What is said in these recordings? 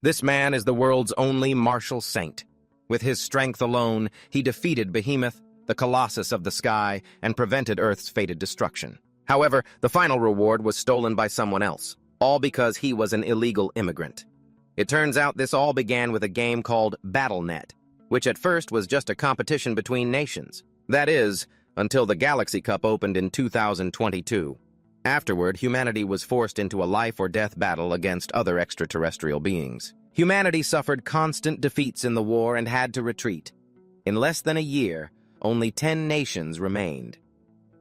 This man is the world's only martial saint. With his strength alone, he defeated Behemoth, the colossus of the sky, and prevented Earth's fated destruction. However, the final reward was stolen by someone else, all because he was an illegal immigrant. It turns out this all began with a game called BattleNet, which at first was just a competition between nations. That is, until the Galaxy Cup opened in 2022. Afterward, humanity was forced into a life-or-death battle against other extraterrestrial beings. Humanity suffered constant defeats in the war and had to retreat. In less than a year, only 10 nations remained.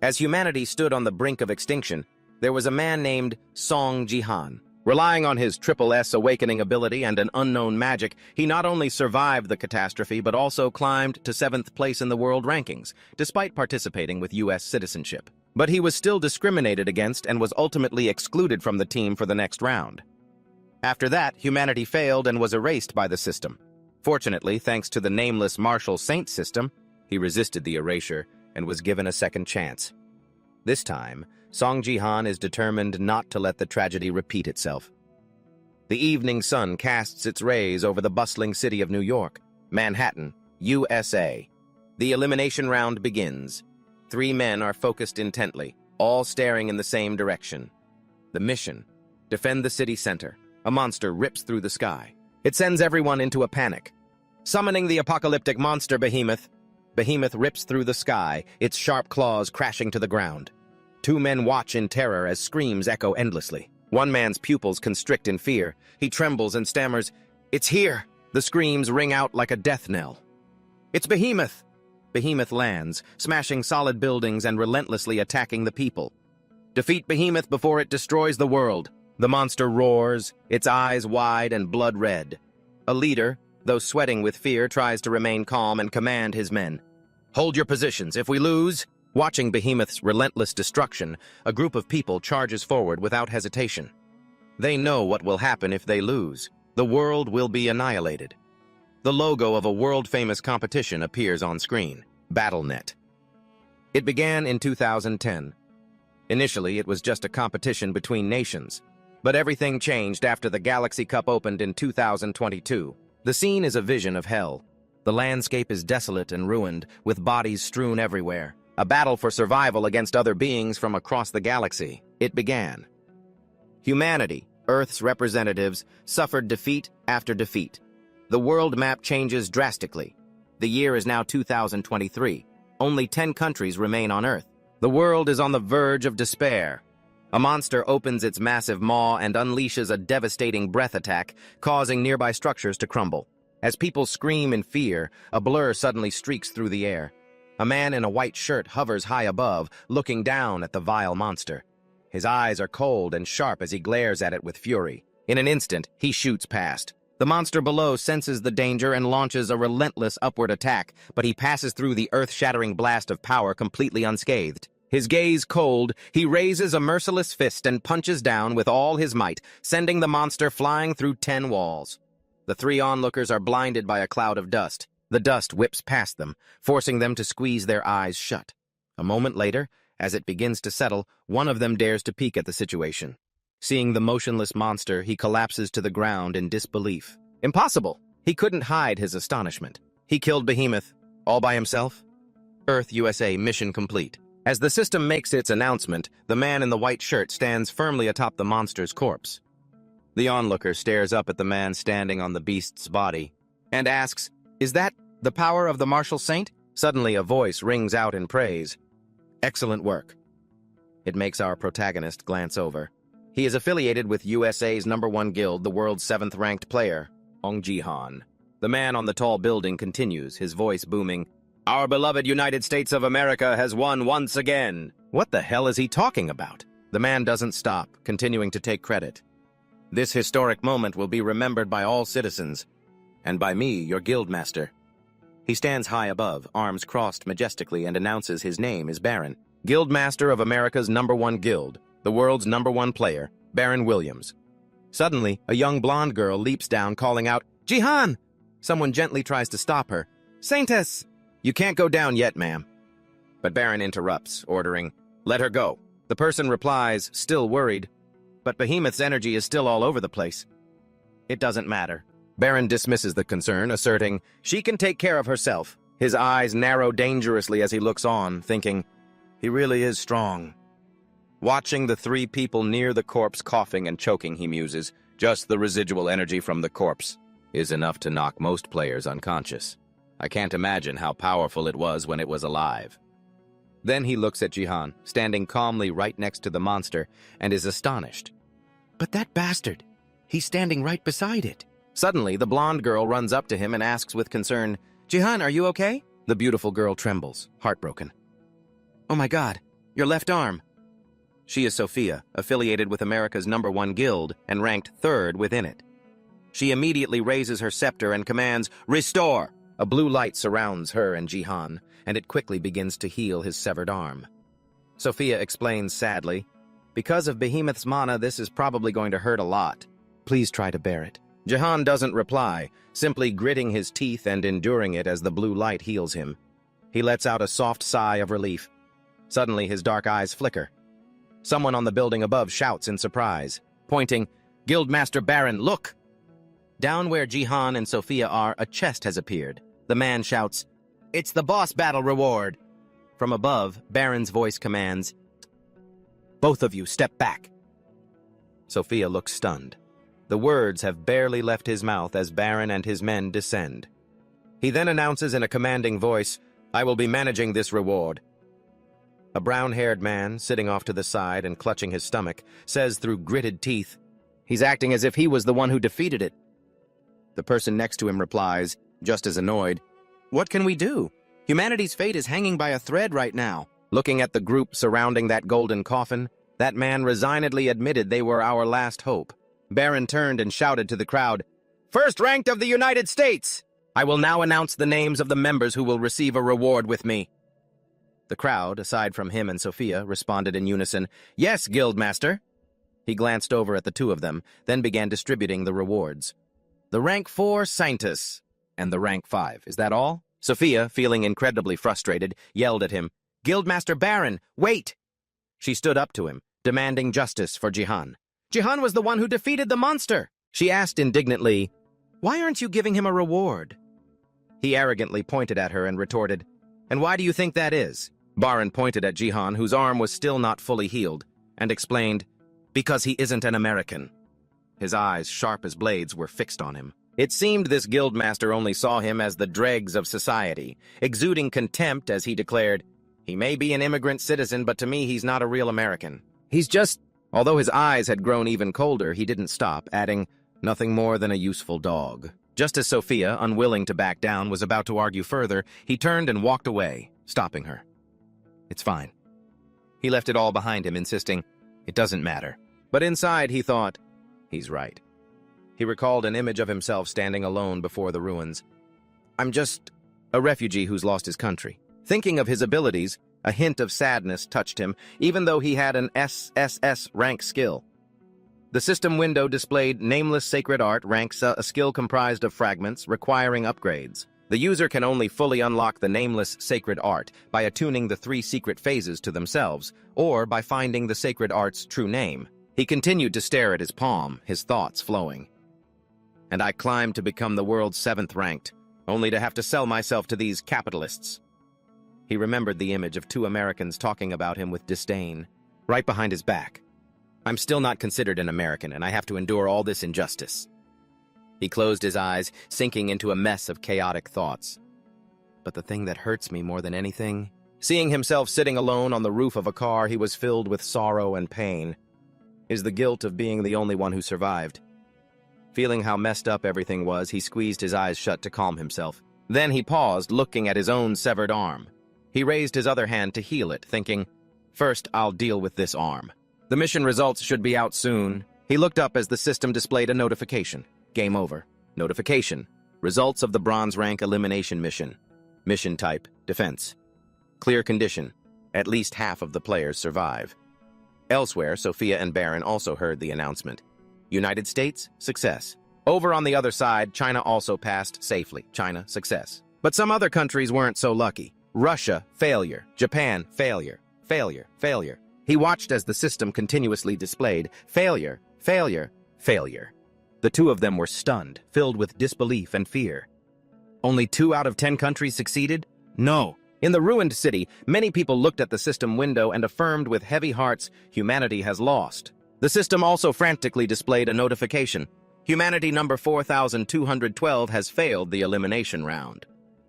As humanity stood on the brink of extinction, there was a man named Song Jihan. Relying on his S awakening ability and an unknown magic, he not only survived the catastrophe but also climbed to 7th place in the world rankings, despite participating with U.S. citizenship. But he was still discriminated against and was ultimately excluded from the team for the next round. After that, humanity failed and was erased by the system. Fortunately, thanks to the nameless martial saint system, he resisted the erasure and was given a second chance. This time, Song Jihan is determined not to let the tragedy repeat itself. The evening sun casts its rays over the bustling city of New York, Manhattan, USA. The elimination round begins. 3 men are focused intently, all staring in the same direction. The mission: defend the city center. A monster rips through the sky. It sends everyone into a panic. Summoning the apocalyptic monster Behemoth, Behemoth rips through the sky, its sharp claws crashing to the ground. 2 men watch in terror as screams echo endlessly. One man's pupils constrict in fear. He trembles and stammers, "It's here!" The screams ring out like a death knell. "It's Behemoth!" Behemoth lands, smashing solid buildings and relentlessly attacking the people. Defeat Behemoth before it destroys the world. The monster roars, its eyes wide and blood red. A leader, though sweating with fear, tries to remain calm and command his men. "Hold your positions. If we lose..." Watching Behemoth's relentless destruction, a group of people charges forward without hesitation. They know what will happen if they lose. The world will be annihilated. The logo of a world-famous competition appears on screen: BattleNet. It began in 2010. Initially, it was just a competition between nations. But everything changed after the Galaxy Cup opened in 2022. The scene is a vision of hell. The landscape is desolate and ruined, with bodies strewn everywhere. A battle for survival against other beings from across the galaxy. It began. Humanity, Earth's representatives, suffered defeat after defeat. The world map changes drastically. The year is now 2023. Only 10 countries remain on Earth. The world is on the verge of despair. A monster opens its massive maw and unleashes a devastating breath attack, causing nearby structures to crumble. As people scream in fear, a blur suddenly streaks through the air. A man in a white shirt hovers high above, looking down at the vile monster. His eyes are cold and sharp as he glares at it with fury. In an instant, he shoots past. The monster below senses the danger and launches a relentless upward attack, but he passes through the earth-shattering blast of power completely unscathed. His gaze cold, he raises a merciless fist and punches down with all his might, sending the monster flying through 10 walls. The 3 onlookers are blinded by a cloud of dust. The dust whips past them, forcing them to squeeze their eyes shut. A moment later, as it begins to settle, one of them dares to peek at the situation. Seeing the motionless monster, he collapses to the ground in disbelief. Impossible! He couldn't hide his astonishment. He killed Behemoth, all by himself? Earth, USA, mission complete. As the system makes its announcement, the man in the white shirt stands firmly atop the monster's corpse. The onlooker stares up at the man standing on the beast's body and asks, "Is that the power of the martial saint?" Suddenly a voice rings out in praise. "Excellent work." It makes our protagonist glance over. He is affiliated with USA's #1 guild, the world's 7th-ranked player, Song Jihan. The man on the tall building continues, his voice booming, "Our beloved United States of America has won once again." What the hell is he talking about? The man doesn't stop, continuing to take credit. "This historic moment will be remembered by all citizens, and by me, your guildmaster." He stands high above, arms crossed majestically, and announces his name is Baron, Guildmaster of America's #1 guild, the world's #1 player, Baron Williams. Suddenly, a young blonde girl leaps down, calling out, "Jihan!" Someone gently tries to stop her. "Saintess!" "You can't go down yet, ma'am." But Baron interrupts, ordering, "Let her go." The person replies, still worried, "But Behemoth's energy is still all over the place." "It doesn't matter. Baron dismisses the concern, asserting, "She can take care of herself." His eyes narrow dangerously as he looks on, thinking, "He really is strong." Watching the three people near the corpse coughing and choking, he muses, "Just the residual energy from the corpse is enough to knock most players unconscious. I can't imagine how powerful it was when it was alive." Then he looks at Jihan, standing calmly right next to the monster, and is astonished. "But that bastard, he's standing right beside it." Suddenly, the blonde girl runs up to him and asks with concern, "Jihan, are you okay?" The beautiful girl trembles, heartbroken. "Oh my God, your left arm." She is Sophia, affiliated with America's #1 guild and ranked 3rd within it. She immediately raises her scepter and commands, "Restore!" A blue light surrounds her and Jihan, and it quickly begins to heal his severed arm. Sophia explains sadly, "Because of Behemoth's mana, this is probably going to hurt a lot. Please try to bear it." Jihan doesn't reply, simply gritting his teeth and enduring it as the blue light heals him. He lets out a soft sigh of relief. Suddenly, his dark eyes flicker. Someone on the building above shouts in surprise, pointing, "Guildmaster Baron, look!" Down where Jihan and Sophia are, a chest has appeared. The man shouts, "It's the boss battle reward!" From above, Baron's voice commands, "Both of you step back." Sophia looks stunned. The words have barely left his mouth as Baron and his men descend. He then announces in a commanding voice, "I will be managing this reward." A brown-haired man, sitting off to the side and clutching his stomach, says through gritted teeth, "He's acting as if he was the one who defeated it." The person next to him replies, just as annoyed, "What can we do? Humanity's fate is hanging by a thread right now." Looking at the group surrounding that golden coffin, that man resignedly admitted they were our last hope. Baron turned and shouted to the crowd, "First ranked of the United States! I will now announce the names of the members who will receive a reward with me." The crowd, aside from him and Sophia, responded in unison, "Yes, Guildmaster." He glanced over at the two of them, then began distributing the rewards. "The rank 4 scientists, and the rank 5. Is that all?" Sophia, feeling incredibly frustrated, yelled at him, "Guildmaster Baron, wait!" She stood up to him, demanding justice for Jihan. "Jihan was the one who defeated the monster!" She asked indignantly, "Why aren't you giving him a reward?" He arrogantly pointed at her and retorted, "And why do you think that is?" Baron pointed at Jihan, whose arm was still not fully healed, and explained, "Because he isn't an American." His eyes, sharp as blades, were fixed on him. It seemed this guildmaster only saw him as the dregs of society, exuding contempt as he declared, "He may be an immigrant citizen, but to me he's not a real American. He's just—" Although his eyes had grown even colder, he didn't stop, adding, "Nothing more than a useful dog." Just as Sophia, unwilling to back down, was about to argue further, he turned and walked away, stopping her. "It's fine." He left it all behind him, insisting, "It doesn't matter." But inside, he thought, "He's right." He recalled an image of himself standing alone before the ruins. "I'm just a refugee who's lost his country." Thinking of his abilities, a hint of sadness touched him, even though he had an SSS rank skill. The system window displayed Nameless Sacred Art ranks a skill comprised of fragments requiring upgrades. The user can only fully unlock the Nameless Sacred Art by attuning the 3 secret phases to themselves, or by finding the sacred art's true name. He continued to stare at his palm, his thoughts flowing. "And I climbed to become the world's 7th ranked, only to have to sell myself to these capitalists." He remembered the image of 2 Americans talking about him with disdain, right behind his back. "I'm still not considered an American, and I have to endure all this injustice." He closed his eyes, sinking into a mess of chaotic thoughts. But the thing that hurts me more than anything... Seeing himself sitting alone on the roof of a car, he was filled with sorrow and pain. Is the guilt of being the only one who survived. Feeling how messed up everything was, he squeezed his eyes shut to calm himself. Then he paused, looking at his own severed arm. He raised his other hand to heal it, thinking, "First, I'll deal with this arm." The mission results should be out soon. He looked up as the system displayed a notification. Game over. Notification. Results of the bronze rank elimination mission. Mission type, defense. Clear condition. At least half of the players survive. Elsewhere, Sophia and Baron also heard the announcement. United States, success. Over on the other side, China also passed safely. China, success. But some other countries weren't so lucky. Russia, failure. Japan, failure. Failure, failure. He watched as the system continuously displayed failure, failure, failure. The two of them were stunned, filled with disbelief and fear. Only 2 out of 10 countries succeeded? No. In the ruined city, many people looked at the system window and affirmed with heavy hearts, humanity has lost. The system also frantically displayed a notification. Humanity number 4212 has failed the elimination round.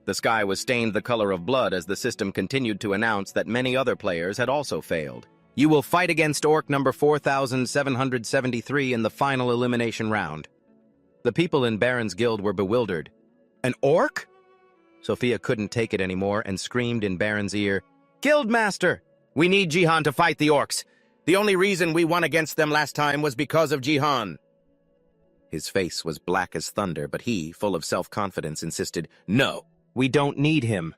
The sky was stained the color of blood as the system continued to announce that many other players had also failed. You will fight against orc number 4773 in the final elimination round. The people in Baron's guild were bewildered. An orc? Sophia couldn't take it anymore and screamed in Baron's ear, Guildmaster! We need Jihan to fight the orcs. The only reason we won against them last time was because of Jihan. His face was black as thunder, but he, full of self-confidence, insisted, No, we don't need him.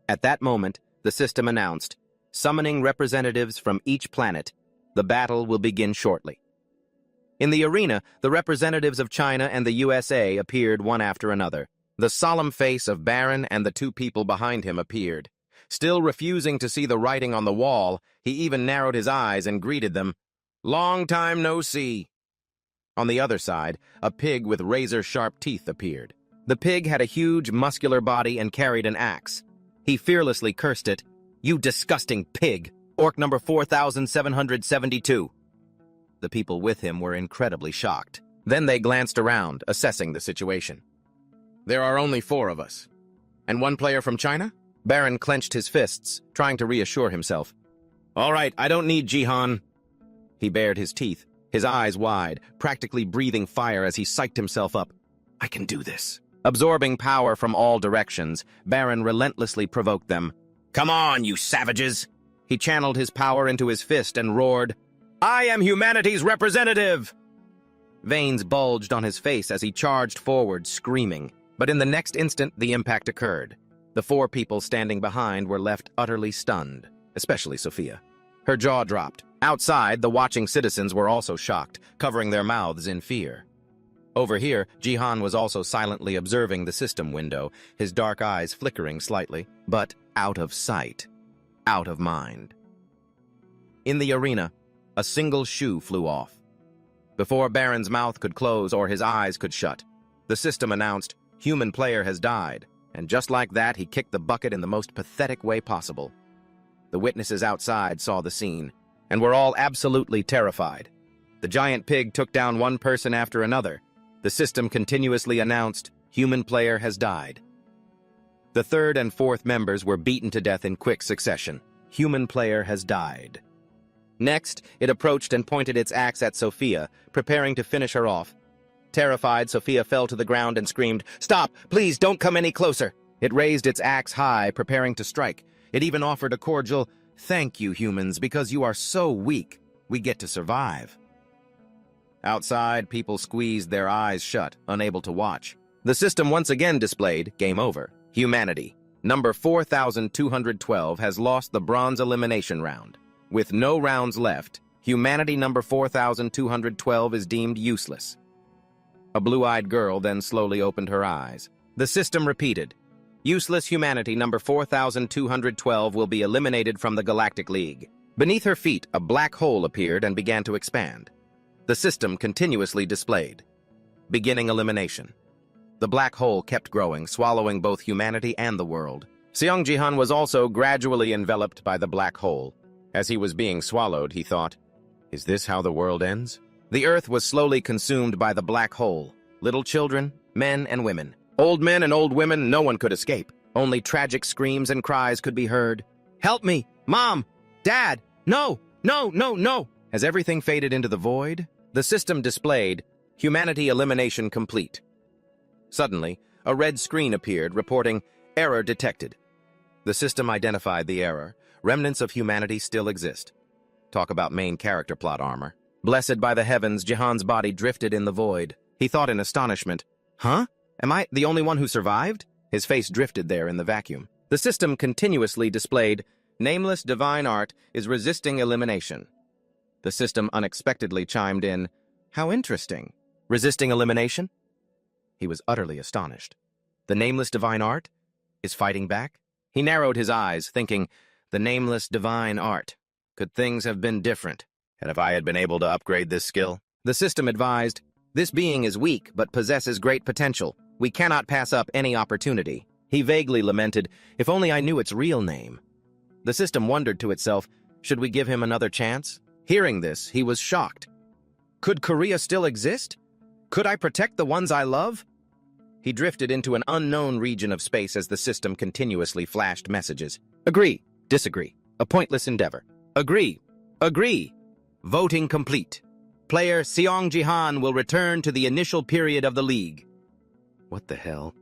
At that moment, the system announced, summoning representatives from each planet. The battle will begin shortly. In the arena, the representatives of China and the USA appeared one after another. The solemn face of Baron and the 2 people behind him appeared. Still refusing to see the writing on the wall, he even narrowed his eyes and greeted them. Long time no see. On the other side, a pig with razor-sharp teeth appeared. The pig had a huge, muscular body and carried an axe. He fearlessly cursed it, You disgusting pig! Orc number 4772. The people with him were incredibly shocked. Then they glanced around, assessing the situation. There are only 4 of us. And 1 player from China? Baron clenched his fists, trying to reassure himself. All right, I don't need Jihan. He bared his teeth, his eyes wide, practically breathing fire as he psyched himself up. I can do this. Absorbing power from all directions, Baron relentlessly provoked them. Come on, you savages! He channeled his power into his fist and roared, I am humanity's representative! Veins bulged on his face as he charged forward, screaming. But in the next instant, the impact occurred. The 4 people standing behind were left utterly stunned, especially Sophia. Her jaw dropped. Outside, the watching citizens were also shocked, covering their mouths in fear. Over here, Jihan was also silently observing the system window, his dark eyes flickering slightly, but out of sight, out of mind. In the arena, a single shoe flew off. Before Baron's mouth could close or his eyes could shut, the system announced, Human player has died, and just like that, he kicked the bucket in the most pathetic way possible. The witnesses outside saw the scene, and were all absolutely terrified. The giant pig took down one person after another. The system continuously announced, Human player has died. The 3rd and 4th members were beaten to death in quick succession. Human player has died. Next, it approached and pointed its axe at Sophia, preparing to finish her off. Terrified, Sophia fell to the ground and screamed, Stop! Please don't come any closer! It raised its axe high, preparing to strike. It even offered a cordial, Thank you, humans, because you are so weak. We get to survive. Outside, people squeezed their eyes shut, unable to watch. The system once again displayed, Game over. Humanity. Number 4212 has lost the bronze elimination round. With no rounds left, Humanity number 4212 is deemed useless. A blue-eyed girl then slowly opened her eyes. The system repeated, Useless humanity number 4212 will be eliminated from the Galactic League. Beneath her feet, a black hole appeared and began to expand. The system continuously displayed. Beginning elimination. The black hole kept growing, swallowing both humanity and the world. Seong Jihan was also gradually enveloped by the black hole. As he was being swallowed, he thought, Is this how the world ends? The earth was slowly consumed by the black hole. Little children, men and women. Old men and old women, no one could escape. Only tragic screams and cries could be heard. Help me! Mom! Dad! No! No! No! No! As everything faded into the void, the system displayed, Humanity elimination complete. Suddenly, a red screen appeared reporting, Error detected. The system identified the error. Remnants of humanity still exist. Talk about main character plot armor. Blessed by the heavens, Jihan's body drifted in the void. He thought in astonishment, Huh? Am I the only one who survived? His face drifted there in the vacuum. The system continuously displayed, Nameless divine art is resisting elimination. The system unexpectedly chimed in, How interesting. Resisting elimination? He was utterly astonished. The nameless divine art is fighting back? He narrowed his eyes, thinking, The nameless divine art. Could things have been different? And if I had been able to upgrade this skill? The system advised, This being is weak, but possesses great potential. We cannot pass up any opportunity. He vaguely lamented, if only I knew its real name. The system wondered to itself, should we give him another chance? Hearing this, he was shocked. Could Korea still exist? Could I protect the ones I love? He drifted into an unknown region of space as the system continuously flashed messages. Agree, disagree, a pointless endeavor. Agree, agree. Voting complete. Player Seong Jihan will return to the initial period of the league. What the hell?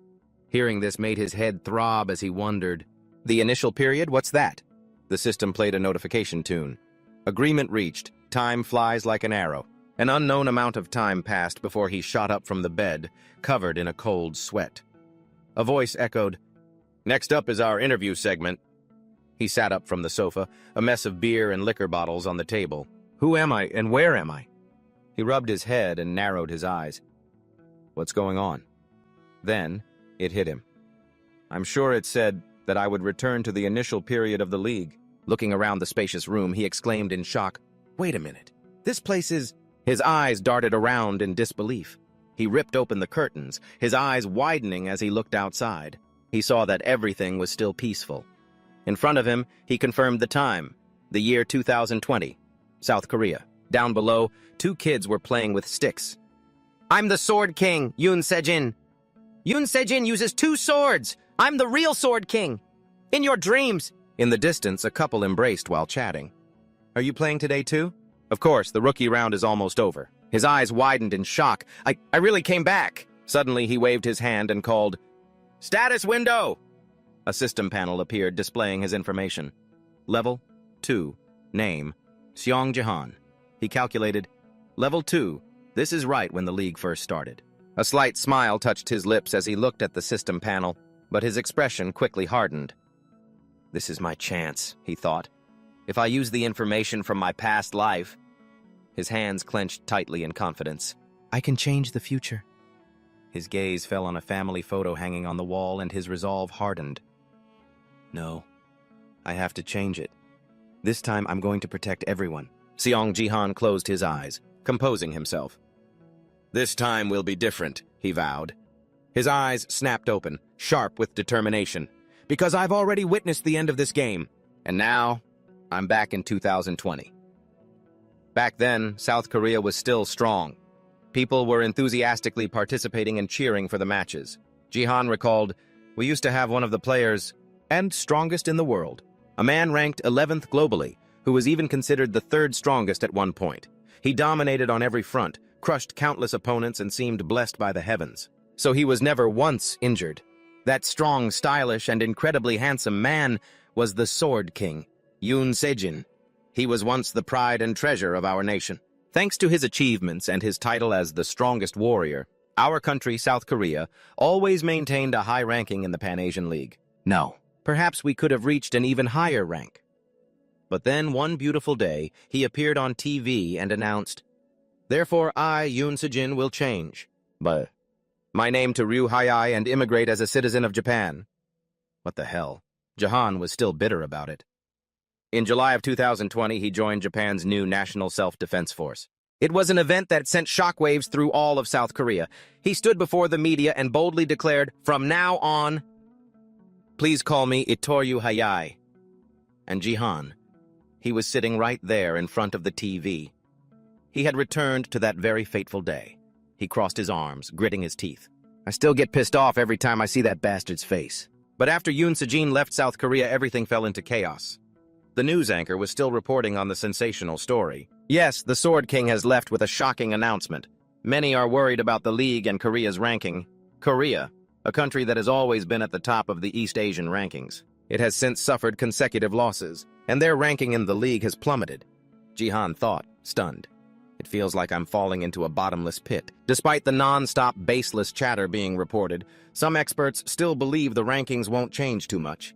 Hearing this made his head throb as he wondered. The initial period? What's that? The system played a notification tune. Agreement reached. Time flies like an arrow. An unknown amount of time passed before he shot up from the bed, covered in a cold sweat. A voice echoed, "Next up is our interview segment." He sat up from the sofa, a mess of beer and liquor bottles on the table. Who am I and where am I? He rubbed his head and narrowed his eyes. What's going on? Then, it hit him. I'm sure it said that I would return to the initial period of the league. Looking around the spacious room, he exclaimed in shock, "Wait a minute. This place is—" His eyes darted around in disbelief. He ripped open the curtains, his eyes widening as he looked outside. He saw that everything was still peaceful. In front of him, he confirmed the time, the year 2020, South Korea. Down below, two kids were playing with sticks. I'm the Sword King, Yoon Sejin. Yoon Sejin uses 2 swords. I'm the real Sword King. In your dreams. In the distance, a couple embraced while chatting. Are you playing today too? Of course, the rookie round is almost over. His eyes widened in shock. I really came back. Suddenly, he waved his hand and called, "Status window!" A system panel appeared displaying his information. Level 2. Name, Seong Jihan. He calculated, Level 2. This is right when the league first started. A slight smile touched his lips as he looked at the system panel, but his expression quickly hardened. This is my chance, he thought. If I use the information from my past life... His hands clenched tightly in confidence. I can change the future. His gaze fell on a family photo hanging on the wall, and his resolve hardened. No, I have to change it. This time I'm going to protect everyone. Seong Jihan closed his eyes, composing himself. This time will be different, he vowed. His eyes snapped open, sharp with determination. Because I've already witnessed the end of this game, and now I'm back in 2020. Back then, South Korea was still strong. People were enthusiastically participating and cheering for the matches. Jihan recalled, we used to have one of the players, and strongest in the world, a man ranked 11th globally, who was even considered the 3rd strongest at one point. He dominated on every front, crushed countless opponents, and seemed blessed by the heavens. So he was never once injured. That strong, stylish, and incredibly handsome man was the Sword King, Yoon Sejin. He was once the pride and treasure of our nation. Thanks to his achievements and his title as the strongest warrior, our country, South Korea, always maintained a high ranking in the Pan-Asian League. No, perhaps we could have reached an even higher rank. But then, one beautiful day, he appeared on TV and announced, Therefore I, Yoon Sejin, will change. But my name to Ryu Hayai and immigrate as a citizen of Japan. What the hell? Jahan was still bitter about it. In July of 2020, he joined Japan's new National Self-Defense Force. It was an event that sent shockwaves through all of South Korea. He stood before the media and boldly declared, from now on, please call me Itoryu Hayai. And Jihan, he was sitting right there in front of the TV. He had returned to that very fateful day. He crossed his arms, gritting his teeth. I still get pissed off every time I see that bastard's face. But after Yoon Sejin left South Korea, everything fell into chaos. The news anchor was still reporting on the sensational story. Yes, the Sword King has left with a shocking announcement. Many are worried about the league and Korea's ranking. Korea, a country that has always been at the top of the East Asian rankings. It has since suffered consecutive losses, and their ranking in the league has plummeted. Jihan thought, stunned. It feels like I'm falling into a bottomless pit. Despite the non-stop baseless chatter being reported, some experts still believe the rankings won't change too much.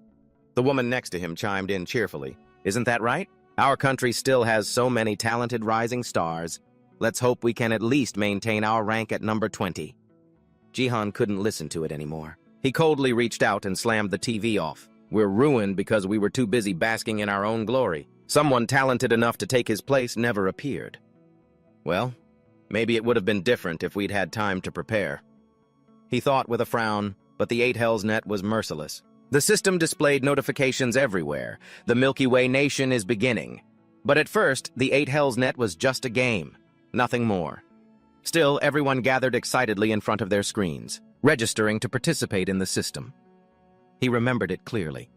The woman next to him chimed in cheerfully. Isn't that right? Our country still has so many talented rising stars. Let's hope we can at least maintain our rank at number 20. Jihan couldn't listen to it anymore. He coldly reached out and slammed the TV off. We're ruined because we were too busy basking in our own glory. Someone talented enough to take his place never appeared. Well, Maybe it would have been different if we'd had time to prepare. He thought with a frown, but the Eight Hells net was merciless. The system displayed notifications everywhere. The Milky Way nation is beginning. But at first, the Eight Hells net was just a game, nothing more. Still, everyone gathered excitedly in front of their screens, registering to participate in the system. He remembered it clearly.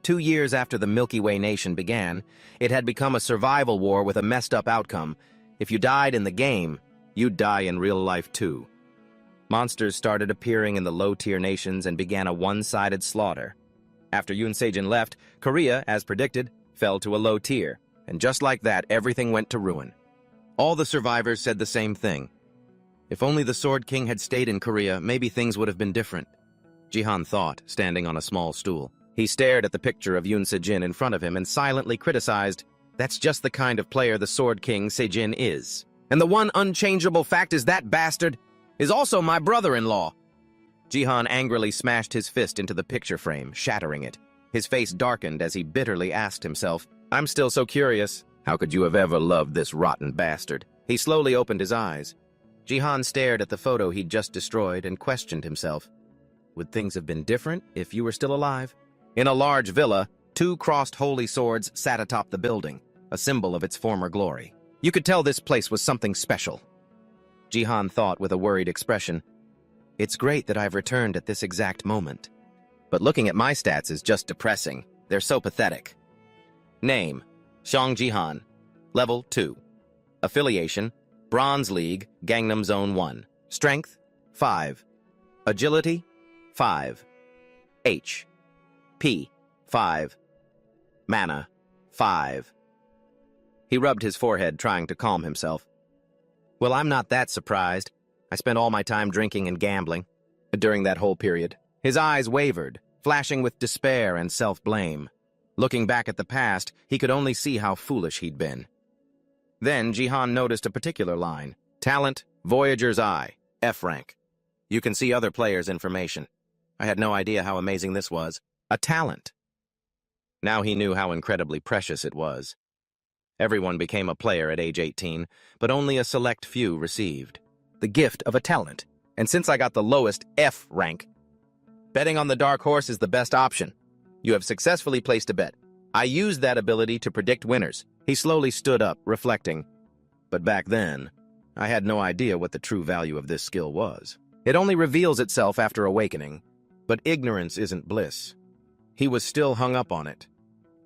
2 years after the Milky Way nation began, it had become a survival war with a messed-up outcome. If you died in the game, you'd die in real life too. Monsters started appearing in the low-tier nations and began a one-sided slaughter. After Yoon Se-jin left, Korea, as predicted, fell to a low tier, and just like that, everything went to ruin. All the survivors said the same thing. If only the Sword King had stayed in Korea, maybe things would have been different. Jihan thought, standing on a small stool. He stared at the picture of Yoon Se-jin in front of him and silently criticized, "That's just the kind of player the Sword King Se-jin is. And the one unchangeable fact is that bastard is also my brother-in-law." Jihan angrily smashed his fist into the picture frame, shattering it. His face darkened as he bitterly asked himself, "I'm still so curious. How could you have ever loved this rotten bastard?" He slowly opened his eyes. Jihan stared at the photo he'd just destroyed and questioned himself. Would things have been different if you were still alive? In a large villa, 2 crossed holy swords sat atop the building, a symbol of its former glory. You could tell this place was something special. Jihan thought with a worried expression, "It's great that I've returned at this exact moment. But looking at my stats is just depressing. They're so pathetic." Name: Xiong Jihan. Level 2. Affiliation: Bronze League, Gangnam Zone 1. Strength: 5. Agility: 5. H. P. 5. Mana: 5. He rubbed his forehead, trying to calm himself. Well, I'm not that surprised. I spent all my time drinking and gambling during that whole period. His eyes wavered, flashing with despair and self-blame. Looking back at the past, he could only see how foolish he'd been. Then Jihan noticed a particular line. Talent, Voyager's Eye, F rank. You can see other players' information. I had no idea how amazing this was. A talent. Now he knew how incredibly precious it was. Everyone became a player at age 18, but only a select few received the gift of a talent. And since I got the lowest F rank, betting on the dark horse is the best option. You have successfully placed a bet. I used that ability to predict winners. He slowly stood up, reflecting. But back then, I had no idea what the true value of this skill was. It only reveals itself after awakening, but ignorance isn't bliss. He was still hung up on it.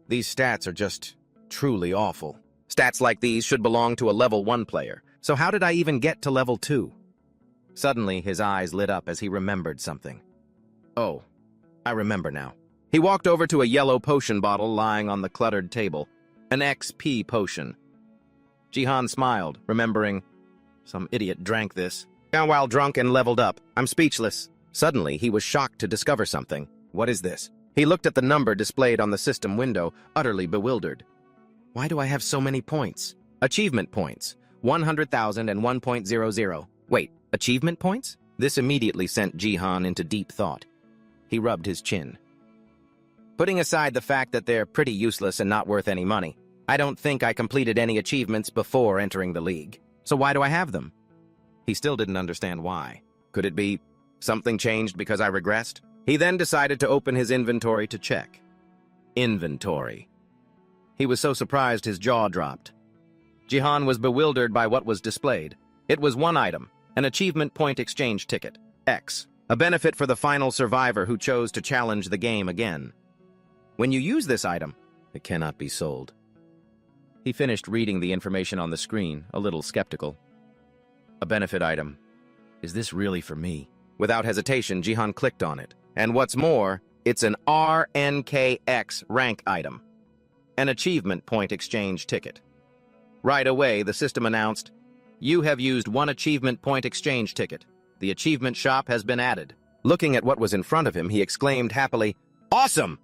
These stats are just truly awful. Stats like these should belong to a level 1 player. So how did I even get to level 2? Suddenly, his eyes lit up as he remembered something. Oh, I remember now. He walked over to a yellow potion bottle lying on the cluttered table. An XP potion. Jihan smiled, remembering, some idiot drank this. While drunk and leveled up, I'm speechless. Suddenly, he was shocked to discover something. What is this? He looked at the number displayed on the system window, utterly bewildered. Why do I have so many points? Achievement points. 100,000 and 1.00. Wait, achievement points? This immediately sent Jihan into deep thought. He rubbed his chin. Putting aside the fact that they're pretty useless and not worth any money, I don't think I completed any achievements before entering the league. So why do I have them? He still didn't understand why. Could it be something changed because I regressed? He then decided to open his inventory to check. Inventory. He was so surprised his jaw dropped. Jihan was bewildered by what was displayed. It was one item, an achievement point exchange ticket, X, a benefit for the final survivor who chose to challenge the game again. When you use this item, it cannot be sold. He finished reading the information on the screen, a little skeptical. A benefit item. Is this really for me? Without hesitation, Jihan clicked on it. And what's more, it's an RNKX rank item. An achievement point exchange ticket. Right away, the system announced, "You have used one achievement point exchange ticket. The achievement shop has been added." Looking at what was in front of him, he exclaimed happily, "Awesome!"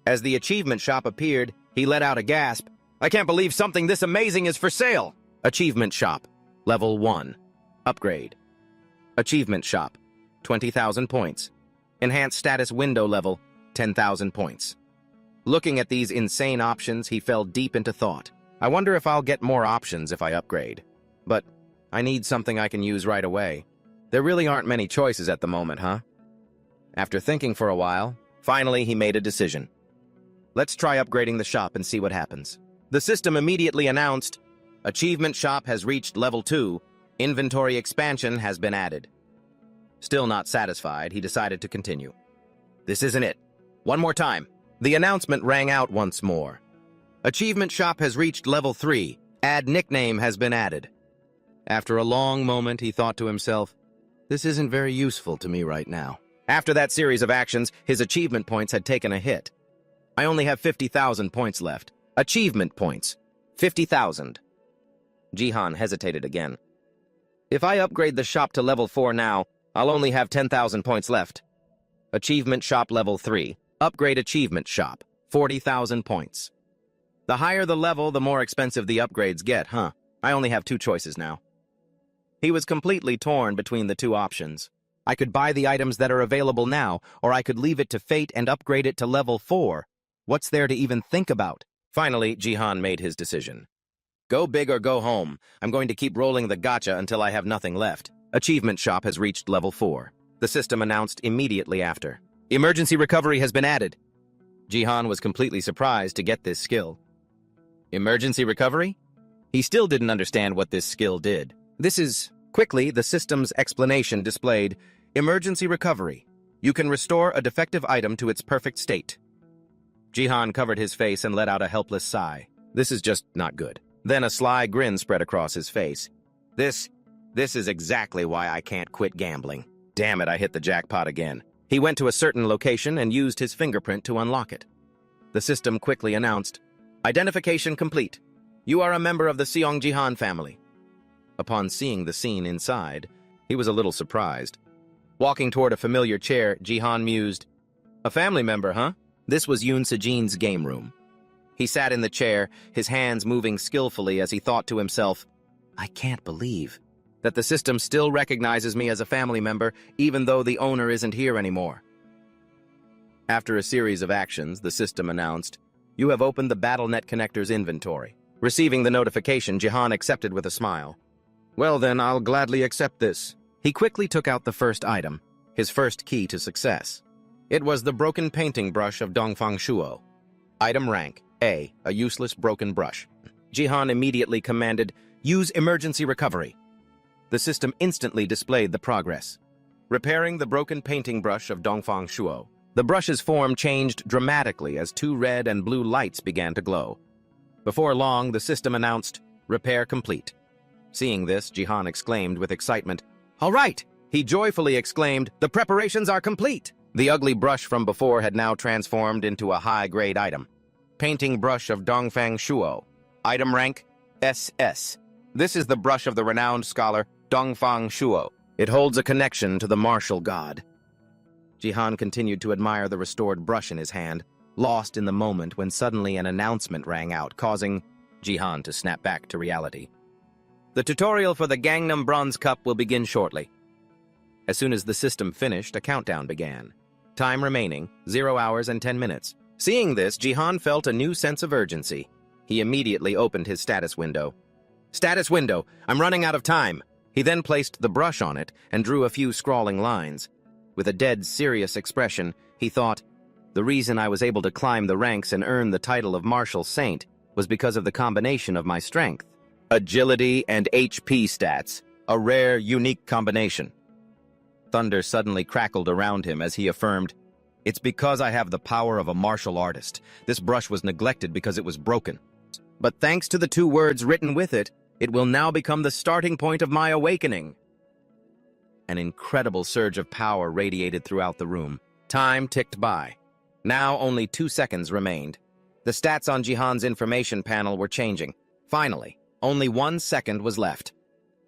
As the achievement shop appeared, he let out a gasp. "I can't believe something this amazing is for sale!" Achievement shop. Level 1. Upgrade. Achievement shop. 20,000 points. Enhanced status window level. 10,000 points. Looking at these insane options, he fell deep into thought. I wonder if I'll get more options if I upgrade. But I need something I can use right away. There really aren't many choices at the moment, huh? After thinking for a while, finally he made a decision. Let's try upgrading the shop and see what happens. The system immediately announced, Achievement Shop has reached level 2, inventory expansion has been added. Still not satisfied, he decided to continue. This isn't it. One more time. The announcement rang out once more. Achievement Shop has reached level 3, add nickname has been added. After a long moment, he thought to himself, this isn't very useful to me right now. After that series of actions, his achievement points had taken a hit. I only have 50,000 points left. Achievement points. 50,000. Jihan hesitated again. If I upgrade the shop to level 4 now, I'll only have 10,000 points left. Achievement Shop level 3. Upgrade Achievement Shop. 40,000 points. The higher the level, the more expensive the upgrades get, huh? I only have 2 choices now. He was completely torn between the 2 options. I could buy the items that are available now, or I could leave it to fate and upgrade it to level 4. What's there to even think about? Finally, Jihan made his decision. Go big or go home. I'm going to keep rolling the gacha until I have nothing left. Achievement Shop has reached level 4. The system announced immediately after. Emergency recovery has been added. Jihan was completely surprised to get this skill. Emergency recovery? He still didn't understand what this skill did. Quickly, the system's explanation displayed, Emergency recovery. You can restore a defective item to its perfect state. Jihan covered his face and let out a helpless sigh. This is just not good. Then a sly grin spread across his face. This is exactly why I can't quit gambling. Damn it, I hit the jackpot again. He went to a certain location and used his fingerprint to unlock it. The system quickly announced, Identification complete. You are a member of the Seong Jihan family. Upon seeing the scene inside, he was a little surprised. Walking toward a familiar chair, Jihan mused, A family member, huh? This was Yoon Sejin's game room. He sat in the chair, his hands moving skillfully as he thought to himself, I can't believe that the system still recognizes me as a family member, even though the owner isn't here anymore. After a series of actions, the system announced, You have opened the BattleNet connector's inventory. Receiving the notification, Jihan accepted with a smile. Well then, I'll gladly accept this. He quickly took out the first item, his first key to success. It was the broken painting brush of Dongfang Shuo. Item rank, A, a useless broken brush. Jihan immediately commanded, Use emergency recovery. The system instantly displayed the progress. Repairing the broken painting brush of Dongfang Shuo. The brush's form changed dramatically as 2 red and blue lights began to glow. Before long, the system announced, Repair complete. Seeing this, Jihan exclaimed with excitement, All right! He joyfully exclaimed, The preparations are complete! The ugly brush from before had now transformed into a high-grade item. Painting brush of Dongfang Shuo. Item rank, SS. This is the brush of the renowned scholar Dongfang Shuo. It holds a connection to the martial god. Jihan continued to admire the restored brush in his hand, lost in the moment when suddenly an announcement rang out, causing Jihan to snap back to reality. The tutorial for the Gangnam Bronze Cup will begin shortly. As soon as the system finished, a countdown began. Time remaining, 0 hours and 10 minutes. Seeing this, Jihan felt a new sense of urgency. He immediately opened his status window. Status window, I'm running out of time. He then placed the brush on it and drew a few scrawling lines. With a dead serious expression, he thought, The reason I was able to climb the ranks and earn the title of Martial Saint was because of the combination of my strength, agility, and HP stats, a rare, unique combination. Thunder suddenly crackled around him as he affirmed, It's because I have the power of a martial artist. This brush was neglected because it was broken. But thanks to the 2 words written with it, it will now become the starting point of my awakening. An incredible surge of power radiated throughout the room. Time ticked by. Now only 2 seconds remained. The stats on Jihan's information panel were changing. Finally, only 1 second was left.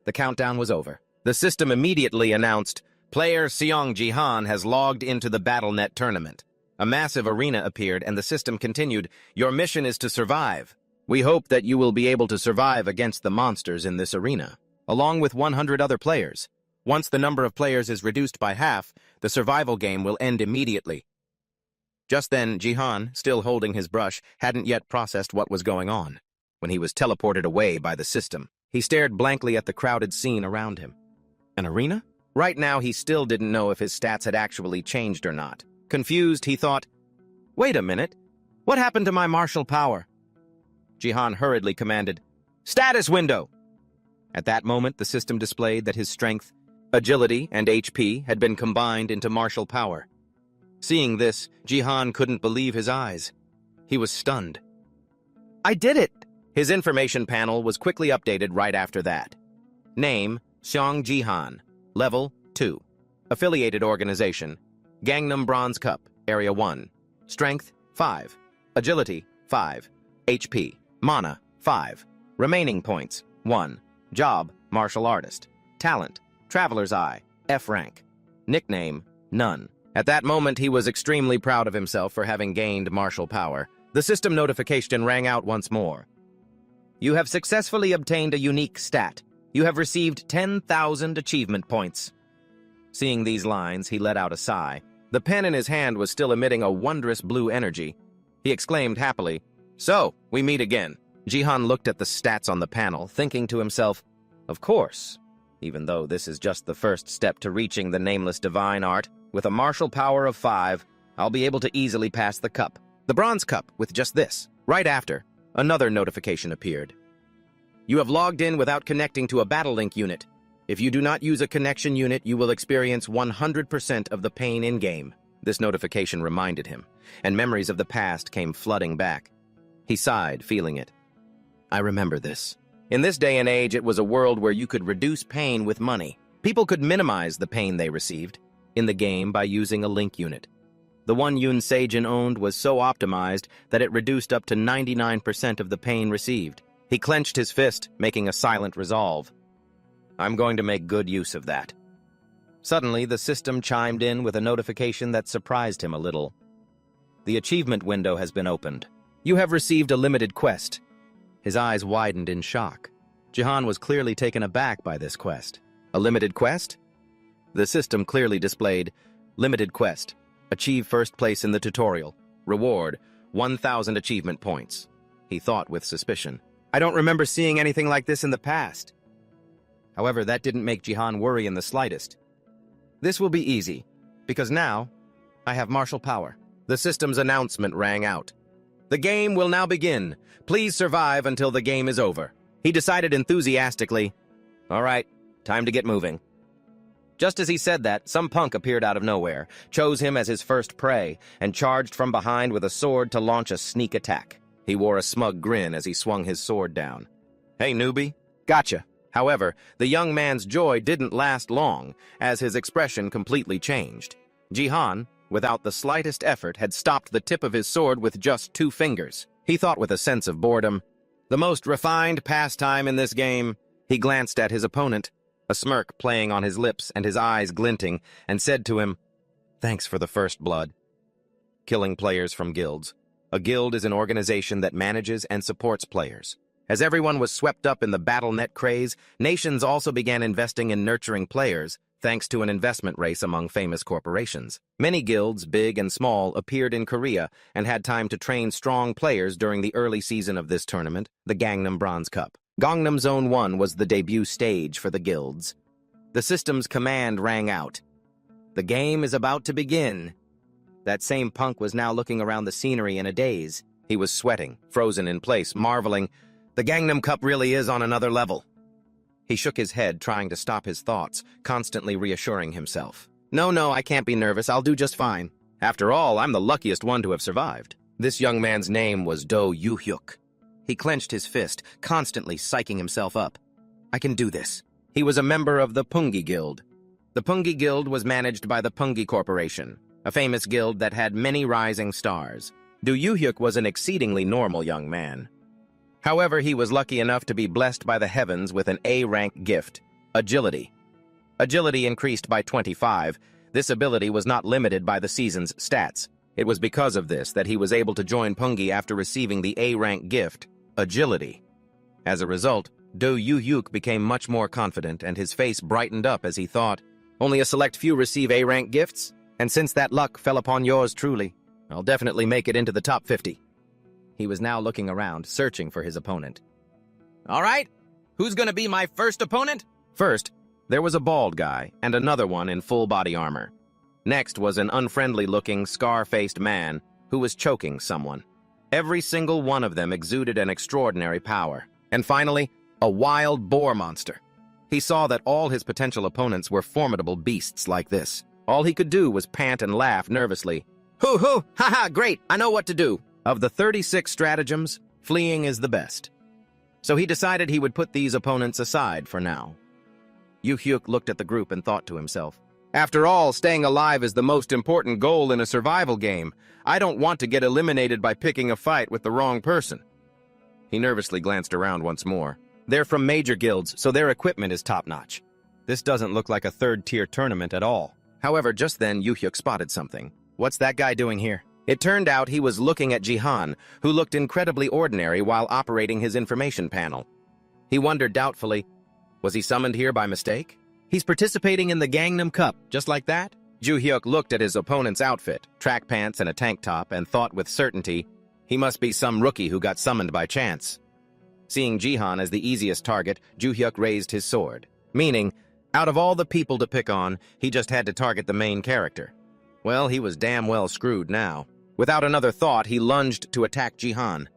The countdown was over. The system immediately announced, Player Seong Jihan has logged into the BattleNet tournament. A massive arena appeared and the system continued, Your mission is to survive. We hope that you will be able to survive against the monsters in this arena, along with 100 other players. Once the number of players is reduced by half, the survival game will end immediately. Just then, Jihan, still holding his brush, hadn't yet processed what was going on, when he was teleported away by the system. He stared blankly at the crowded scene around him. An arena? Right now, he still didn't know if his stats had actually changed or not. Confused, he thought, "Wait a minute. What happened to my martial power?" Jihan hurriedly commanded, "Status window!" At that moment, the system displayed that his strength, agility, and HP had been combined into martial power. Seeing this, Jihan couldn't believe his eyes. He was stunned. "I did it!" His information panel was quickly updated right after that. Name, Xiong Jihan. Level 2. Affiliated organization, Gangnam Bronze Cup, Area 1. Strength, 5. Agility, 5. HP, Mana, 5. Remaining points, 1. Job, Martial Artist. Talent, Traveler's Eye, F rank. Nickname, None. At that moment, he was extremely proud of himself for having gained martial power. The system notification rang out once more. You have successfully obtained a unique stat. You have received 10,000 achievement points. Seeing these lines, he let out a sigh. The pen in his hand was still emitting a wondrous blue energy. He exclaimed happily, "So, we meet again." Jihan looked at the stats on the panel, thinking to himself, "Of course. Even though this is just the first step to reaching the nameless divine art, with a martial power of 5, I'll be able to easily pass the cup." The bronze cup with just this. Right after, another notification appeared. You have logged in without connecting to a battle link unit. If you do not use a connection unit, you will experience 100% of the pain in-game. This notification reminded him, and memories of the past came flooding back. He sighed, feeling it. I remember this. In this day and age, it was a world where you could reduce pain with money. People could minimize the pain they received in the game by using a link unit. The one Yoon Seijin owned was so optimized that it reduced up to 99% of the pain received. He clenched his fist, making a silent resolve. I'm going to make good use of that. Suddenly, the system chimed in with a notification that surprised him a little. The achievement window has been opened. You have received a limited quest. His eyes widened in shock. Jihan was clearly taken aback by this quest. A limited quest? The system clearly displayed, limited quest. Achieve first place in the tutorial. Reward, 1,000 achievement points. He thought with suspicion. I don't remember seeing anything like this in the past. However, that didn't make Jihan worry in the slightest. This will be easy, because now I have martial power. The system's announcement rang out. The game will now begin. Please survive until the game is over. He decided enthusiastically, all right, time to get moving. Just as he said that, some punk appeared out of nowhere, chose him as his first prey, and charged from behind with a sword to launch a sneak attack. He wore a smug grin as he swung his sword down. Hey, newbie. Gotcha. However, the young man's joy didn't last long, as his expression completely changed. Jihan, without the slightest effort, had stopped the tip of his sword with just 2 fingers. He thought with a sense of boredom. The most refined pastime in this game. He glanced at his opponent, a smirk playing on his lips and his eyes glinting, and said to him, Thanks for the first blood. Killing players from guilds. A guild is an organization that manages and supports players. As everyone was swept up in the BattleNet craze, nations also began investing in nurturing players, thanks to an investment race among famous corporations. Many guilds, big and small, appeared in Korea and had time to train strong players during the early season of this tournament, the Gangnam Bronze Cup. Gangnam Zone 1 was the debut stage for the guilds. The system's command rang out. The game is about to begin. That same punk was now looking around the scenery in a daze. He was sweating, frozen in place, marveling, the Gangnam Cup really is on another level. He shook his head, trying to stop his thoughts, constantly reassuring himself. No, I can't be nervous. I'll do just fine. After all, I'm the luckiest one to have survived. This young man's name was Do Yu-hyuk. He clenched his fist, constantly psyching himself up. I can do this. He was a member of the Pungi Guild. The Pungi Guild was managed by the Pungi Corporation, a famous guild that had many rising stars. Do Yu-hyuk was an exceedingly normal young man. However, he was lucky enough to be blessed by the heavens with an A-rank gift, agility. Agility increased by 25. This ability was not limited by the season's stats. It was because of this that he was able to join Pungi after receiving the A-rank gift, agility. As a result, Do Yu-hyuk became much more confident and his face brightened up as he thought, only a select few receive A-rank gifts, and since that luck fell upon yours truly, I'll definitely make it into the top 50. He was now looking around, searching for his opponent. All right, Who's gonna be my first opponent? First, there was a bald guy and another one in full body armor. Next was an unfriendly-looking, scar-faced man who was choking someone. Every single one of them exuded an extraordinary power. And finally, a wild boar monster. He saw that all his potential opponents were formidable beasts like this. All he could do was pant and laugh nervously. Hoo-hoo! Ha-ha! Great! I know what to do! Of the 36 stratagems, fleeing is the best. So he decided he would put these opponents aside for now. Yu-hyuk looked at the group and thought to himself, after all, staying alive is the most important goal in a survival game. I don't want to get eliminated by picking a fight with the wrong person. He nervously glanced around once more. They're from major guilds, so their equipment is top-notch. This doesn't look like a third-tier tournament at all. However, just then Yu-hyuk spotted something. What's that guy doing here? It turned out he was looking at Jihan, who looked incredibly ordinary while operating his information panel. He wondered doubtfully, was he summoned here by mistake? He's participating in the Gangnam Cup, just like that? Ju-hyuk looked at his opponent's outfit, track pants and a tank top, and thought with certainty, he must be some rookie who got summoned by chance. Seeing Jihan as the easiest target, Ju-hyuk raised his sword, meaning, out of all the people to pick on, he just had to target the main character. Well, he was damn well screwed now. Without another thought, he lunged to attack Jihan.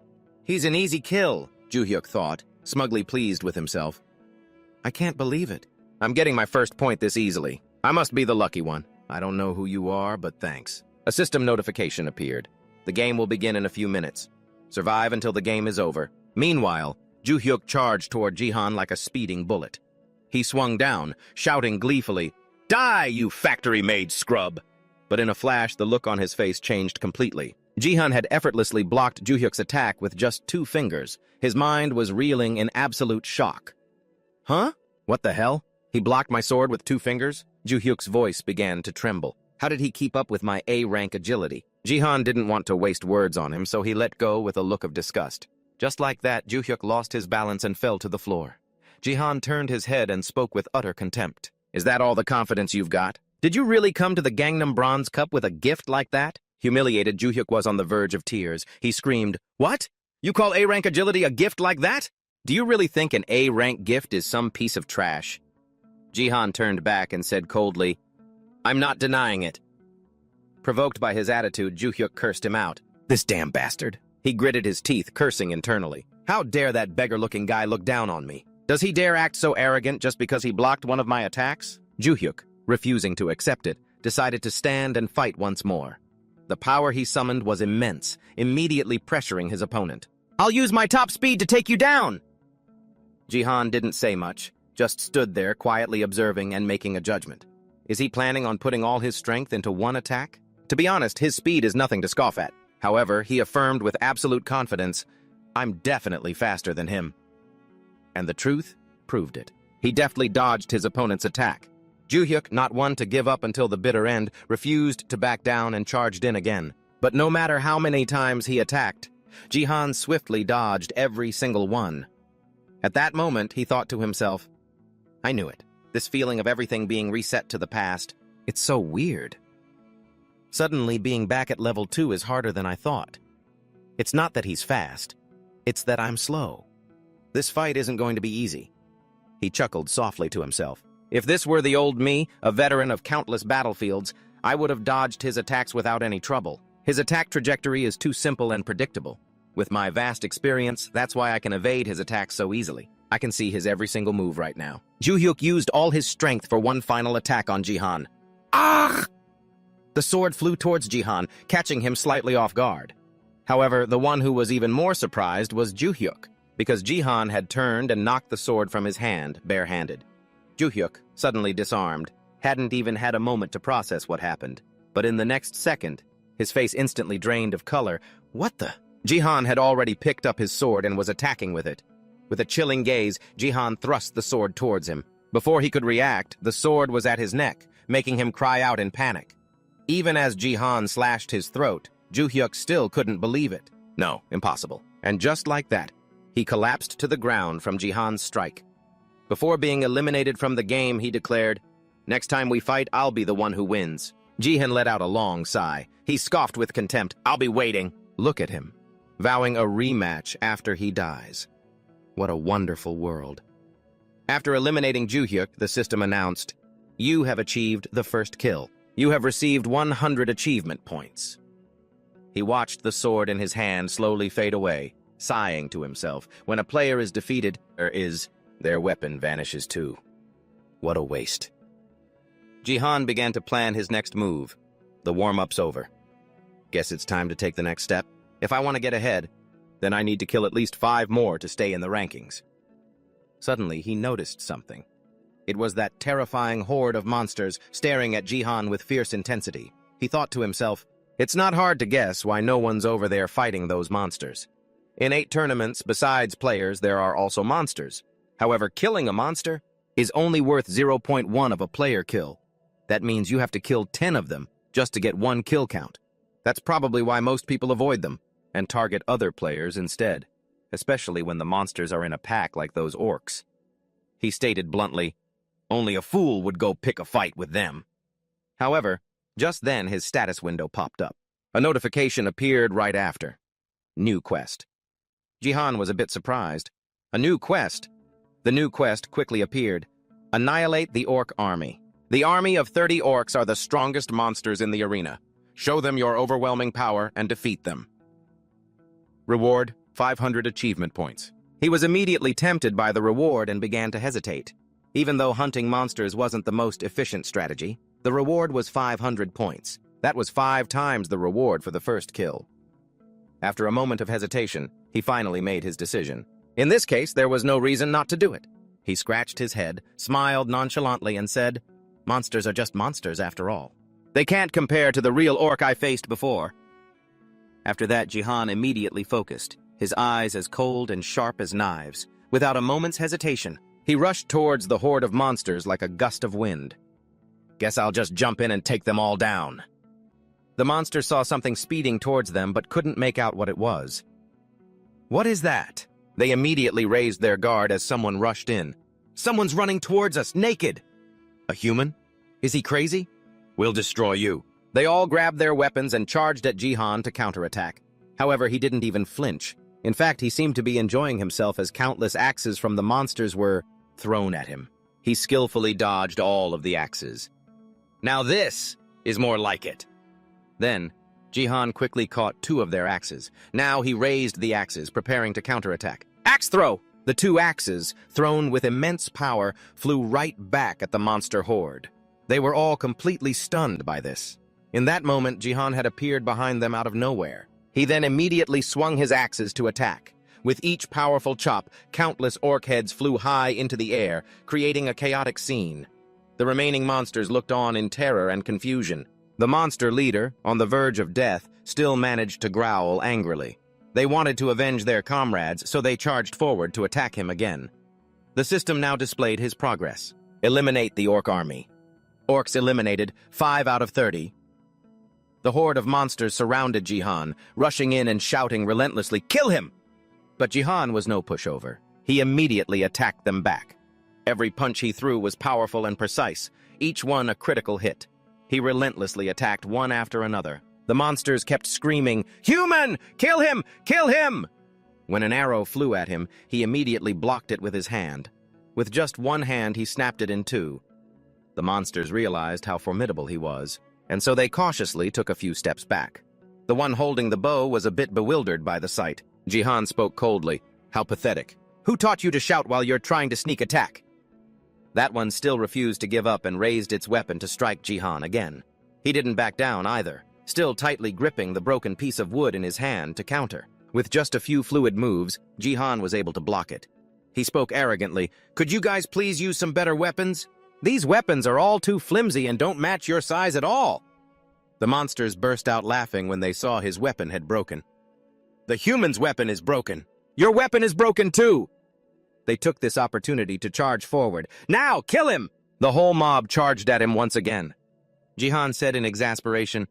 He's an easy kill, Ju-hyuk thought, smugly pleased with himself. I can't believe it. I'm getting my first point this easily. I must be the lucky one. I don't know who you are, but thanks. A system notification appeared. The game will begin in a few minutes. Survive until the game is over. Meanwhile, Ju-hyuk charged toward Jihan like a speeding bullet. He swung down, shouting gleefully, Die, you factory-made scrub! But in a flash, the look on his face changed completely. Jihan had effortlessly blocked Ju-hyuk's attack with just 2 fingers. His mind was reeling in absolute shock. Huh? What the hell? He blocked my sword with 2 fingers? Ju-hyuk's voice began to tremble. How did he keep up with my A-rank agility? Jihan didn't want to waste words on him, so he let go with a look of disgust. Just like that, Ju-hyuk lost his balance and fell to the floor. Jihan turned his head and spoke with utter contempt. Is that all the confidence you've got? Did you really come to the Gangnam Bronze Cup with a gift like that? Humiliated, Ju-hyuk was on the verge of tears. He screamed, What? You call A-rank agility a gift like that? Do you really think an A-rank gift is some piece of trash? Jihan turned back and said coldly, I'm not denying it. Provoked by his attitude, Ju-hyuk cursed him out. This damn bastard. He gritted his teeth, cursing internally. How dare that beggar-looking guy look down on me? Does he dare act so arrogant just because he blocked one of my attacks? Ju-hyuk, refusing to accept it, decided to stand and fight once more. The power he summoned was immense, immediately pressuring his opponent. I'll use my top speed to take you down! Jihan didn't say much, just stood there quietly observing and making a judgment. Is he planning on putting all his strength into one attack? To be honest, his speed is nothing to scoff at. However, he affirmed with absolute confidence, I'm definitely faster than him. And the truth proved it. He deftly dodged his opponent's attack. Ju-hyuk, not one to give up until the bitter end, refused to back down and charged in again. But no matter how many times he attacked, Jihan swiftly dodged every single one. At that moment, he thought to himself, I knew it. This feeling of everything being reset to the past, it's so weird. Suddenly, being back at level 2 is harder than I thought. It's not that he's fast, it's that I'm slow. This fight isn't going to be easy. He chuckled softly to himself. If this were the old me, a veteran of countless battlefields, I would have dodged his attacks without any trouble. His attack trajectory is too simple and predictable. With my vast experience, that's why I can evade his attacks so easily. I can see his every single move right now. Ju-hyuk used all his strength for one final attack on Jihan. Ah! The sword flew towards Jihan, catching him slightly off guard. However, the one who was even more surprised was Ju-hyuk, because Jihan had turned and knocked the sword from his hand, barehanded. Ju-hyuk, suddenly disarmed, hadn't even had a moment to process what happened. But in the next second, his face instantly drained of color. What the? Jihan had already picked up his sword and was attacking with it. With a chilling gaze, Jihan thrust the sword towards him. Before he could react, the sword was at his neck, making him cry out in panic. Even as Jihan slashed his throat, Ju-hyuk still couldn't believe it. No, impossible. And just like that, he collapsed to the ground from Jihan's strike. Before being eliminated from the game, he declared, Next time we fight, I'll be the one who wins. Jihan let out a long sigh. He scoffed with contempt. I'll be waiting. Look at him, vowing a rematch after he dies. What a wonderful world. After eliminating Juhyuk, the system announced, "You have achieved the first kill. You have received 100 achievement points." He watched the sword in his hand slowly fade away, sighing to himself. When a player is defeated, their weapon vanishes too. What a waste. Jihan began to plan his next move. The warm-up's over. Guess it's time to take the next step. If I want to get ahead, then I need to kill at least 5 more to stay in the rankings. Suddenly, he noticed something. It was that terrifying horde of monsters staring at Jihan with fierce intensity. He thought to himself, it's not hard to guess why no one's over there fighting those monsters. In 8 tournaments, besides players, there are also monsters. However, killing a monster is only worth 0.1 of a player kill. That means you have to kill 10 of them just to get 1 kill count. That's probably why most people avoid them and target other players instead, especially when the monsters are in a pack like those orcs. He stated bluntly, only a fool would go pick a fight with them. However, just then his status window popped up. A notification appeared right after. New quest. Jihan was a bit surprised. A new quest? The new quest quickly appeared. Annihilate the orc army. The army of 30 orcs are the strongest monsters in the arena. Show them your overwhelming power and defeat them. Reward, 500 achievement points. He was immediately tempted by the reward and began to hesitate. Even though hunting monsters wasn't the most efficient strategy, the reward was 500 points. That was 5 times the reward for the first kill. After a moment of hesitation, he finally made his decision. In this case, there was no reason not to do it. He scratched his head, smiled nonchalantly, and said, monsters are just monsters after all. They can't compare to the real orc I faced before. After that, Jihan immediately focused, his eyes as cold and sharp as knives. Without a moment's hesitation, he rushed towards the horde of monsters like a gust of wind. Guess I'll just jump in and take them all down. The monster saw something speeding towards them but couldn't make out what it was. What is that? They immediately raised their guard as someone rushed in. Someone's running towards us, naked! A human? Is he crazy? We'll destroy you. They all grabbed their weapons and charged at Jihan to counterattack. However, he didn't even flinch. In fact, he seemed to be enjoying himself as countless axes from the monsters were thrown at him. He skillfully dodged all of the axes. Now this is more like it. Then, Jihan quickly caught 2 of their axes. Now he raised the axes, preparing to counterattack. Axe throw! The 2 axes, thrown with immense power, flew right back at the monster horde. They were all completely stunned by this. In that moment, Jihan had appeared behind them out of nowhere. He then immediately swung his axes to attack. With each powerful chop, countless orc heads flew high into the air, creating a chaotic scene. The remaining monsters looked on in terror and confusion. The monster leader, on the verge of death, still managed to growl angrily. They wanted to avenge their comrades, so they charged forward to attack him again. The system now displayed his progress. Eliminate the orc army. Orcs eliminated, 5 out of 30. The horde of monsters surrounded Jihan, rushing in and shouting relentlessly, "Kill him!" But Jihan was no pushover. He immediately attacked them back. Every punch he threw was powerful and precise, each one a critical hit. He relentlessly attacked one after another. The monsters kept screaming, "Human! Kill him! Kill him!" When an arrow flew at him, he immediately blocked it with his hand. With just one hand, he snapped it in 2. The monsters realized how formidable he was, and so they cautiously took a few steps back. The one holding the bow was a bit bewildered by the sight. Jihan spoke coldly. "How pathetic. Who taught you to shout while you're trying to sneak attack?" That one still refused to give up and raised its weapon to strike Jihan again. He didn't back down either, still tightly gripping the broken piece of wood in his hand to counter. With just a few fluid moves, Jihan was able to block it. He spoke arrogantly, "Could you guys please use some better weapons? These weapons are all too flimsy and don't match your size at all." The monsters burst out laughing when they saw his weapon had broken. "The human's weapon is broken. Your weapon is broken too!" They took this opportunity to charge forward. "Now, kill him!" The whole mob charged at him once again. Jihan said in exasperation,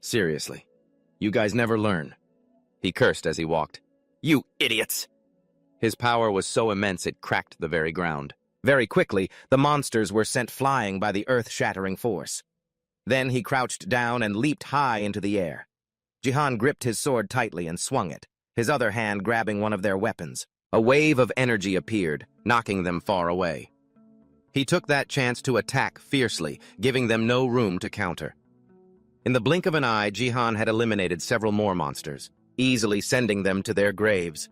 "Seriously, you guys never learn." He cursed as he walked. "You idiots!" His power was so immense it cracked the very ground. Very quickly, the monsters were sent flying by the earth-shattering force. Then he crouched down and leaped high into the air. Jihan gripped his sword tightly and swung it, his other hand grabbing one of their weapons. A wave of energy appeared, knocking them far away. He took that chance to attack fiercely, giving them no room to counter. In the blink of an eye, Jihan had eliminated several more monsters, easily sending them to their graves.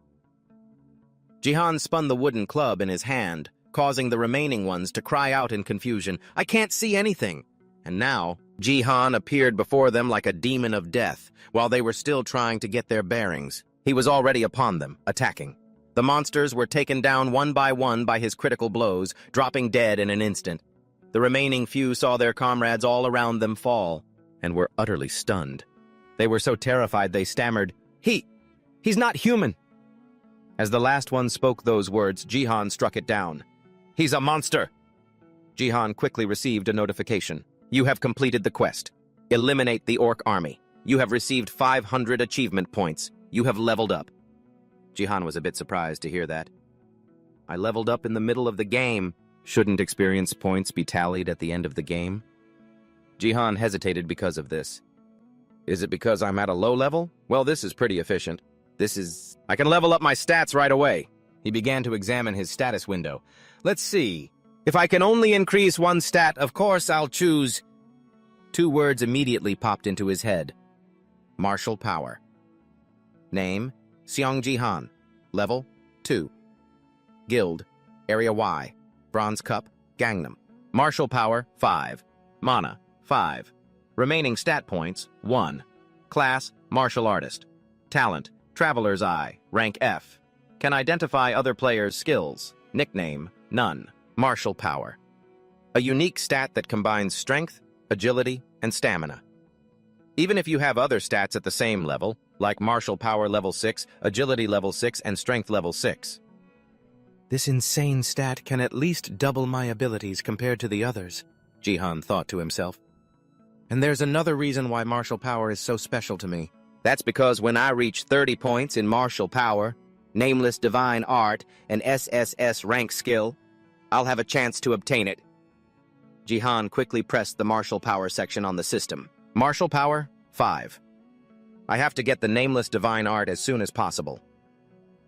Jihan spun the wooden club in his hand, causing the remaining ones to cry out in confusion, "I can't see anything!" And now, Jihan appeared before them like a demon of death, while they were still trying to get their bearings. He was already upon them, attacking. The monsters were taken down one by his critical blows, dropping dead in an instant. The remaining few saw their comrades all around them fall, and were utterly stunned. They were so terrified they stammered, He's not human!" As the last one spoke those words, Jihan struck it down. "He's a monster!" Jihan quickly received a notification. "You have completed the quest. Eliminate the orc army. You have received 500 achievement points. You have leveled up." Jihan was a bit surprised to hear that. "I leveled up in the middle of the game. Shouldn't experience points be tallied at the end of the game?" Jihan hesitated because of this. "Is it because I'm at a low level? Well, this is pretty efficient. I can level up my stats right away." He began to examine his status window. "Let's see. If I can only increase one stat, of course I'll choose..." Two words immediately popped into his head. Martial power. Name, Seong Jihan. Level, 2. Guild, Area Y. Bronze Cup, Gangnam. Martial power, 5. Mana, 5. Remaining stat points, 1. Class, Martial Artist. Talent, Traveler's Eye, rank F. Can identify other players' skills. Nickname, none. Martial power. A unique stat that combines strength, agility, and stamina. Even if you have other stats at the same level, like martial power level 6, agility level 6, and strength level 6. "This insane stat can at least double my abilities compared to the others," Jihan thought to himself. "And there's another reason why martial power is so special to me. That's because when I reach 30 points in martial power, Nameless Divine Art, and SSS rank skill, I'll have a chance to obtain it." Jihan quickly pressed the martial power section on the system. Martial power, 5. I have to get the Nameless Divine Art as soon as possible.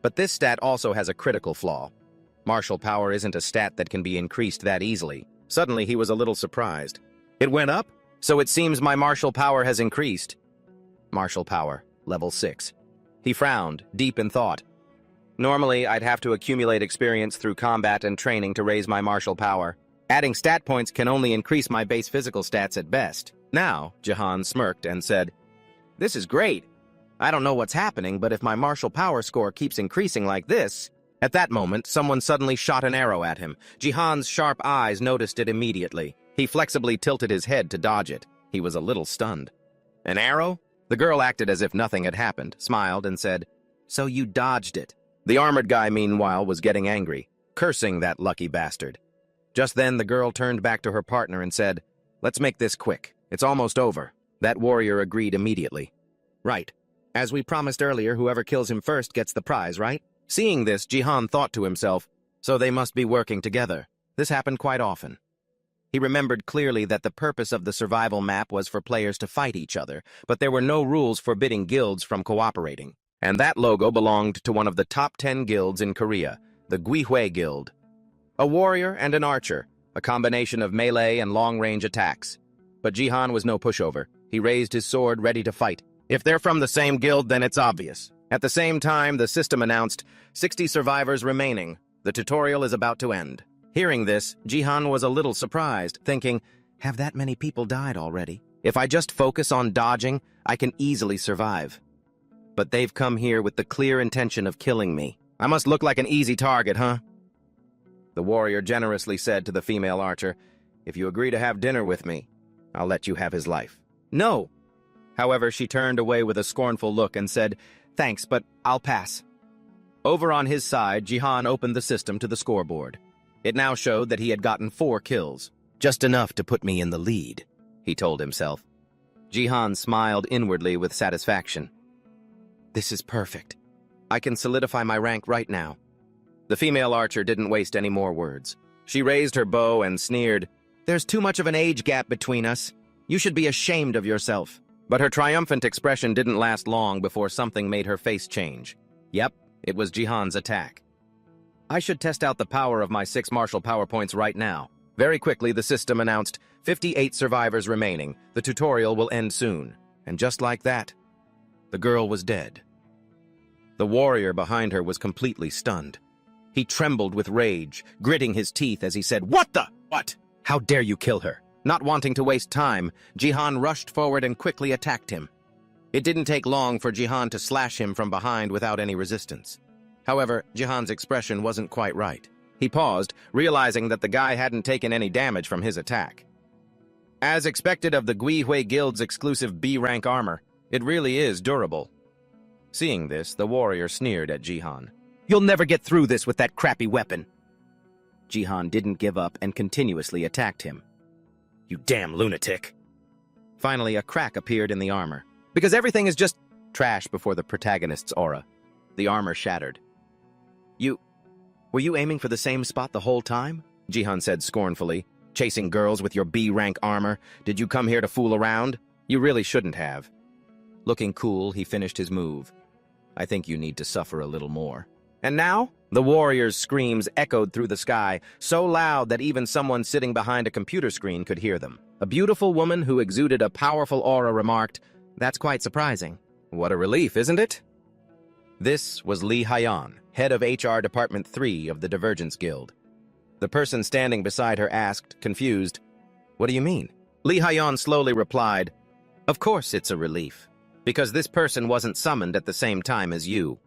But this stat also has a critical flaw. Martial power isn't a stat that can be increased that easily. Suddenly he was a little surprised. "It went up? So it seems my martial power has increased." Martial power, level 6. He frowned, deep in thought. "Normally, I'd have to accumulate experience through combat and training to raise my martial power. Adding stat points can only increase my base physical stats at best." Now, Jihan smirked and said, "This is great. I don't know what's happening, but if my martial power score keeps increasing like this..." At that moment, someone suddenly shot an arrow at him. Jihan's sharp eyes noticed it immediately. He flexibly tilted his head to dodge it. He was a little stunned. "An arrow?" The girl acted as if nothing had happened, smiled, and said, "So you dodged it." The armored guy, meanwhile, was getting angry, cursing that lucky bastard. Just then, the girl turned back to her partner and said, "Let's make this quick. It's almost over." That warrior agreed immediately. "Right. As we promised earlier, whoever kills him first gets the prize, right?" Seeing this, Jihan thought to himself, so they must be working together. This happened quite often. He remembered clearly that the purpose of the survival map was for players to fight each other, but there were no rules forbidding guilds from cooperating. And that logo belonged to one of the top 10 guilds in Korea, the Guihui Guild. A warrior and an archer, a combination of melee and long-range attacks. But Jihan was no pushover. He raised his sword ready to fight. If they're from the same guild, then it's obvious. At the same time, the system announced, 60 survivors remaining. The tutorial is about to end. Hearing this, Jihan was a little surprised, thinking, have that many people died already? If I just focus on dodging, I can easily survive. But they've come here with the clear intention of killing me. I must look like an easy target, huh? The warrior generously said to the female archer, "If you agree to have dinner with me, I'll let you have his life." "No." However, she turned away with a scornful look and said, "Thanks, but I'll pass." Over on his side, Jihan opened the system to the scoreboard. It now showed that he had gotten 4 kills. Just enough to put me in the lead, he told himself. Jihan smiled inwardly with satisfaction. This is perfect. I can solidify my rank right now. The female archer didn't waste any more words. She raised her bow and sneered, "There's too much of an age gap between us. You should be ashamed of yourself." But her triumphant expression didn't last long before something made her face change. Yep, it was Jihan's attack. I should test out the power of my 6 martial power points right now. Very quickly, the system announced 58 survivors remaining. The tutorial will end soon. And just like that, the girl was dead. The warrior behind her was completely stunned. He trembled with rage, gritting his teeth as he said, "What the? What? How dare you kill her?" Not wanting to waste time, Jihan rushed forward and quickly attacked him. It didn't take long for Jihan to slash him from behind without any resistance. However, Jihan's expression wasn't quite right. He paused, realizing that the guy hadn't taken any damage from his attack. As expected of the Guihui Guild's exclusive B-rank armor, it really is durable. Seeing this, the warrior sneered at Jihan. "You'll never get through this with that crappy weapon." Jihan didn't give up and continuously attacked him. "You damn lunatic." Finally, a crack appeared in the armor. Because everything is just trash before the protagonist's aura. The armor shattered. Were you aiming for the same spot the whole time?" Jihan said scornfully. "Chasing girls with your B-rank armor? Did you come here to fool around? You really shouldn't have." Looking cool, he finished his move. "I think you need to suffer a little more." And now, the warrior's screams echoed through the sky, so loud that even someone sitting behind a computer screen could hear them. A beautiful woman who exuded a powerful aura remarked, "That's quite surprising." "What a relief, isn't it?" This was Li Haiyan, head of HR Department 3 of the Divergence Guild. The person standing beside her asked, confused, "What do you mean?" Li Haiyan slowly replied, "Of course it's a relief, because this person wasn't summoned at the same time as you."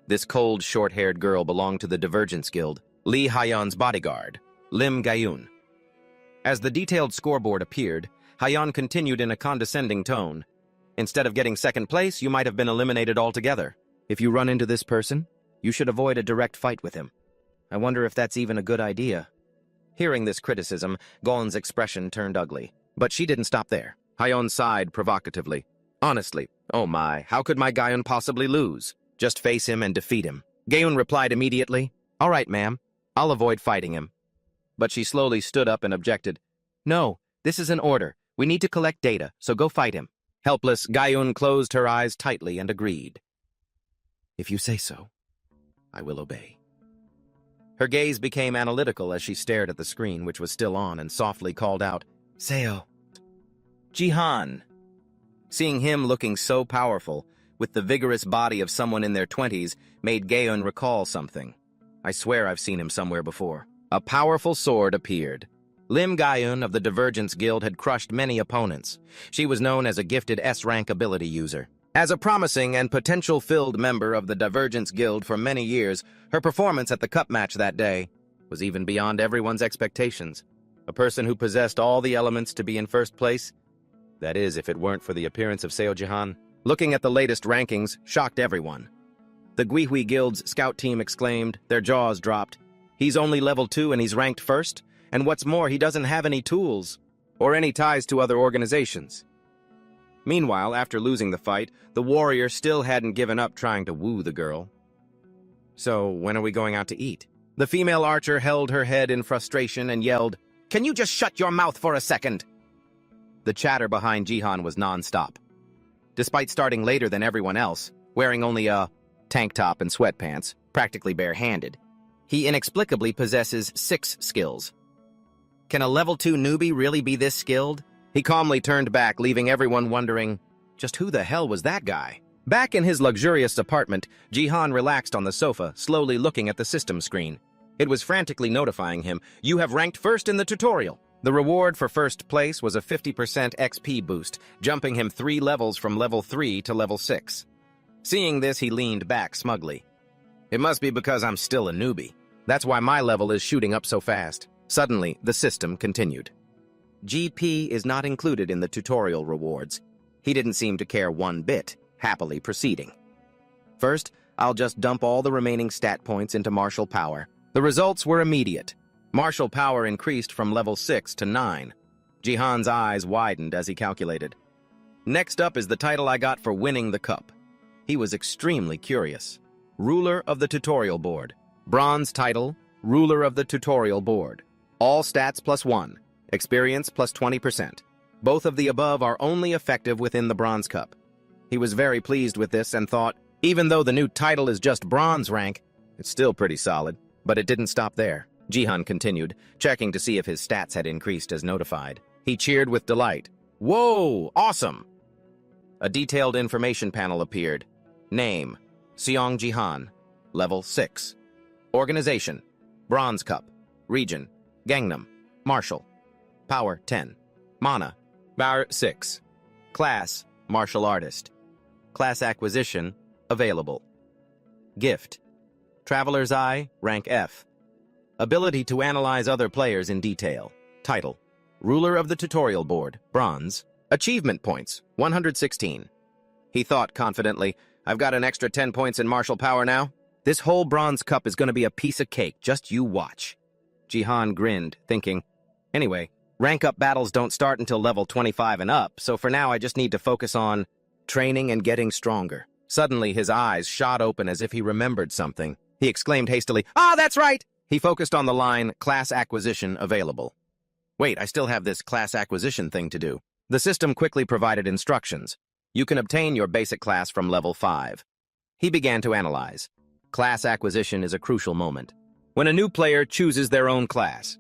This cold, short-haired girl belonged to the Divergence Guild, Li Haiyan's bodyguard, Lim Gayun. As the detailed scoreboard appeared, Haiyan continued in a condescending tone. "Instead of getting second place, you might have been eliminated altogether. If you run into this person, you should avoid a direct fight with him. I wonder if that's even a good idea." Hearing this criticism, Gon's expression turned ugly. But she didn't stop there. Haiyan sighed provocatively. "Honestly, oh my, how could my Gayun possibly lose? Just face him and defeat him." Gayun replied immediately, "All right, ma'am, I'll avoid fighting him." But she slowly stood up and objected. "No, this is an order. We need to collect data, so go fight him." Helpless, Gayun closed her eyes tightly and agreed. "If you say so, I will obey." Her gaze became analytical as she stared at the screen, which was still on, and softly called out, "Seo." Jihan. Seeing him looking so powerful, with the vigorous body of someone in their 20s, made Gayun recall something. I swear I've seen him somewhere before. A powerful sword appeared. Lim Gayun of the Divergence Guild had crushed many opponents. She was known as a gifted S-rank ability user. As a promising and potential-filled member of the Divergence Guild for many years, her performance at the cup match that day was even beyond everyone's expectations. A person who possessed all the elements to be in first place? That is, if it weren't for the appearance of Seo Jihan. Looking at the latest rankings shocked everyone. The Guihui Guild's scout team exclaimed, their jaws dropped. "He's only level 2 and he's ranked first? And what's more, he doesn't have any tools or any ties to other organizations." Meanwhile, after losing the fight, the warrior still hadn't given up trying to woo the girl. "So, when are we going out to eat?" The female archer held her head in frustration and yelled, "Can you just shut your mouth for a second?" The chatter behind Jihan was non-stop. Despite starting later than everyone else, wearing only a tank top and sweatpants, practically bare-handed, he inexplicably possesses 6 skills. Can a level 2 newbie really be this skilled? He calmly turned back, leaving everyone wondering, just who the hell was that guy? Back in his luxurious apartment, Jihan relaxed on the sofa, slowly looking at the system screen. It was frantically notifying him, "You have ranked first in the tutorial." The reward for first place was a 50% XP boost, jumping him 3 levels from level 3 to level 6. Seeing this, he leaned back smugly. "It must be because I'm still a newbie. That's why my level is shooting up so fast." Suddenly, the system continued. GP is not included in the tutorial rewards. He didn't seem to care one bit, happily proceeding. "First, I'll just dump all the remaining stat points into martial power." The results were immediate. Martial power increased from level 6 to 9. Jihan's eyes widened as he calculated. Next up is the title I got for winning the cup. He was extremely curious. Ruler of the Tutorial Board. Bronze title, Ruler of the Tutorial Board. All stats +1. Experience +20%. Both of the above are only effective within the Bronze Cup. He was very pleased with this and thought, even though the new title is just Bronze rank, it's still pretty solid. But it didn't stop there. Jihan continued, checking to see if his stats had increased as notified. He cheered with delight. Whoa, awesome! A detailed information panel appeared. Name, Seong Jihan, level 6. Organization, Bronze Cup. Region, Gangnam, Martial. Power 10. Mana, Power 6. Class, Martial Artist. Class Acquisition, available. Gift, Traveler's Eye, rank F. Ability to analyze other players in detail. Title, Ruler of the Tutorial Board, Bronze. Achievement points, 116. He thought confidently, I've got an extra 10 points in martial power now. This whole Bronze Cup is going to be a piece of cake, just you watch. Jihan grinned, thinking, anyway, rank-up battles don't start until level 25 and up, so for now I just need to focus on training and getting stronger. Suddenly, his eyes shot open as if he remembered something. He exclaimed hastily, "Ah, that's right!" He focused on the line, Class Acquisition available. Wait, I still have this class acquisition thing to do. The system quickly provided instructions. You can obtain your basic class from level 5. He began to analyze. Class acquisition is a crucial moment. When a new player chooses their own class,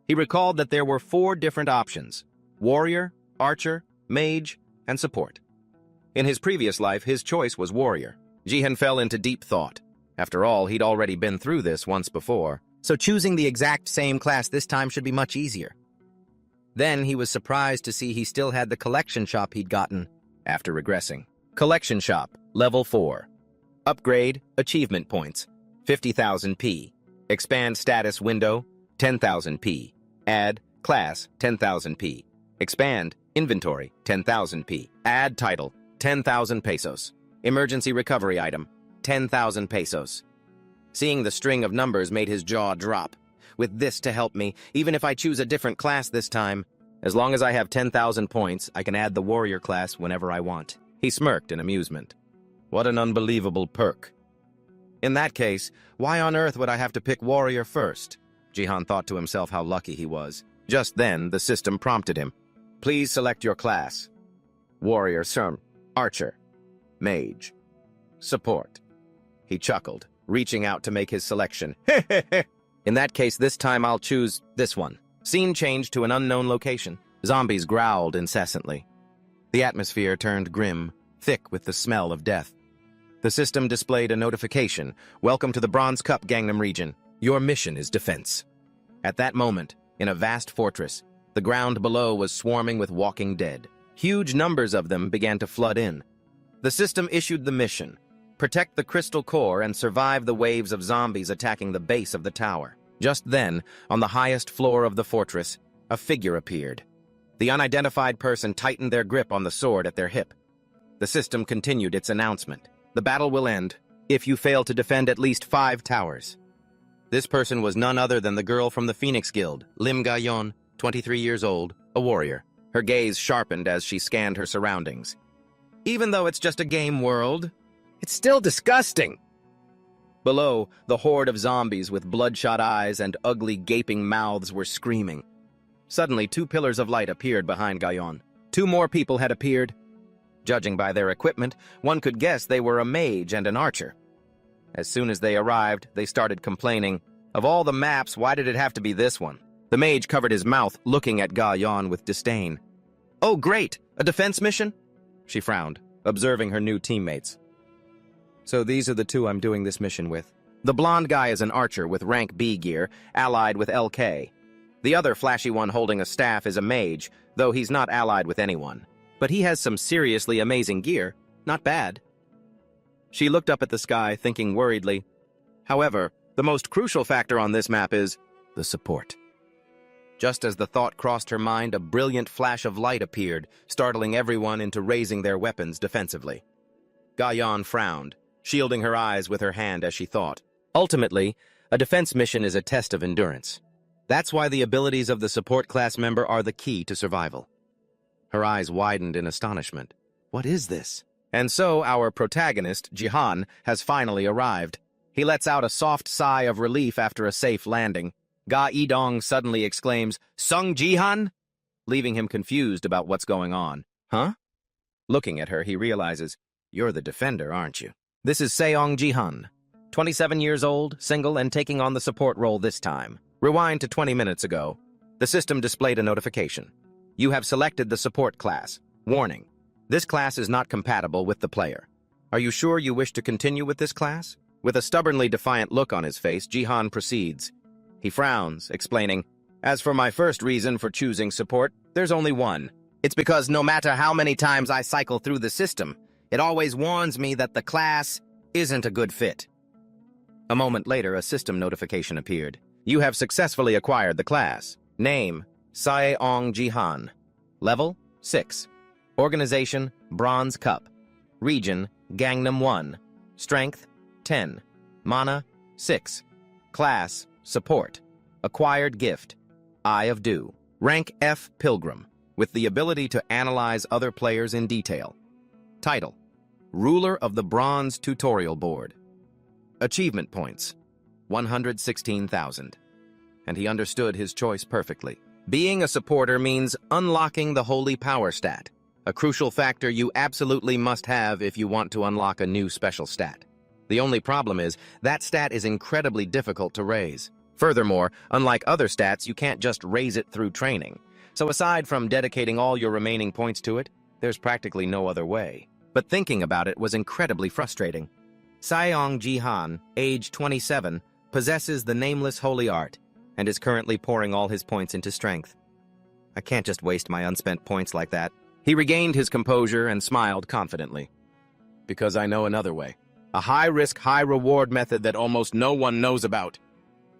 he recalled that there were 4 different options: warrior, archer, mage, and support. In his previous life, his choice was warrior. Jihan fell into deep thought. After all, he'd already been through this once before, so choosing the exact same class this time should be much easier. Then he was surprised to see he still had the collection shop he'd gotten after regressing. Collection shop, level 4. Upgrade, achievement points, 50,000 P. Expand status window, 10,000 P. Add, class, 10,000 P. Expand, inventory, 10,000 P. Add title, 10,000 pesos. Emergency recovery item, 10,000 pesos. Seeing the string of numbers made his jaw drop. With this to help me, even if I choose a different class this time, as long as I have 10,000 points, I can add the warrior class whenever I want. He smirked in amusement. What an unbelievable perk. In that case, why on earth would I have to pick warrior first? Jihan thought to himself how lucky he was. Just then, the system prompted him. Please select your class. Warrior, sir. Archer. Mage. Support. He chuckled, reaching out to make his selection. In that case, this time I'll choose this one. Scene changed to an unknown location. Zombies growled incessantly. The atmosphere turned grim, thick with the smell of death. The system displayed a notification. Welcome to the Bronze Cup Gangnam region. Your mission is defense. At that moment, in a vast fortress, the ground below was swarming with walking dead. Huge numbers of them began to flood in. The system issued the mission: protect the crystal core and survive the waves of zombies attacking the base of the tower. Just then, on the highest floor of the fortress, a figure appeared. The unidentified person tightened their grip on the sword at their hip. The system continued its announcement. The battle will end if you fail to defend at least 5 towers. This person was none other than the girl from the Phoenix Guild, Lim Ga-yeon, 23 years old, a warrior. Her gaze sharpened as she scanned her surroundings. Even though it's just a game world, it's still disgusting. Below, the horde of zombies with bloodshot eyes and ugly gaping mouths were screaming. Suddenly, 2 pillars of light appeared behind Ga-yeon. 2 more people had appeared. Judging by their equipment, one could guess they were a mage and an archer. As soon as they arrived, they started complaining. Of all the maps, why did it have to be this one? The mage covered his mouth, looking at Ga-yeon with disdain. Oh, great! A defense mission? She frowned, observing her new teammates. So these are the 2 I'm doing this mission with. The blonde guy is an archer with rank B gear, allied with LK. The other flashy one holding a staff is a mage, though he's not allied with anyone. But he has some seriously amazing gear. Not bad. She looked up at the sky, thinking worriedly. However, the most crucial factor on this map is the support. Just as the thought crossed her mind, a brilliant flash of light appeared, startling everyone into raising their weapons defensively. Ga-yeon frowned, shielding her eyes with her hand as she thought. Ultimately, a defense mission is a test of endurance. That's why the abilities of the support class member are the key to survival. Her eyes widened in astonishment. What is this? And so our protagonist, Jihan, has finally arrived. He lets out a soft sigh of relief after a safe landing. Ga-idong suddenly exclaims, "Sung Jihan?" leaving him confused about what's going on. Huh? Looking at her, he realizes, you're the defender, aren't you? This is Seong Jihan, 27 years old, single, and taking on the support role this time. Rewind to 20 minutes ago. The system displayed a notification. You have selected the support class. Warning. This class is not compatible with the player. Are you sure you wish to continue with this class? With a stubbornly defiant look on his face, Jihan proceeds. He frowns, explaining, As for my first reason for choosing support, there's only one. It's because no matter how many times I cycle through the system, it always warns me that the class isn't a good fit. A moment later, a system notification appeared. You have successfully acquired the class. Name, Saeong Jihan. Level, 6. Organization, Bronze Cup. Region, Gangnam 1. Strength, 10. Mana, 6. Class, Support. Acquired gift, Eye of Dew. Rank F Pilgrim, with the ability to analyze other players in detail. Title, Ruler of the Bronze Tutorial Board. Achievement points, 116,000. And he understood his choice perfectly. Being a supporter means unlocking the Holy Power stat, a crucial factor you absolutely must have if you want to unlock a new special stat. The only problem is, that stat is incredibly difficult to raise. Furthermore, unlike other stats, you can't just raise it through training. So aside from dedicating all your remaining points to it, there's practically no other way. But thinking about it was incredibly frustrating. Saeong Jihan, age 27, possesses the nameless holy art, and is currently pouring all his points into strength. I can't just waste my unspent points like that. He regained his composure and smiled confidently. Because I know another way. A high-risk, high-reward method that almost no one knows about.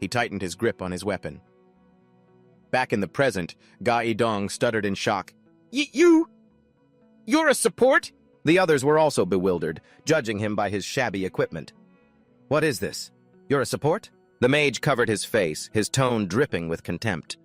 He tightened his grip on his weapon. Back in the present, Ga Idong stuttered in shock. You're a support? The others were also bewildered, judging him by his shabby equipment. What is this? You're a support? The mage covered his face, his tone dripping with contempt.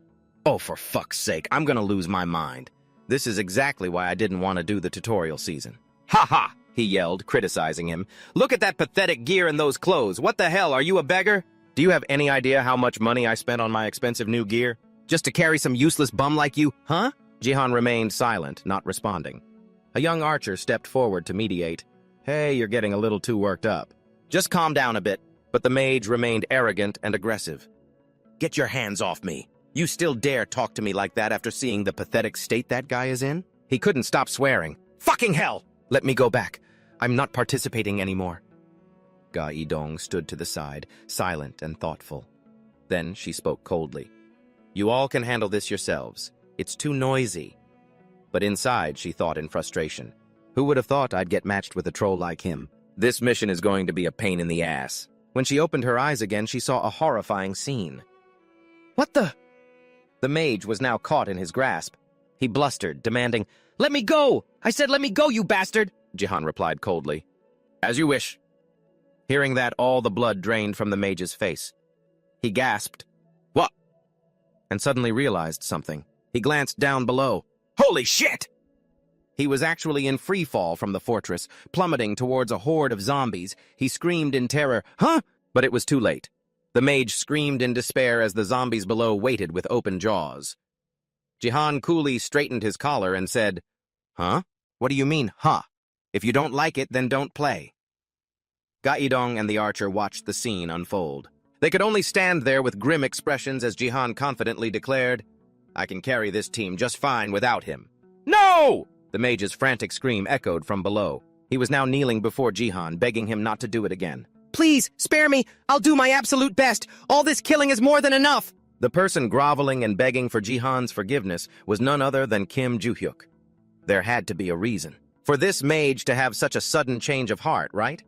Oh, for fuck's sake, I'm gonna lose my mind. This is exactly why I didn't want to do the tutorial season. Ha ha! He yelled, criticizing him. Look at that pathetic gear and those clothes. What the hell, are you a beggar? Do you have any idea how much money I spent on my expensive new gear? Just to carry some useless bum like you, huh? Jihan remained silent, not responding. A young archer stepped forward to mediate. Hey, you're getting a little too worked up. Just calm down a bit. But the mage remained arrogant and aggressive. Get your hands off me. You still dare talk to me like that after seeing the pathetic state that guy is in? He couldn't stop swearing. Fucking hell! Let me go back. I'm not participating anymore. Ga Idong stood to the side, silent and thoughtful. Then she spoke coldly. You all can handle this yourselves. It's too noisy. But inside, she thought in frustration. Who would have thought I'd get matched with a troll like him? This mission is going to be a pain in the ass. When she opened her eyes again, she saw a horrifying scene. What the? The mage was now caught in his grasp. He blustered, demanding, Let me go! I said let me go, you bastard! Jihan replied coldly. As you wish. Hearing that, all the blood drained from the mage's face. He gasped, What? And suddenly realized something. He glanced down below. Holy shit! He was actually in free fall from the fortress, plummeting towards a horde of zombies. He screamed in terror, Huh? But it was too late. The mage screamed in despair as the zombies below waited with open jaws. Jihan coolly straightened his collar and said, Huh? What do you mean, huh? If you don't like it, then don't play. Ga Idong and the archer watched the scene unfold. They could only stand there with grim expressions as Jihan confidently declared, I can carry this team just fine without him. No! The mage's frantic scream echoed from below. He was now kneeling before Jihan, begging him not to do it again. Please, spare me! I'll do my absolute best! All this killing is more than enough! The person groveling and begging for Jihan's forgiveness was none other than Kim Ju-hyuk. There had to be a reason. For this mage to have such a sudden change of heart, right?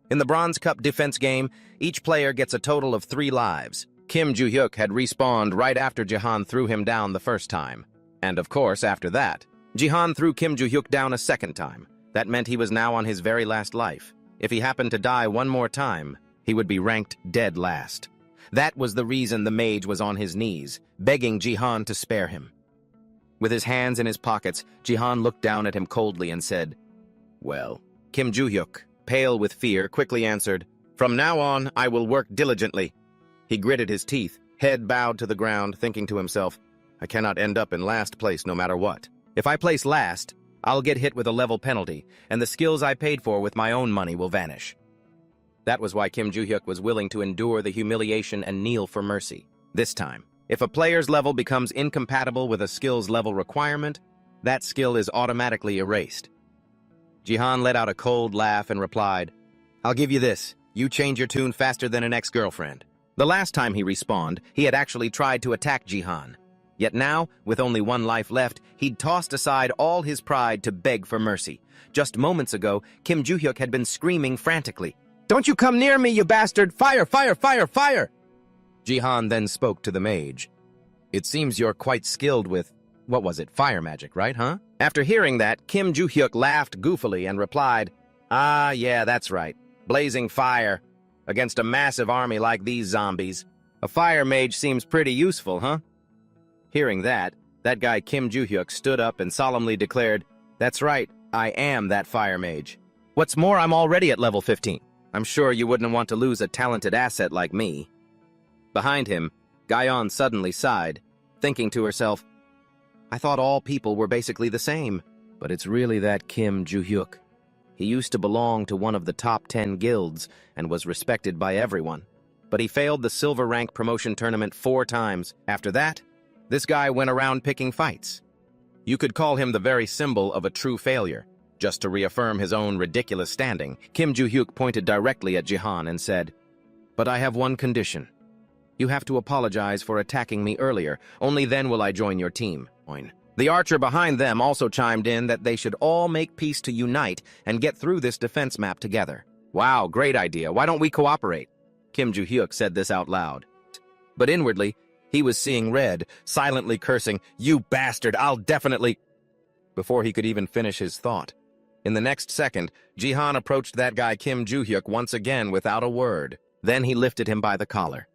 In the Bronze Cup defense game, each player gets a total of 3 lives. Kim Ju-hyuk had respawned right after Jihan threw him down the first time. And of course, after that, Jihan threw Kim Ju-hyuk down a second time. That meant he was now on his very last life. If he happened to die one more time, he would be ranked dead last. That was the reason the mage was on his knees, begging Jihan to spare him. With his hands in his pockets, Jihan looked down at him coldly and said, Well, Kim Ju-hyuk, pale with fear, quickly answered, From now on, I will work diligently. He gritted his teeth, head bowed to the ground, thinking to himself, I cannot end up in last place no matter what. If I place last, I'll get hit with a level penalty, and the skills I paid for with my own money will vanish. That was why Kim Ju-hyuk was willing to endure the humiliation and kneel for mercy. This time, if a player's level becomes incompatible with a skill's level requirement, that skill is automatically erased. Jihan let out a cold laugh and replied, "I'll give you this. You change your tune faster than an ex-girlfriend." The last time he respawned, he had actually tried to attack Jihan. Yet now, with only one life left, he'd tossed aside all his pride to beg for mercy. Just moments ago, Kim Joo-hyuk had been screaming frantically, "Don't you come near me, you bastard! Fire, fire, fire, fire!" Jihan then spoke to the mage. "It seems you're quite skilled with, what was it, fire magic, right, huh?" After hearing that, Kim Joo-hyuk laughed goofily and replied, "Ah, yeah, that's right. Blazing fire. Against a massive army like these zombies. A fire mage seems pretty useful, huh?" Hearing that guy Kim Joo-hyuk stood up and solemnly declared, "That's right, I am that fire mage. What's more, I'm already at level 15. I'm sure you wouldn't want to lose a talented asset like me." Behind him, Gaon suddenly sighed, thinking to herself, "I thought all people were basically the same, but it's really that Kim Joo-hyuk. He used to belong to one of the top 10 guilds and was respected by everyone. But he failed the silver rank promotion tournament 4 times. After that, this guy went around picking fights. You could call him the very symbol of a true failure." Just to reaffirm his own ridiculous standing, Kim Joo-hyuk pointed directly at Jihan and said, "But I have one condition. You have to apologize for attacking me earlier. Only then will I join your team." The archer behind them also chimed in that they should all make peace to unite and get through this defense map together. "Wow, great idea. Why don't we cooperate?" Kim Joo-hyuk said this out loud. But inwardly, he was seeing red, silently cursing, "You bastard, I'll definitely—" before he could even finish his thought. In the next second, Jihan approached that guy Kim Joo-hyuk once again without a word. Then he lifted him by the collar.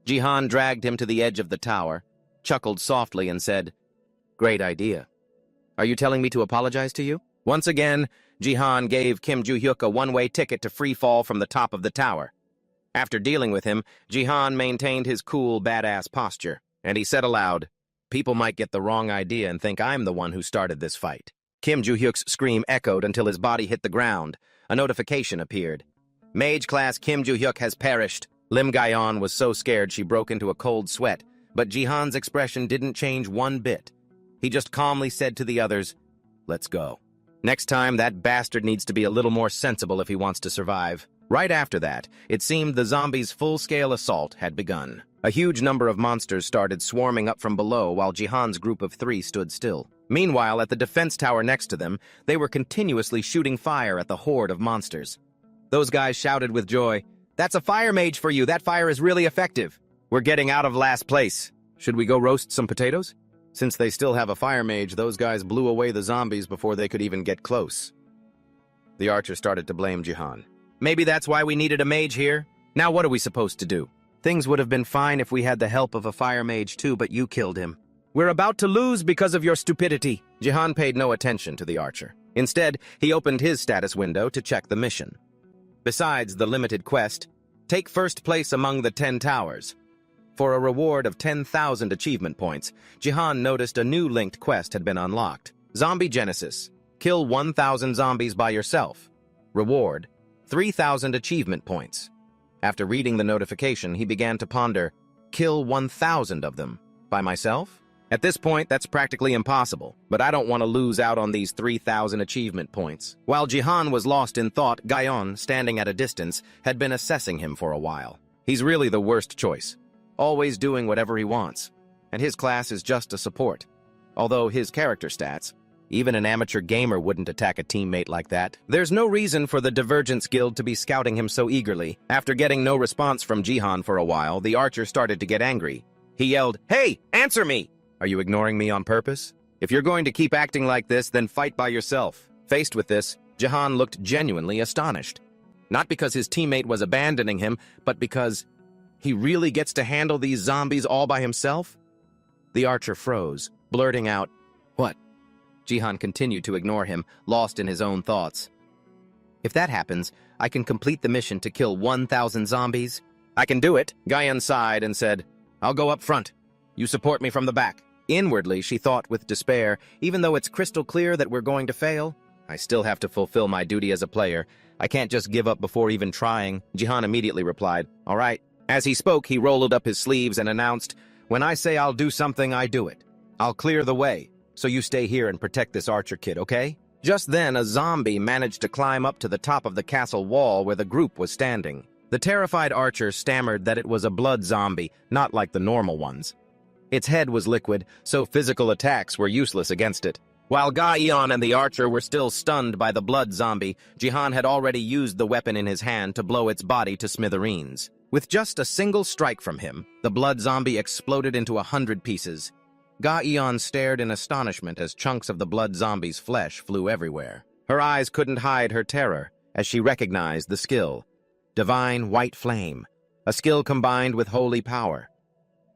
Jihan dragged him to the edge of the tower, chuckled softly and said, "Great idea. Are you telling me to apologize to you?" Once again, Jihan gave Kim Joo-hyuk a one-way ticket to free fall from the top of the tower. After dealing with him, Jihan maintained his cool, badass posture, and he said aloud, "People might get the wrong idea and think I'm the one who started this fight." Kim Joo-hyuk's scream echoed until his body hit the ground. A notification appeared. "Mage class Kim Joo-hyuk has perished." Lim Gaon was so scared she broke into a cold sweat, but Jihan's expression didn't change one bit. He just calmly said to the others, "Let's go. Next time, that bastard needs to be a little more sensible if he wants to survive." Right after that, it seemed the zombies' full-scale assault had begun. A huge number of monsters started swarming up from below while Jihan's group of 3 stood still. Meanwhile, at the defense tower next to them, they were continuously shooting fire at the horde of monsters. Those guys shouted with joy, "That's a fire mage for you! That fire is really effective! We're getting out of last place! Should we go roast some potatoes?" Since they still have a fire mage, those guys blew away the zombies before they could even get close. The archer started to blame Jihan. "Maybe that's why we needed a mage here. Now what are we supposed to do? Things would have been fine if we had the help of a fire mage too, but you killed him. We're about to lose because of your stupidity." Jihan paid no attention to the archer. Instead, he opened his status window to check the mission. Besides the limited quest, take first place among the 10 towers. For a reward of 10,000 achievement points, Jihan noticed a new linked quest had been unlocked. Zombie Genesis. Kill 1,000 zombies by yourself. Reward, 3,000 achievement points. After reading the notification, he began to ponder, kill 1,000 of them. By myself? At this point, that's practically impossible, but I don't want to lose out on these 3,000 achievement points. While Jihan was lost in thought, Gaon, standing at a distance, had been assessing him for a while. He's really the worst choice, always doing whatever he wants, and his class is just a support. Although his character stats, even an amateur gamer wouldn't attack a teammate like that. There's no reason for the Divergence Guild to be scouting him so eagerly. After getting no response from Jihan for a while, the archer started to get angry. He yelled, "Hey, answer me! Are you ignoring me on purpose? If you're going to keep acting like this, then fight by yourself." Faced with this, Jihan looked genuinely astonished. Not because his teammate was abandoning him, but because he really gets to handle these zombies all by himself? The archer froze, blurting out, "What?" Jihan continued to ignore him, lost in his own thoughts. "If that happens, I can complete the mission to kill 1,000 zombies." "I can do it," Gayan sighed and said, "I'll go up front. You support me from the back." Inwardly, she thought with despair, even though it's crystal clear that we're going to fail, I still have to fulfill my duty as a player. I can't just give up before even trying. Jihan immediately replied, "All right, As he spoke, he rolled up his sleeves and announced, "When I say I'll do something, I do it. I'll clear the way, so you stay here and protect this archer kid, okay?" Just then, a zombie managed to climb up to the top of the castle wall where the group was standing. The terrified archer stammered that it was a blood zombie, not like the normal ones. Its head was liquid, so physical attacks were useless against it. While Ga-eon and the archer were still stunned by the blood zombie, Jihan had already used the weapon in his hand to blow its body to smithereens. With just a single strike from him, the blood zombie exploded into 100 pieces. Ga-eon stared in astonishment as chunks of the blood zombie's flesh flew everywhere. Her eyes couldn't hide her terror as she recognized the skill. Divine White Flame, a skill combined with holy power.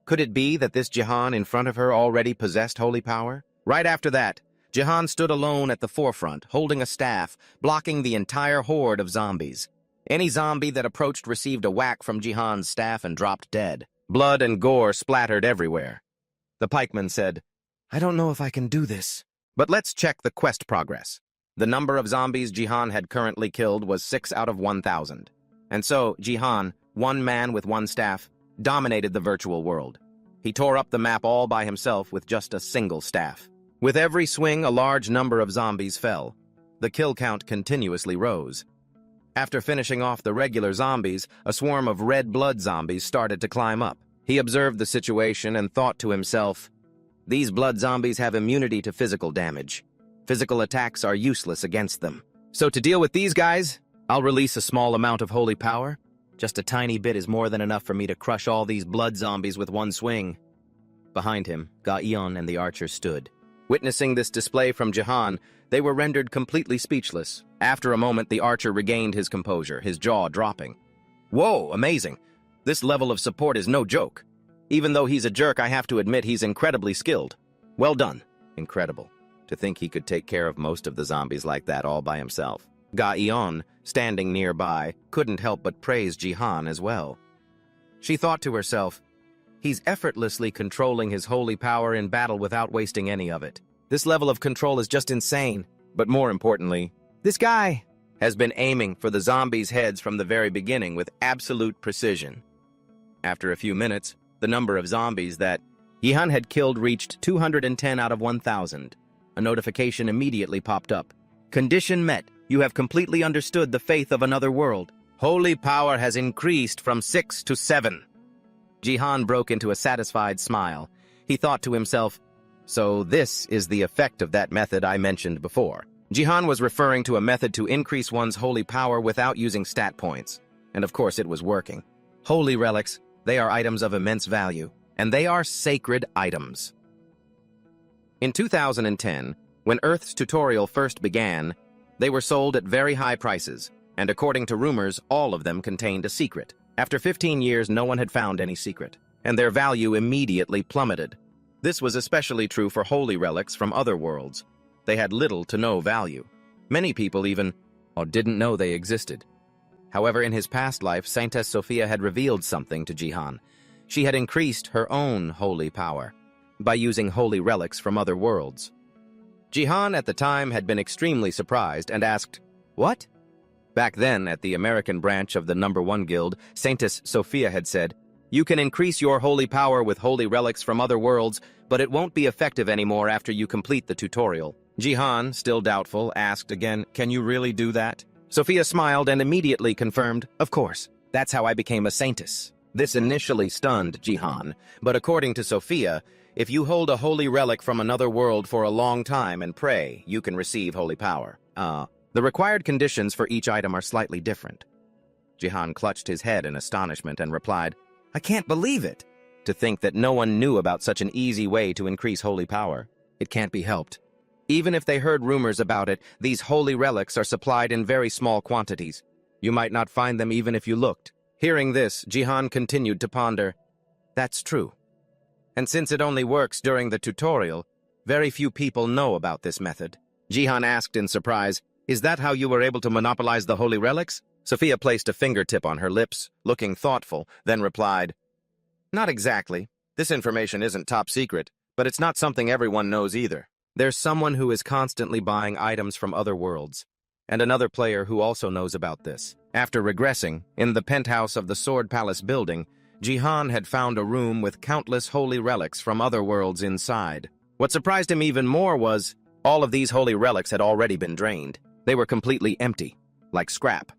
Could it be that this Jihan in front of her already possessed holy power? Right after that, Jihan stood alone at the forefront, holding a staff, blocking the entire horde of zombies. Any zombie that approached received a whack from Jihan's staff and dropped dead. Blood and gore splattered everywhere. The pikeman said, "I don't know if I can do this, but let's check the quest progress." The number of zombies Jihan had currently killed was 6 out of 1,000. And so, Jihan, one man with one staff, dominated the virtual world. He tore up the map all by himself with just a single staff. With every swing, a large number of zombies fell. The kill count continuously rose. After finishing off the regular zombies, a swarm of red blood zombies started to climb up. He observed the situation and thought to himself, "These blood zombies have immunity to physical damage. Physical attacks are useless against them. So to deal with these guys, I'll release a small amount of holy power. Just a tiny bit is more than enough for me to crush all these blood zombies with one swing." Behind him, Ga-eon and the archer stood. Witnessing this display from Jihan, they were rendered completely speechless. After a moment, the archer regained his composure, his jaw dropping. "Whoa, amazing. This level of support is no joke. Even though he's a jerk, I have to admit he's incredibly skilled. Well done." Incredible. To think he could take care of most of the zombies like that all by himself. Ga-eon, standing nearby, couldn't help but praise Jihan as well. She thought to herself, "He's effortlessly controlling his holy power in battle without wasting any of it. This level of control is just insane. But more importantly, this guy has been aiming for the zombies' heads from the very beginning with absolute precision." After a few minutes, the number of zombies that Jihan had killed reached 210 out of 1,000. A notification immediately popped up. "Condition met. You have completely understood the faith of another world. Holy power has increased from 6 to 7. Jihan broke into a satisfied smile. He thought to himself, "So this is the effect of that method I mentioned before." Jihan was referring to a method to increase one's holy power without using stat points. And of course it was working. Holy relics, they are items of immense value, and they are sacred items. In 2010, when Earth's tutorial first began, they were sold at very high prices, and according to rumors, all of them contained a secret. After 15 years, no one had found any secret, and their value immediately plummeted. This was especially true for holy relics from other worlds. They had little to no value. Many people even didn't know they existed. However, in his past life, Saintess Sophia had revealed something to Jihan. She had increased her own holy power by using holy relics from other worlds. Jihan at the time had been extremely surprised and asked, "What?" Back then, at the American branch of the No. 1 Guild, Saintess Sophia had said, "You can increase your holy power with holy relics from other worlds, but it won't be effective anymore after you complete the tutorial." Jihan, still doubtful, asked again, "Can you really do that?" Sophia smiled and immediately confirmed, "Of course, that's how I became a saintess." This initially stunned Jihan, but according to Sophia, if you hold a holy relic from another world for a long time and pray, you can receive holy power. The required conditions for each item are slightly different. Jihan clutched his head in astonishment and replied, "I can't believe it. To think that no one knew about such an easy way to increase holy power. It can't be helped. Even if they heard rumors about it, these holy relics are supplied in very small quantities. You might not find them even if you looked." Hearing this, Jihan continued to ponder. "That's true. And since it only works during the tutorial, very few people know about this method." Jihan asked in surprise, "Is that how you were able to monopolize the holy relics?" Sophia placed a fingertip on her lips, looking thoughtful, then replied, "Not exactly. This information isn't top secret, but it's not something everyone knows either. There's someone who is constantly buying items from other worlds, and another player who also knows about this. After regressing, in the penthouse of the Sword Palace building, Jihan had found a room with countless holy relics from other worlds inside. What surprised him even more was all of these holy relics had already been drained. They were completely empty, like scrap.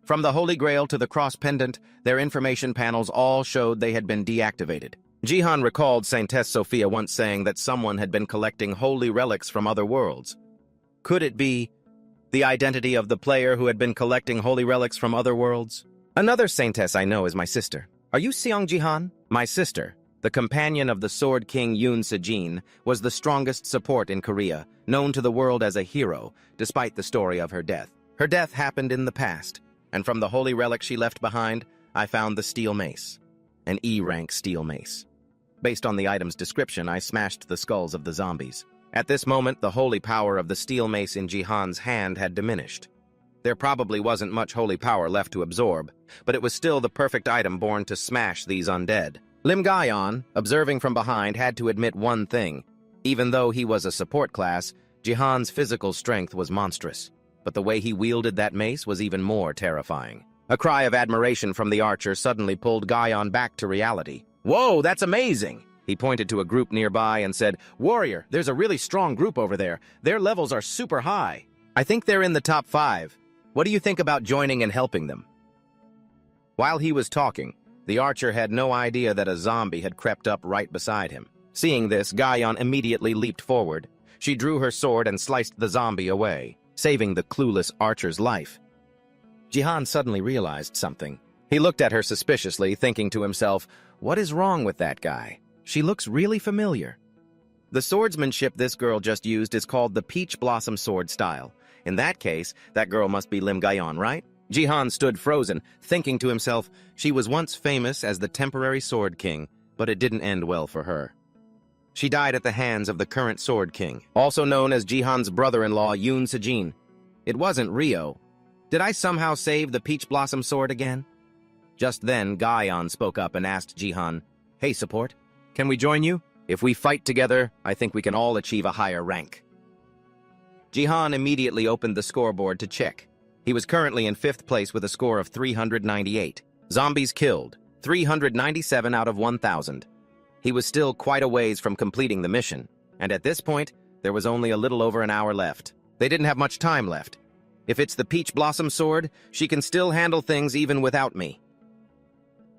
From the Holy Grail to the cross pendant, their information panels all showed they had been deactivated. Jihan recalled Saintess Sophia once saying that someone had been collecting holy relics from other worlds. Could it be the identity of the player who had been collecting holy relics from other worlds? Another saintess I know is my sister. Are you Seong Jihan? My sister, the companion of the Sword King Yoon Sejin, was the strongest support in Korea, known to the world as a hero, despite the story of her death. Her death happened in the past, and from the holy relic she left behind, I found the steel mace, an E-rank steel mace. Based on the item's description, I smashed the skulls of the zombies. At this moment, the holy power of the steel mace in Jihan's hand had diminished. There probably wasn't much holy power left to absorb, but it was still the perfect item born to smash these undead. Lim Gaon, observing from behind, had to admit one thing. Even though he was a support class, Jihan's physical strength was monstrous, but the way he wielded that mace was even more terrifying. A cry of admiration from the archer suddenly pulled Gaon back to reality. "Whoa, that's amazing!" He pointed to a group nearby and said, "Warrior, there's a really strong group over there. Their levels are super high. I think they're in the top 5. What do you think about joining and helping them?" While he was talking, the archer had no idea that a zombie had crept up right beside him. Seeing this, Gaon immediately leaped forward. She drew her sword and sliced the zombie away, saving the clueless archer's life. Jihan suddenly realized something. He looked at her suspiciously, thinking to himself, what is wrong with that guy? She looks really familiar. The swordsmanship this girl just used is called the Peach Blossom Sword style. In that case, that girl must be Lim Gaon, right? Jihan stood frozen, thinking to himself, she was once famous as the temporary Sword King, but it didn't end well for her. She died at the hands of the current Sword King, also known as Jihan's brother-in-law Yoon Sejin. It wasn't Rio. Did I somehow save the Peach Blossom Sword again? Just then, Gaon spoke up and asked Jihan, "Hey, support, can we join you? If we fight together, I think we can all achieve a higher rank." Jihan immediately opened the scoreboard to check. He was currently in 5th place with a score of 398. Zombies killed, 397 out of 1,000. He was still quite a ways from completing the mission, and at this point, there was only a little over an hour left. They didn't have much time left. If it's the Peach Blossom Sword, she can still handle things even without me.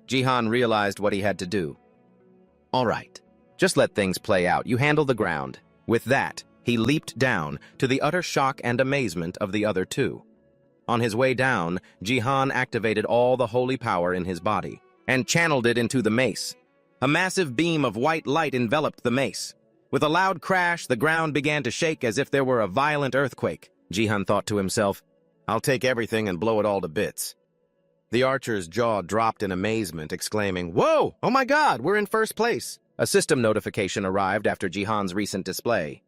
Jihan realized what he had to do. All right, just let things play out. You handle the ground. With that, he leaped down, to the utter shock and amazement of the other two. On his way down, Jihan activated all the holy power in his body and channeled it into the mace. A massive beam of white light enveloped the mace. With a loud crash, the ground began to shake as if there were a violent earthquake. Jihan thought to himself, I'll take everything and blow it all to bits. The archer's jaw dropped in amazement, exclaiming, "Whoa! Oh my God, we're in 1st place!" A system notification arrived after Jihan's recent display.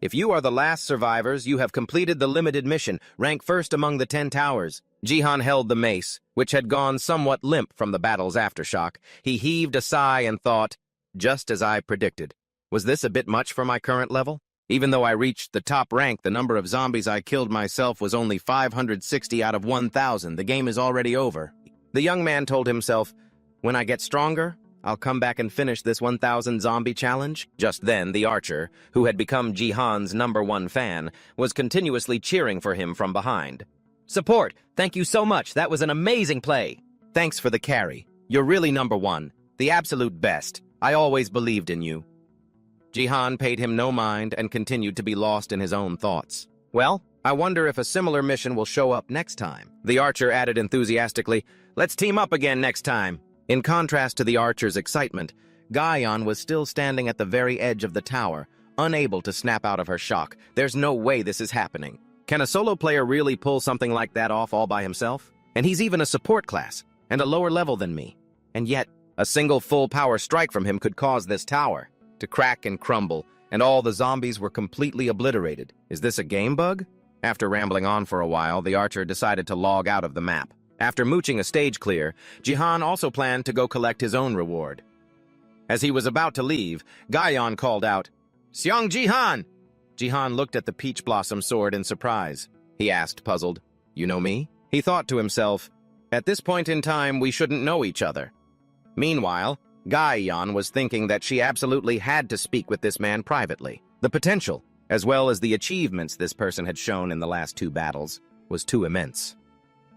If you are the last survivors, you have completed the limited mission. Rank 1st among the 10 towers. Jihan held the mace, which had gone somewhat limp from the battle's aftershock. He heaved a sigh and thought, just as I predicted. Was this a bit much for my current level? Even though I reached the top rank, the number of zombies I killed myself was only 560 out of 1,000. The game is already over. The young man told himself, when I get stronger, I'll come back and finish this 1,000 zombie challenge. Just then, the archer, who had become Jihan's #1 fan, was continuously cheering for him from behind. Support, thank you so much. That was an amazing play. Thanks for the carry. You're really #1, the absolute best. I always believed in you. Jihan paid him no mind and continued to be lost in his own thoughts. Well, I wonder if a similar mission will show up next time. The archer added enthusiastically, let's team up again next time. In contrast to the archer's excitement, Gaon was still standing at the very edge of the tower, unable to snap out of her shock. There's no way this is happening. Can a solo player really pull something like that off all by himself? And he's even a support class, and a lower level than me. And yet, a single full power strike from him could cause this tower to crack and crumble, and all the zombies were completely obliterated. Is this a game bug? After rambling on for a while, the archer decided to log out of the map. After mooching a stage clear, Jihan also planned to go collect his own reward. As he was about to leave, Gaon called out, "Seong Jihan!" Jihan looked at the Peach Blossom Sword in surprise. He asked, puzzled, "You know me?" He thought to himself, at this point in time, we shouldn't know each other. Meanwhile, Gaion was thinking that she absolutely had to speak with this man privately. The potential, as well as the achievements this person had shown in the last 2 battles, was too immense.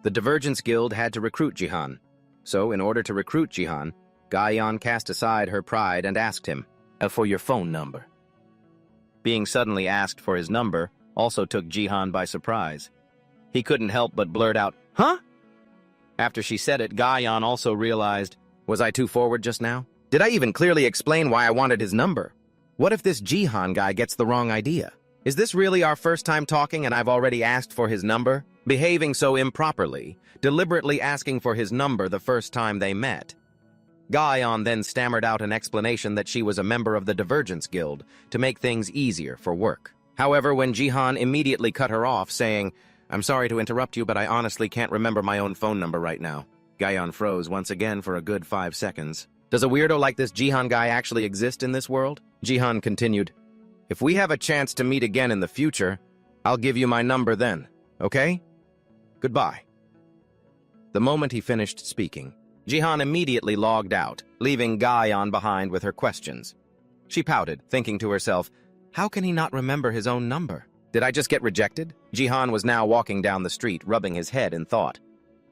The Divergence Guild had to recruit Jihan. So, in order to recruit Jihan, Gaion cast aside her pride and asked him, for your phone number. Being suddenly asked for his number also took Jihan by surprise. He couldn't help but blurt out, "Huh?" After she said it, Gaion also realized, was I too forward just now? Did I even clearly explain why I wanted his number? What if this Jihan guy gets the wrong idea? Is this really our first time talking and I've already asked for his number? Behaving so improperly, deliberately asking for his number the first time they met. Gaion then stammered out an explanation that she was a member of the Divergence Guild to make things easier for work. However, when Jihan immediately cut her off, saying, "I'm sorry to interrupt you, but I honestly can't remember my own phone number right now," Gaion froze once again for a good 5 seconds. Does a weirdo like this Jihan guy actually exist in this world? Jihan continued, "If we have a chance to meet again in the future, I'll give you my number then, okay? Goodbye." The moment he finished speaking, Jihan immediately logged out, leaving Gaion behind with her questions. She pouted, thinking to herself, how can he not remember his own number? Did I just get rejected? Jihan was now walking down the street, rubbing his head in thought.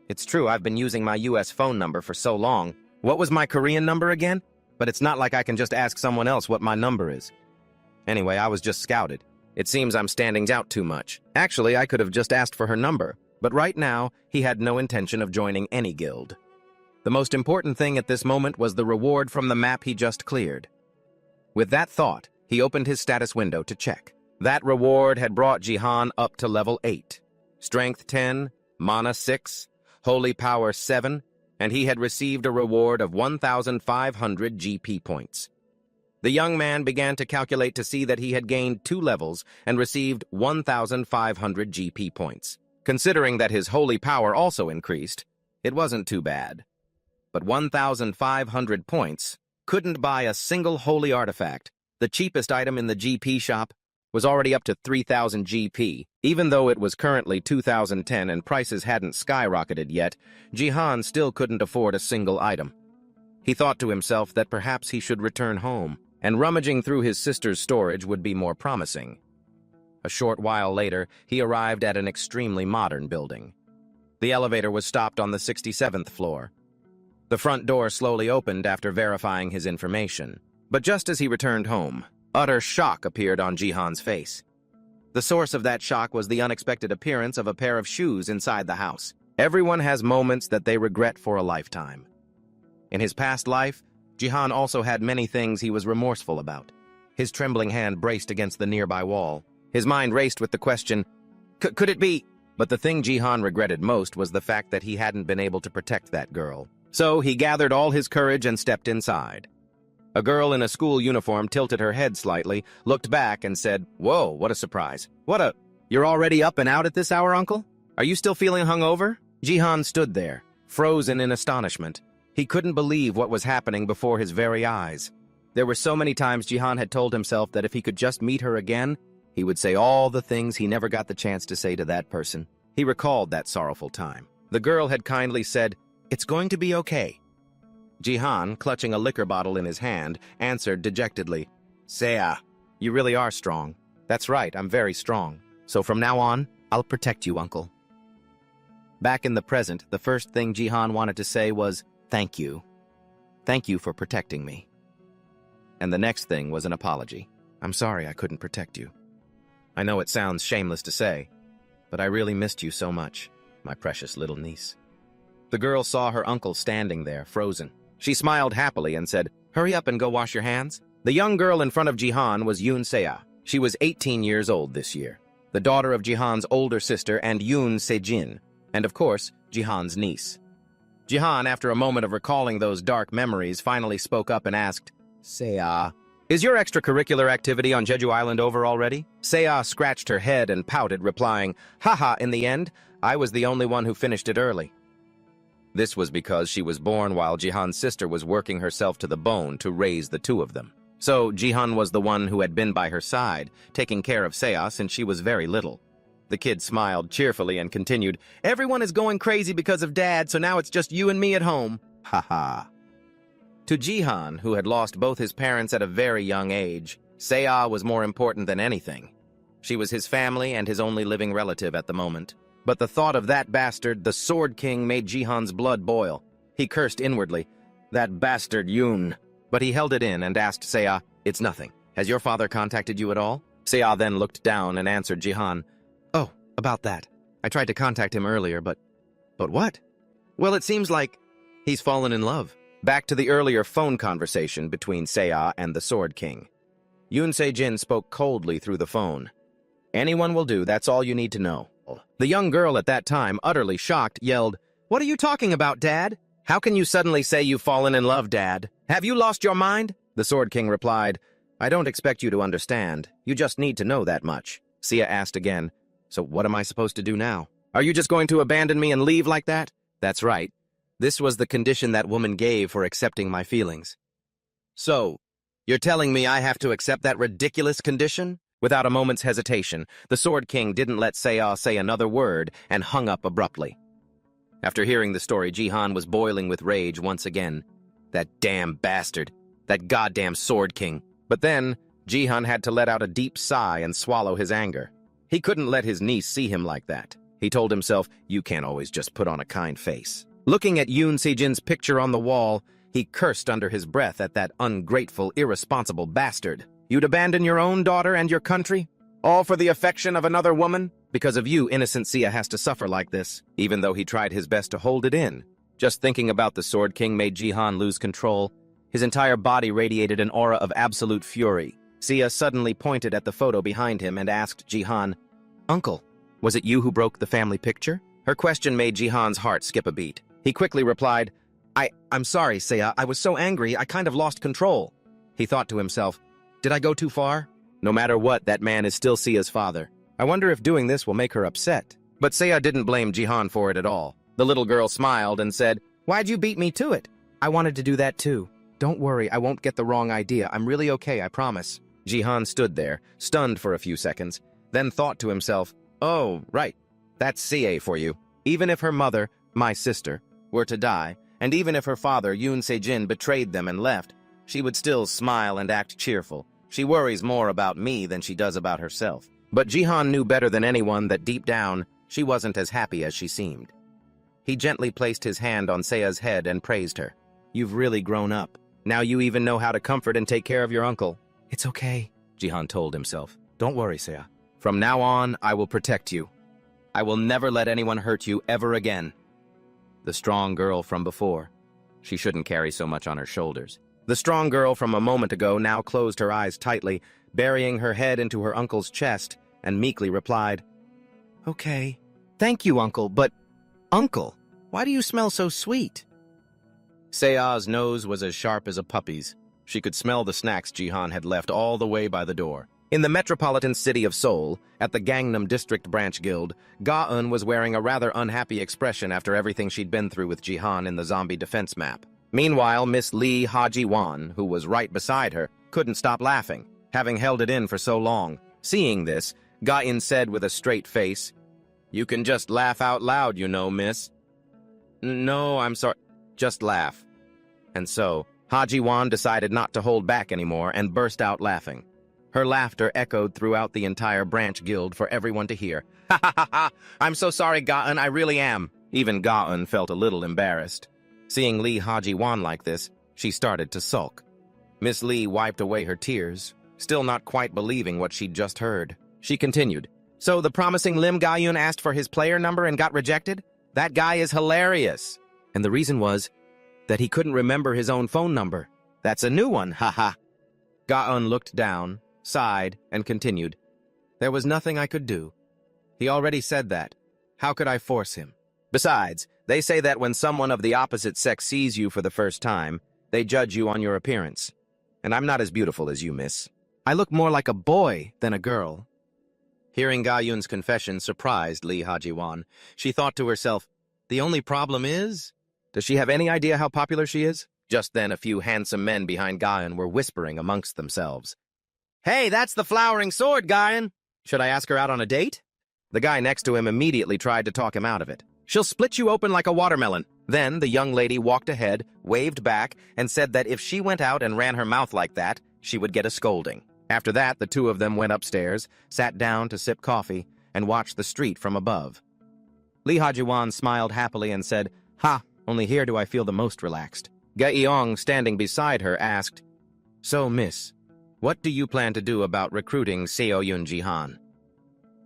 It's true, I've been using my US phone number for so long. What was my Korean number again? But it's not like I can just ask someone else what my number is. Anyway, I was just scouted. It seems I'm standing out too much. Actually, I could have just asked for her number, but right now, he had no intention of joining any guild. The most important thing at this moment was the reward from the map he just cleared. With that thought, he opened his status window to check. That reward had brought Jihan up to level 8. Strength 10, Mana 6, Holy Power 7, and he had received a reward of 1,500 GP points. The young man began to calculate to see that he had gained 2 levels and received 1,500 GP points. Considering that his Holy Power also increased, it wasn't too bad. But 1,500 points couldn't buy a single holy artifact. The cheapest item in the GP shop was already up to 3,000 GP. Even though it was currently 2010 and prices hadn't skyrocketed yet, Jihan still couldn't afford a single item. He thought to himself that perhaps he should return home, and rummaging through his sister's storage would be more promising. A short while later, he arrived at an extremely modern building. The elevator was stopped on the 67th floor. The front door slowly opened after verifying his information. But just as he returned home, utter shock appeared on Jihan's face. The source of that shock was the unexpected appearance of a pair of shoes inside the house. Everyone has moments that they regret for a lifetime. In his past life, Jihan also had many things he was remorseful about. His trembling hand braced against the nearby wall. His mind raced with the question, could it be? But the thing Jihan regretted most was the fact that he hadn't been able to protect that girl. So he gathered all his courage and stepped inside. A girl in a school uniform tilted her head slightly, looked back, and said, "Whoa, what a surprise. You're already up and out at this hour, uncle? Are you still feeling hungover?" Jihan stood there, frozen in astonishment. He couldn't believe what was happening before his very eyes. There were so many times Jihan had told himself that if he could just meet her again, he would say all the things he never got the chance to say to that person. He recalled that sorrowful time. The girl had kindly said, "It's going to be okay." Jihan, clutching a liquor bottle in his hand, answered dejectedly, "Seiya, you really are strong." "That's right, I'm very strong. So from now on, I'll protect you, uncle." Back in the present, the first thing Jihan wanted to say was, "Thank you. Thank you for protecting me." And the next thing was an apology. "I'm sorry I couldn't protect you. I know it sounds shameless to say, but I really missed you so much, my precious little niece." The girl saw her uncle standing there, frozen. She smiled happily and said, "Hurry up and go wash your hands." The young girl in front of Jihan was Yoon Seiya. She was 18 years old this year, the daughter of Jihan's older sister and Yoon Sejin, and of course, Jihan's niece. Jihan, after a moment of recalling those dark memories, finally spoke up and asked, "Seiya, is your extracurricular activity on Jeju Island over already?" Seiya scratched her head and pouted, replying, "Haha, in the end, I was the only one who finished it early." This was because she was born while Jihan's sister was working herself to the bone to raise the two of them. So Jihan was the one who had been by her side, taking care of Seiya since she was very little. The kid smiled cheerfully and continued, "Everyone is going crazy because of Dad, so now it's just you and me at home." "Haha." To Jihan, who had lost both his parents at a very young age, Seiya was more important than anything. She was his family and his only living relative at the moment. But the thought of that bastard, the Sword King, made Jihan's blood boil. He cursed inwardly. That bastard Yoon. But he held it in and asked Seiya, "It's nothing. Has your father contacted you at all?" Seiya then looked down and answered Jihan, "Oh, about that. I tried to contact him earlier, but what? Well, it seems like he's fallen in love." Back to the earlier phone conversation between Seiya and the Sword King. Yoon Se-jin spoke coldly through the phone. "Anyone will do, that's all you need to know." The young girl at that time, utterly shocked, yelled, "What are you talking about, Dad? How can you suddenly say you've fallen in love, Dad? Have you lost your mind?" The Sword King replied, "I don't expect you to understand. You just need to know that much." Seiya asked again, "So what am I supposed to do now? Are you just going to abandon me and leave like that?" "That's right. This was the condition that woman gave for accepting my feelings." "So, you're telling me I have to accept that ridiculous condition?" Without a moment's hesitation, the Sword King didn't let Seiya say another word and hung up abruptly. After hearing the story, Jihan was boiling with rage once again. That damn bastard. That goddamn Sword King. But then, Jihan had to let out a deep sigh and swallow his anger. He couldn't let his niece see him like that. He told himself, you can't always just put on a kind face. Looking at Yoon Se-jin's picture on the wall, he cursed under his breath at that ungrateful, irresponsible bastard. You'd abandon your own daughter and your country? All for the affection of another woman? Because of you, innocent Seiya has to suffer like this, even though he tried his best to hold it in. Just thinking about the Sword King made Jihan lose control. His entire body radiated an aura of absolute fury. Seiya suddenly pointed at the photo behind him and asked Jihan, "Uncle, was it you who broke the family picture?" Her question made Jihan's heart skip a beat. He quickly replied, I'm sorry, Seiya. I was so angry, I kind of lost control." He thought to himself, did I go too far? No matter what, that man is still Seiya's father. I wonder if doing this will make her upset. But Seiya didn't blame Jihan for it at all. The little girl smiled and said, "Why'd you beat me to it?" "I wanted to do that too. Don't worry, I won't get the wrong idea. I'm really okay, I promise." Jihan stood there, stunned for a few seconds, then thought to himself, "Oh, right. That's Seiya for you. Even if her mother, my sister, were to die, and even if her father, Yoon Se-jin, betrayed them and left, she would still smile and act cheerful. She worries more about me than she does about herself." But Jihan knew better than anyone that deep down, she wasn't as happy as she seemed. He gently placed his hand on Seiya's head and praised her. "You've really grown up. Now you even know how to comfort and take care of your uncle." "It's okay," Jihan told himself. "Don't worry, Seiya. From now on, I will protect you. I will never let anyone hurt you ever again." The strong girl from before. She shouldn't carry so much on her shoulders. The strong girl from a moment ago now closed her eyes tightly, burying her head into her uncle's chest, and meekly replied, "Okay. Thank you, Uncle, but... Uncle, why do you smell so sweet?" Seiya's nose was as sharp as a puppy's. She could smell the snacks Jihan had left all the way by the door. In the metropolitan city of Seoul, at the Gangnam District Branch Guild, Ga-eun was wearing a rather unhappy expression after everything she'd been through with Jihan in the zombie defense map. Meanwhile, Miss Lee Ha-ji-won, who was right beside her, couldn't stop laughing, having held it in for so long. Seeing this, Ga-eun said with a straight face, "You can just laugh out loud, you know, miss." "No, I'm sorry. Just laugh." And so, Ha-ji-won decided not to hold back anymore and burst out laughing. Her laughter echoed throughout the entire branch guild for everyone to hear. "Ha ha ha ha! I'm so sorry, Ga-eun, I really am." Even Ga-eun felt a little embarrassed. Seeing Lee Ha-ji-won like this, she started to sulk. Miss Lee wiped away her tears, still not quite believing what she'd just heard. She continued, "So the promising Lim Ga-eun asked for his player number and got rejected? That guy is hilarious." And the reason was that he couldn't remember his own phone number. "That's a new one, haha." Ga-eun looked down, sighed, and continued, "There was nothing I could do. He already said that. How could I force him? Besides, they say that when someone of the opposite sex sees you for the first time, they judge you on your appearance. And I'm not as beautiful as you, miss. I look more like a boy than a girl." Hearing Ga-eun's confession surprised Lee Ha-ji-won. She thought to herself, the only problem is, does she have any idea how popular she is? Just then, a few handsome men behind Ga-eun were whispering amongst themselves. "Hey, that's the flowering sword, Ga-eun. Should I ask her out on a date?" The guy next to him immediately tried to talk him out of it. "She'll split you open like a watermelon." Then the young lady walked ahead, waved back, and said that if she went out and ran her mouth like that, she would get a scolding. After that, the two of them went upstairs, sat down to sip coffee, and watched the street from above. Lee Hajiwan smiled happily and said, "Ha, only here do I feel the most relaxed." Ga-eong, standing beside her, asked, "So, miss, what do you plan to do about recruiting Seo Yun Jihan?"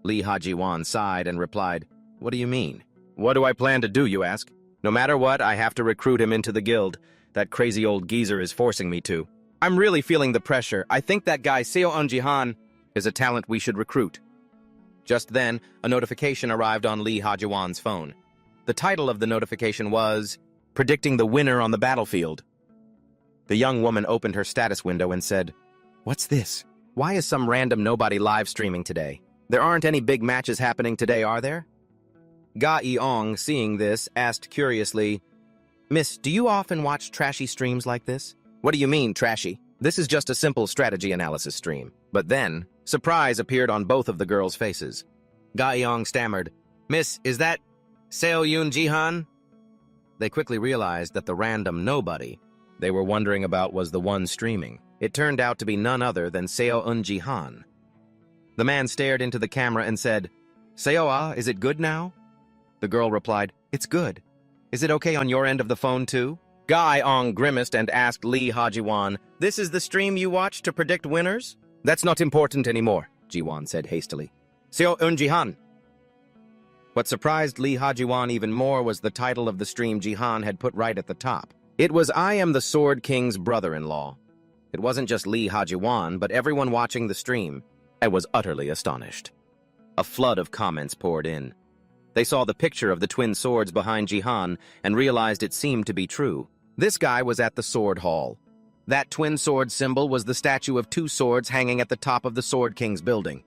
Lee Hajiwan sighed and replied, "What do you mean? What do I plan to do, you ask? No matter what, I have to recruit him into the guild. That crazy old geezer is forcing me to. I'm really feeling the pressure. I think that guy Seo Yun Jihan is a talent we should recruit." Just then, a notification arrived on Lee Hajiwan's phone. The title of the notification was, "Predicting the winner on the battlefield." The young woman opened her status window and said, "What's this? Why is some random nobody live streaming today? There aren't any big matches happening today, are there?" Ga-eong, seeing this, asked curiously, "Miss, do you often watch trashy streams like this?" "What do you mean, trashy? This is just a simple strategy analysis stream." But then, surprise appeared on both of the girls' faces. Ga-eong stammered, "Miss, is that Seo Yun Jihan?" They quickly realized that the random nobody they were wondering about was the one streaming. It turned out to be none other than Seo Yun Jihan. The man stared into the camera and said, "Seo, is it good now?" The girl replied, "It's good. Is it okay on your end of the phone too?" Ga-eong grimaced and asked Lee Hajiwan, "This is the stream you watch to predict winners?" "That's not important anymore," Jiwan said hastily. "Seo Yun Jihan." What surprised Lee Hajiwan even more was the title of the stream Jihan had put right at the top. It was "I am the Sword King's brother-in-law." It wasn't just Lee Hajiwan, but everyone watching the stream. I was utterly astonished. A flood of comments poured in. They saw the picture of the twin swords behind Jihan and realized it seemed to be true. This guy was at the sword hall. That twin sword symbol was the statue of two swords hanging at the top of the Sword King's building.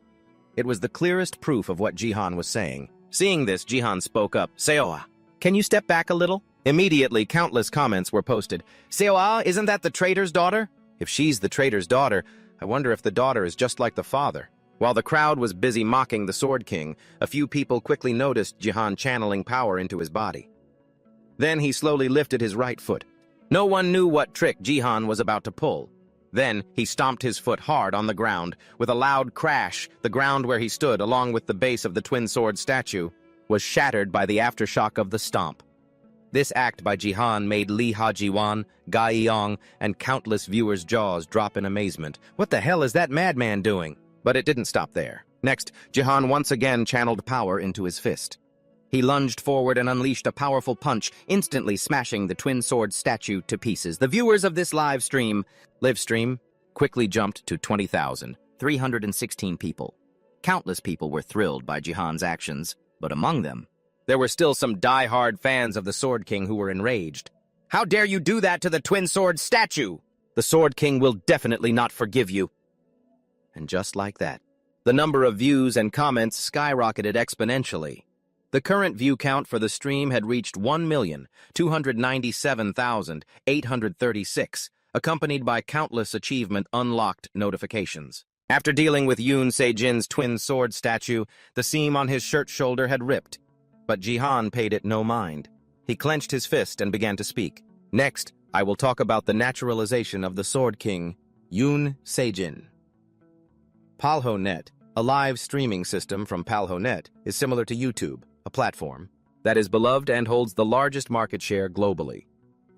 It was the clearest proof of what Jihan was saying. Seeing this, Jihan spoke up, "Seo, can you step back a little?" Immediately, countless comments were posted. "Seo, isn't that the traitor's daughter? If she's the traitor's daughter, I wonder if the daughter is just like the father." While the crowd was busy mocking the Sword King, a few people quickly noticed Jihan channeling power into his body. Then he slowly lifted his right foot. No one knew what trick Jihan was about to pull. Then he stomped his foot hard on the ground. With a loud crash, the ground where he stood, along with the base of the twin sword statue, was shattered by the aftershock of the stomp. This act by Jihan made Lee Hajiwan, Ga-eong, and countless viewers' jaws drop in amazement. What the hell is that madman doing? But it didn't stop there. Next, Jihan once again channeled power into his fist. He lunged forward and unleashed a powerful punch, instantly smashing the twin sword statue to pieces. The viewers of this live stream quickly jumped to 20,316 people. Countless people were thrilled by Jihan's actions, but among them, there were still some die-hard fans of the Sword King who were enraged. "How dare you do that to the twin sword statue? The Sword King will definitely not forgive you." And just like that, the number of views and comments skyrocketed exponentially. The current view count for the stream had reached 1,297,836, accompanied by countless achievement unlocked notifications. After dealing with Yoon Se-jin's twin sword statue, the seam on his shirt shoulder had ripped, but Jihan paid it no mind. He clenched his fist and began to speak. "Next, I will talk about the naturalization of the Sword King, Yoon Se-jin." PalhoNet, a live streaming system from PalhoNet, is similar to YouTube, a platform that is beloved and holds the largest market share globally.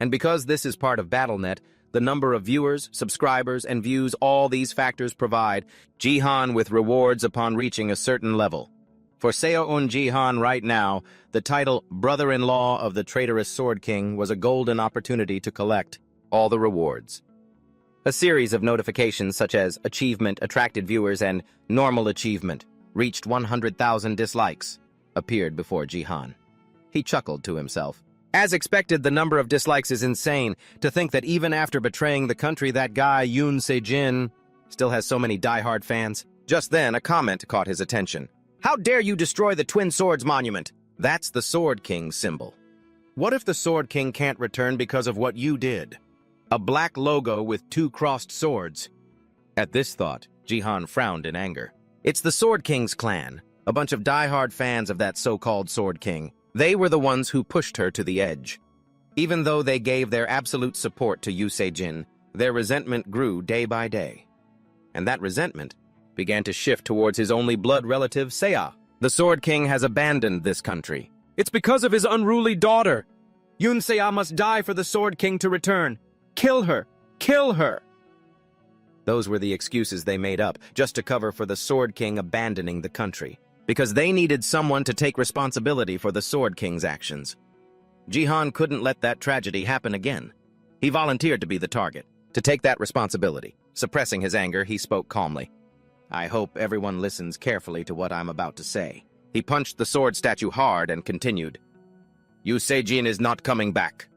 And because this is part of BattleNet, the number of viewers, subscribers, and views all these factors provide Jihan with rewards upon reaching a certain level. For Seo Yun Jihan right now, the title Brother-in-Law of the Traitorous Sword King was a golden opportunity to collect all the rewards. A series of notifications such as Achievement attracted viewers and Normal Achievement reached 100,000 dislikes appeared before Jihan. He chuckled to himself. As expected, the number of dislikes is insane. To think that even after betraying the country, that guy Yoon Se-jin still has so many die-hard fans. Just then, a comment caught his attention. "How dare you destroy the Twin Swords Monument? That's the Sword King's symbol. What if the Sword King can't return because of what you did? A black logo with two crossed swords." At this thought, Jihan frowned in anger. It's the Sword King's clan, a bunch of die-hard fans of that so-called Sword King. They were the ones who pushed her to the edge. Even though they gave their absolute support to Yu Sejin, their resentment grew day by day. And that resentment began to shift towards his only blood relative, Seiya. The Sword King has abandoned this country. It's because of his unruly daughter. Yun Seiya must die for the Sword King to return. Kill her! Kill her! Those were the excuses they made up, just to cover for the Sword King abandoning the country, because they needed someone to take responsibility for the Sword King's actions. Jihan couldn't let that tragedy happen again. He volunteered to be the target, to take that responsibility. Suppressing his anger, he spoke calmly. I hope everyone listens carefully to what I'm about to say. He punched the sword statue hard and continued. Yu Sejin is not coming back.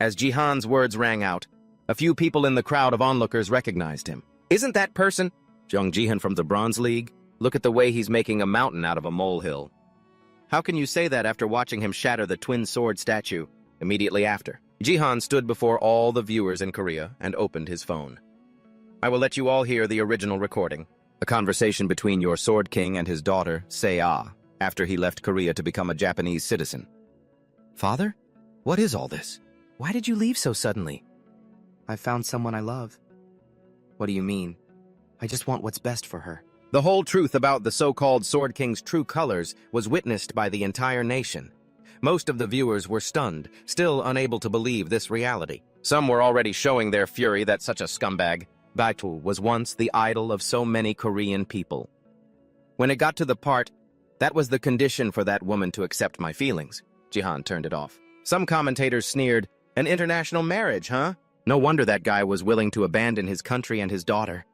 As Jihan's words rang out, a few people in the crowd of onlookers recognized him. Isn't that person Jung Jihan from the Bronze League? Look at the way he's making a mountain out of a molehill. How can you say that after watching him shatter the twin sword statue immediately after? Jihan stood before all the viewers in Korea and opened his phone. I will let you all hear the original recording, a conversation between your Sword King and his daughter, Seiya, after he left Korea to become a Japanese citizen. Father? What is all this? Why did you leave so suddenly? I found someone I love. What do you mean? I just want what's best for her. The whole truth about the so-called Sword King's true colors was witnessed by the entire nation. Most of the viewers were stunned, still unable to believe this reality. Some were already showing their fury that such a scumbag, Baitu, was once the idol of so many Korean people. When it got to the part, that was the condition for that woman to accept my feelings, Jihan turned it off. Some commentators sneered, an international marriage, huh? No wonder that guy was willing to abandon his country and his daughter.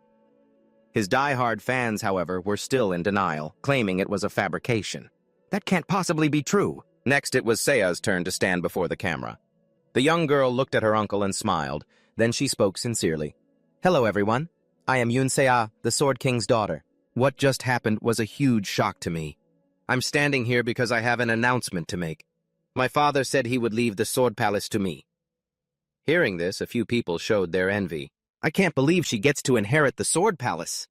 His die-hard fans, however, were still in denial, claiming it was a fabrication. That can't possibly be true. Next, it was Seiya's turn to stand before the camera. The young girl looked at her uncle and smiled. Then she spoke sincerely. Hello, everyone. I am Yun Seiya, the Sword King's daughter. What just happened was a huge shock to me. I'm standing here because I have an announcement to make. My father said he would leave the Sword Palace to me. Hearing this, a few people showed their envy. I can't believe she gets to inherit the Sword Palace.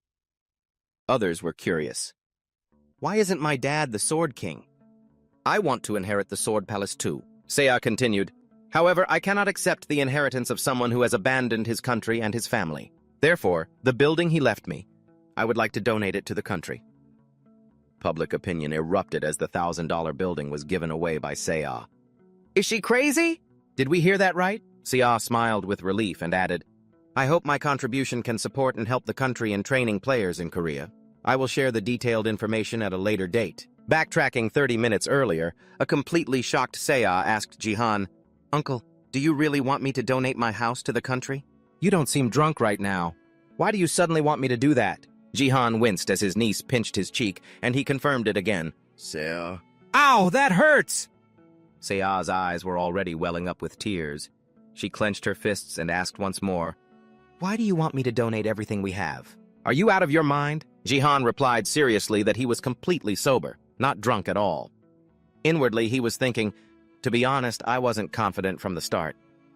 Others were curious. Why isn't my dad the Sword King? I want to inherit the Sword Palace too, Seiya continued. However, I cannot accept the inheritance of someone who has abandoned his country and his family. Therefore, the building he left me, I would like to donate it to the country. Public opinion erupted as the $1,000 building was given away by Seiya. Is she crazy? Did we hear that right? Seiya smiled with relief and added, I hope my contribution can support and help the country in training players in Korea. I will share the detailed information at a later date. Backtracking 30 minutes earlier, a completely shocked Seiya asked Jihan, Uncle, do you really want me to donate my house to the country? You don't seem drunk right now. Why do you suddenly want me to do that? Jihan winced as his niece pinched his cheek, and he confirmed it again. Seiya. Ow, that hurts! Seiya's eyes were already welling up with tears. She clenched her fists and asked once more, Why do you want me to donate everything we have? Are you out of your mind? Jihan replied seriously that he was completely sober, not drunk at all. Inwardly, he was thinking, to be honest, I wasn't confident from the start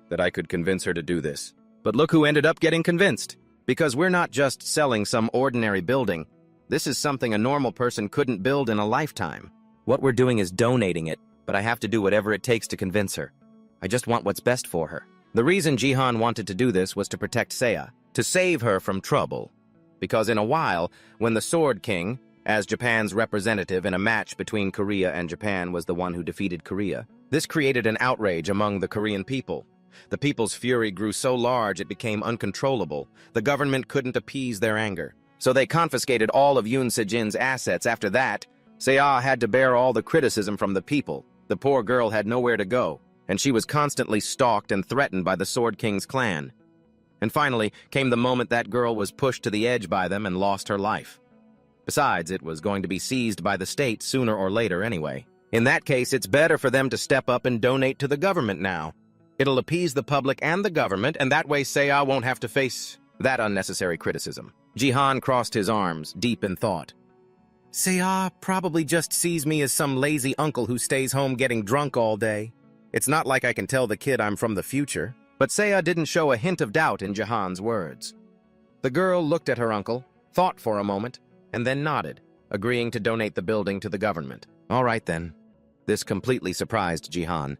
that I could convince her to do this. But look who ended up getting convinced. Because we're not just selling some ordinary building. This is something a normal person couldn't build in a lifetime. What we're doing is donating it, but I have to do whatever it takes to convince her. I just want what's best for her. The reason Jihan wanted to do this was to protect Seiya, to save her from trouble. Because in a while, when the Sword King, as Japan's representative in a match between Korea and Japan, was the one who defeated Korea, this created an outrage among the Korean people. The people's fury grew so large it became uncontrollable. The government couldn't appease their anger. So they confiscated all of Yoon Se-jin's assets. After that, Seiya had to bear all the criticism from the people. The poor girl had nowhere to go, and she was constantly stalked and threatened by the Sword King's clan. And finally came the moment that girl was pushed to the edge by them and lost her life. Besides, it was going to be seized by the state sooner or later anyway. In that case, it's better for them to step up and donate to the government now. It'll appease the public and the government, and that way Seiya won't have to face that unnecessary criticism. Jihan crossed his arms, deep in thought. Seiya probably just sees me as some lazy uncle who stays home getting drunk all day. It's not like I can tell the kid I'm from the future. But Seiya didn't show a hint of doubt in Jihan's words. The girl looked at her uncle, thought for a moment, and then nodded, agreeing to donate the building to the government. All right then. This completely surprised Jihan.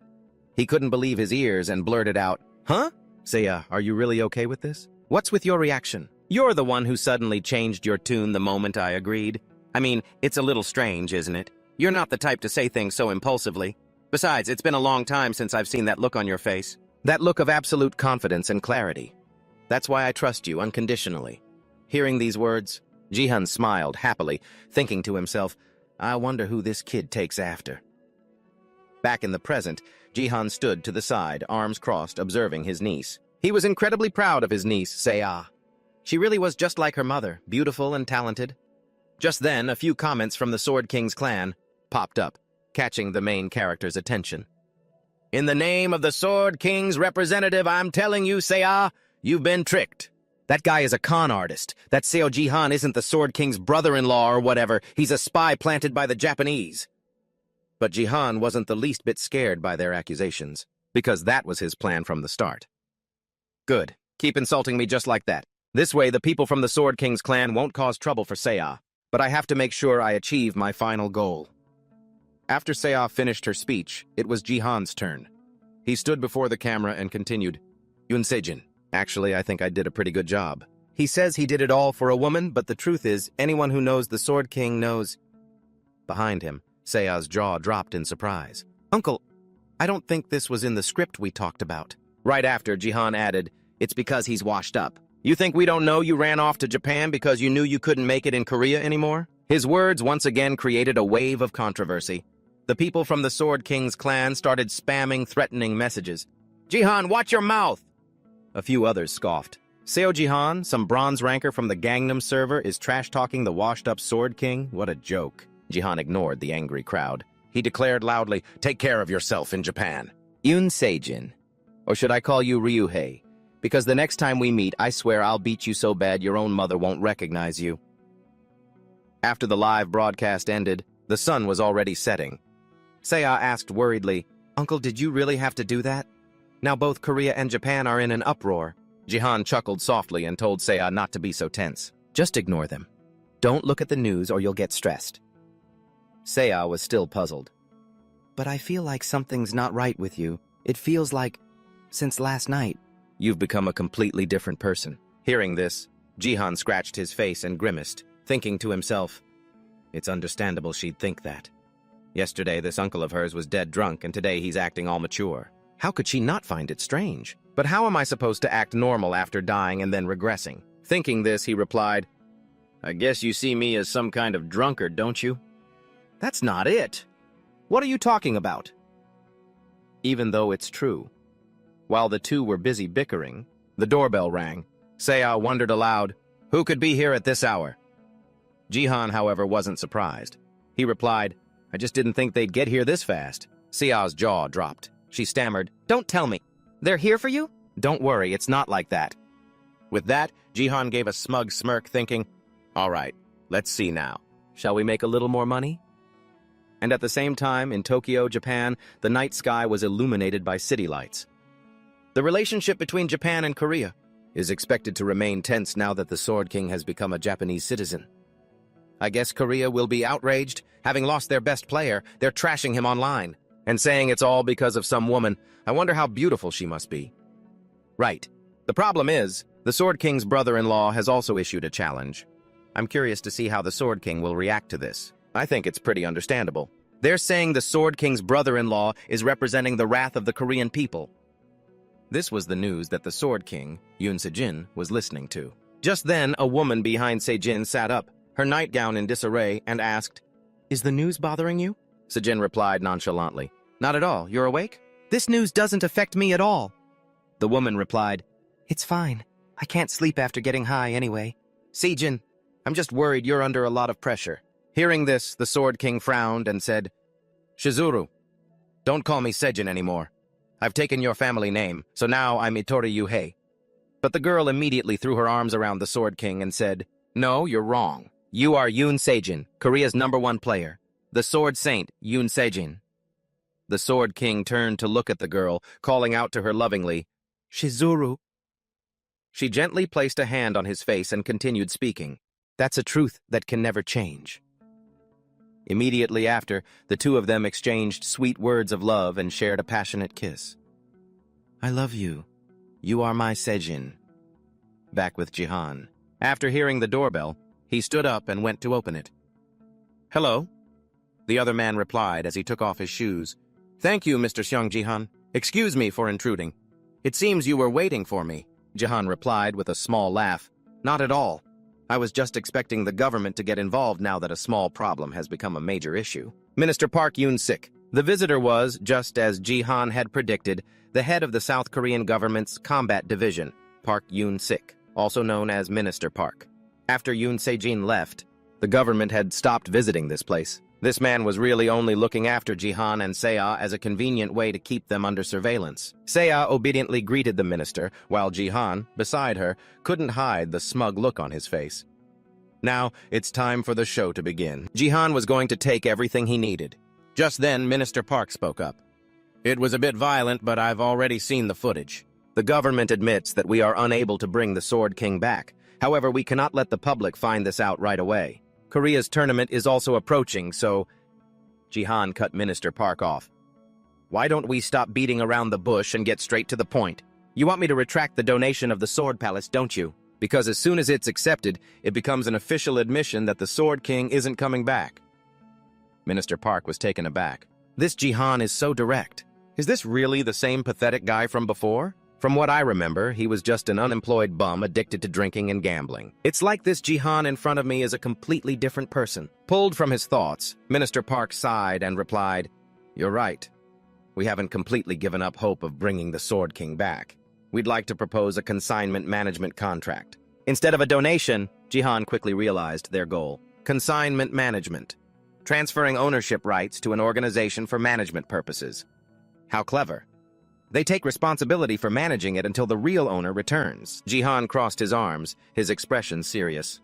He couldn't believe his ears and blurted out, "Huh? Seiya, are you really okay with this? What's with your reaction? You're the one who suddenly changed your tune the moment I agreed. I mean, it's a little strange, isn't it? You're not the type to say things so impulsively. Besides, it's been a long time since I've seen that look on your face. That look of absolute confidence and clarity. That's why I trust you unconditionally." Hearing these words, Jihan smiled happily, thinking to himself, "I wonder who this kid takes after." Back in the present, Jihan stood to the side, arms crossed, observing his niece. He was incredibly proud of his niece, Seiya. She really was just like her mother, beautiful and talented. Just then, a few comments from the Sword King's clan popped up, catching the main character's attention. "In the name of the Sword King's representative, I'm telling you, Seiya, you've been tricked. That guy is a con artist. That Seo Jihan isn't the Sword King's brother-in-law or whatever. He's a spy planted by the Japanese." But Jihan wasn't the least bit scared by their accusations, because that was his plan from the start. "Good. Keep insulting me just like that. This way, the people from the Sword King's clan won't cause trouble for Seiya, but I have to make sure I achieve my final goal." After Seiya finished her speech, it was Jihan's turn. He stood before the camera and continued, "Yun Sejin, actually, I think I did a pretty good job. He says he did it all for a woman, but the truth is, anyone who knows the Sword King knows." Behind him, Seiya's jaw dropped in surprise. "Uncle, I don't think this was in the script we talked about." Right after, Jihan added, "It's because he's washed up. You think we don't know you ran off to Japan because you knew you couldn't make it in Korea anymore?" His words once again created a wave of controversy. The people from the Sword King's clan started spamming threatening messages. "Jihan, watch your mouth!" A few others scoffed. "Seo Jihan, some bronze ranker from the Gangnam server, is trash-talking the washed-up Sword King? What a joke." Jihan ignored the angry crowd. He declared loudly, "Take care of yourself in Japan. Yun Sejin. Or should I call you Ryuhei? Because the next time we meet, I swear I'll beat you so bad your own mother won't recognize you." After the live broadcast ended, the sun was already setting. Seiya asked worriedly, "Uncle, did you really have to do that? Now both Korea and Japan are in an uproar." Jihan chuckled softly and told Seiya not to be so tense. "Just ignore them. Don't look at the news or you'll get stressed." Seiya was still puzzled. "But I feel like something's not right with you. It feels like, since last night, you've become a completely different person." Hearing this, Jihan scratched his face and grimaced, thinking to himself, "It's understandable she'd think that. Yesterday, this uncle of hers was dead drunk, and today he's acting all mature. How could she not find it strange? But how am I supposed to act normal after dying and then regressing?" Thinking this, he replied, "I guess you see me as some kind of drunkard, don't you?" "That's not it. What are you talking about?" Even though it's true. While the two were busy bickering, the doorbell rang. Seiya wondered aloud, "Who could be here at this hour?" Jihan, however, wasn't surprised. He replied, "I just didn't think they'd get here this fast." Seiya's jaw dropped. She stammered, "Don't tell me. They're here for you?" "Don't worry, it's not like that." With that, Jihan gave a smug smirk, thinking, "All right, let's see now. Shall we make a little more money?" And at the same time, in Tokyo, Japan, the night sky was illuminated by city lights. The relationship between Japan and Korea is expected to remain tense now that the Sword King has become a Japanese citizen. I guess Korea will be outraged. Having lost their best player, they're trashing him online and saying it's all because of some woman. I wonder how beautiful she must be. Right. The problem is, the Sword King's brother-in-law has also issued a challenge. I'm curious to see how the Sword King will react to this. I think it's pretty understandable. They're saying the Sword King's brother-in-law is representing the wrath of the Korean people. This was the news that the Sword King, Yun Sejin, was listening to. Just then, a woman behind Sejin sat up, her nightgown in disarray, and asked, "Is the news bothering you?" Sejin replied nonchalantly, "Not at all. You're awake?" "This news doesn't affect me at all." The woman replied, "It's fine. I can't sleep after getting high anyway." "Sejin, I'm just worried you're under a lot of pressure." Hearing this, the Sword King frowned and said, "Shizuru, don't call me Sejin anymore. I've taken your family name, so now I'm Itori Yuhei." But the girl immediately threw her arms around the Sword King and said, "No, you're wrong. You are Yun Sejin, Korea's #1 player. The Sword Saint, Yun Sejin." The Sword King turned to look at the girl, calling out to her lovingly, "Shizuru." She gently placed a hand on his face and continued speaking. "That's a truth that can never change." Immediately after, the two of them exchanged sweet words of love and shared a passionate kiss. "I love you. You are my Sejin." Back with Jihan. After hearing the doorbell, he stood up and went to open it. "Hello?" The other man replied as he took off his shoes. "Thank you, Mr. Seong Jihan. Excuse me for intruding. It seems you were waiting for me," Jihan replied with a small laugh. "Not at all. I was just expecting the government to get involved now that a small problem has become a major issue." Minister Park Yoon-sik. The visitor was, just as Jihan had predicted, the head of the South Korean government's combat division, Park Yoon-sik, also known as Minister Park. After Yoon Se-jin left, the government had stopped visiting this place. This man was really only looking after Jihan and Seo as a convenient way to keep them under surveillance. Seo obediently greeted the minister, while Jihan, beside her, couldn't hide the smug look on his face. Now, it's time for the show to begin. Jihan was going to take everything he needed. Just then, Minister Park spoke up. "It was a bit violent, but I've already seen the footage. The government admits that we are unable to bring the Sword King back. However, we cannot let the public find this out right away. Korea's tournament is also approaching, so..." Jihan cut Minister Park off. "Why don't we stop beating around the bush and get straight to the point? You want me to retract the donation of the Sword Palace, don't you? Because as soon as it's accepted, it becomes an official admission that the Sword King isn't coming back." Minister Park was taken aback. This Jihan is so direct. Is this really the same pathetic guy from before? From what I remember, he was just an unemployed bum addicted to drinking and gambling. It's like this Jihan in front of me is a completely different person. Pulled from his thoughts, Minister Park sighed and replied, "You're right. We haven't completely given up hope of bringing the Sword King back. We'd like to propose a consignment management contract." Instead of a donation, Jihan quickly realized their goal. Consignment management. Transferring ownership rights to an organization for management purposes. How clever. They take responsibility for managing it until the real owner returns. Jihan crossed his arms, his expression serious.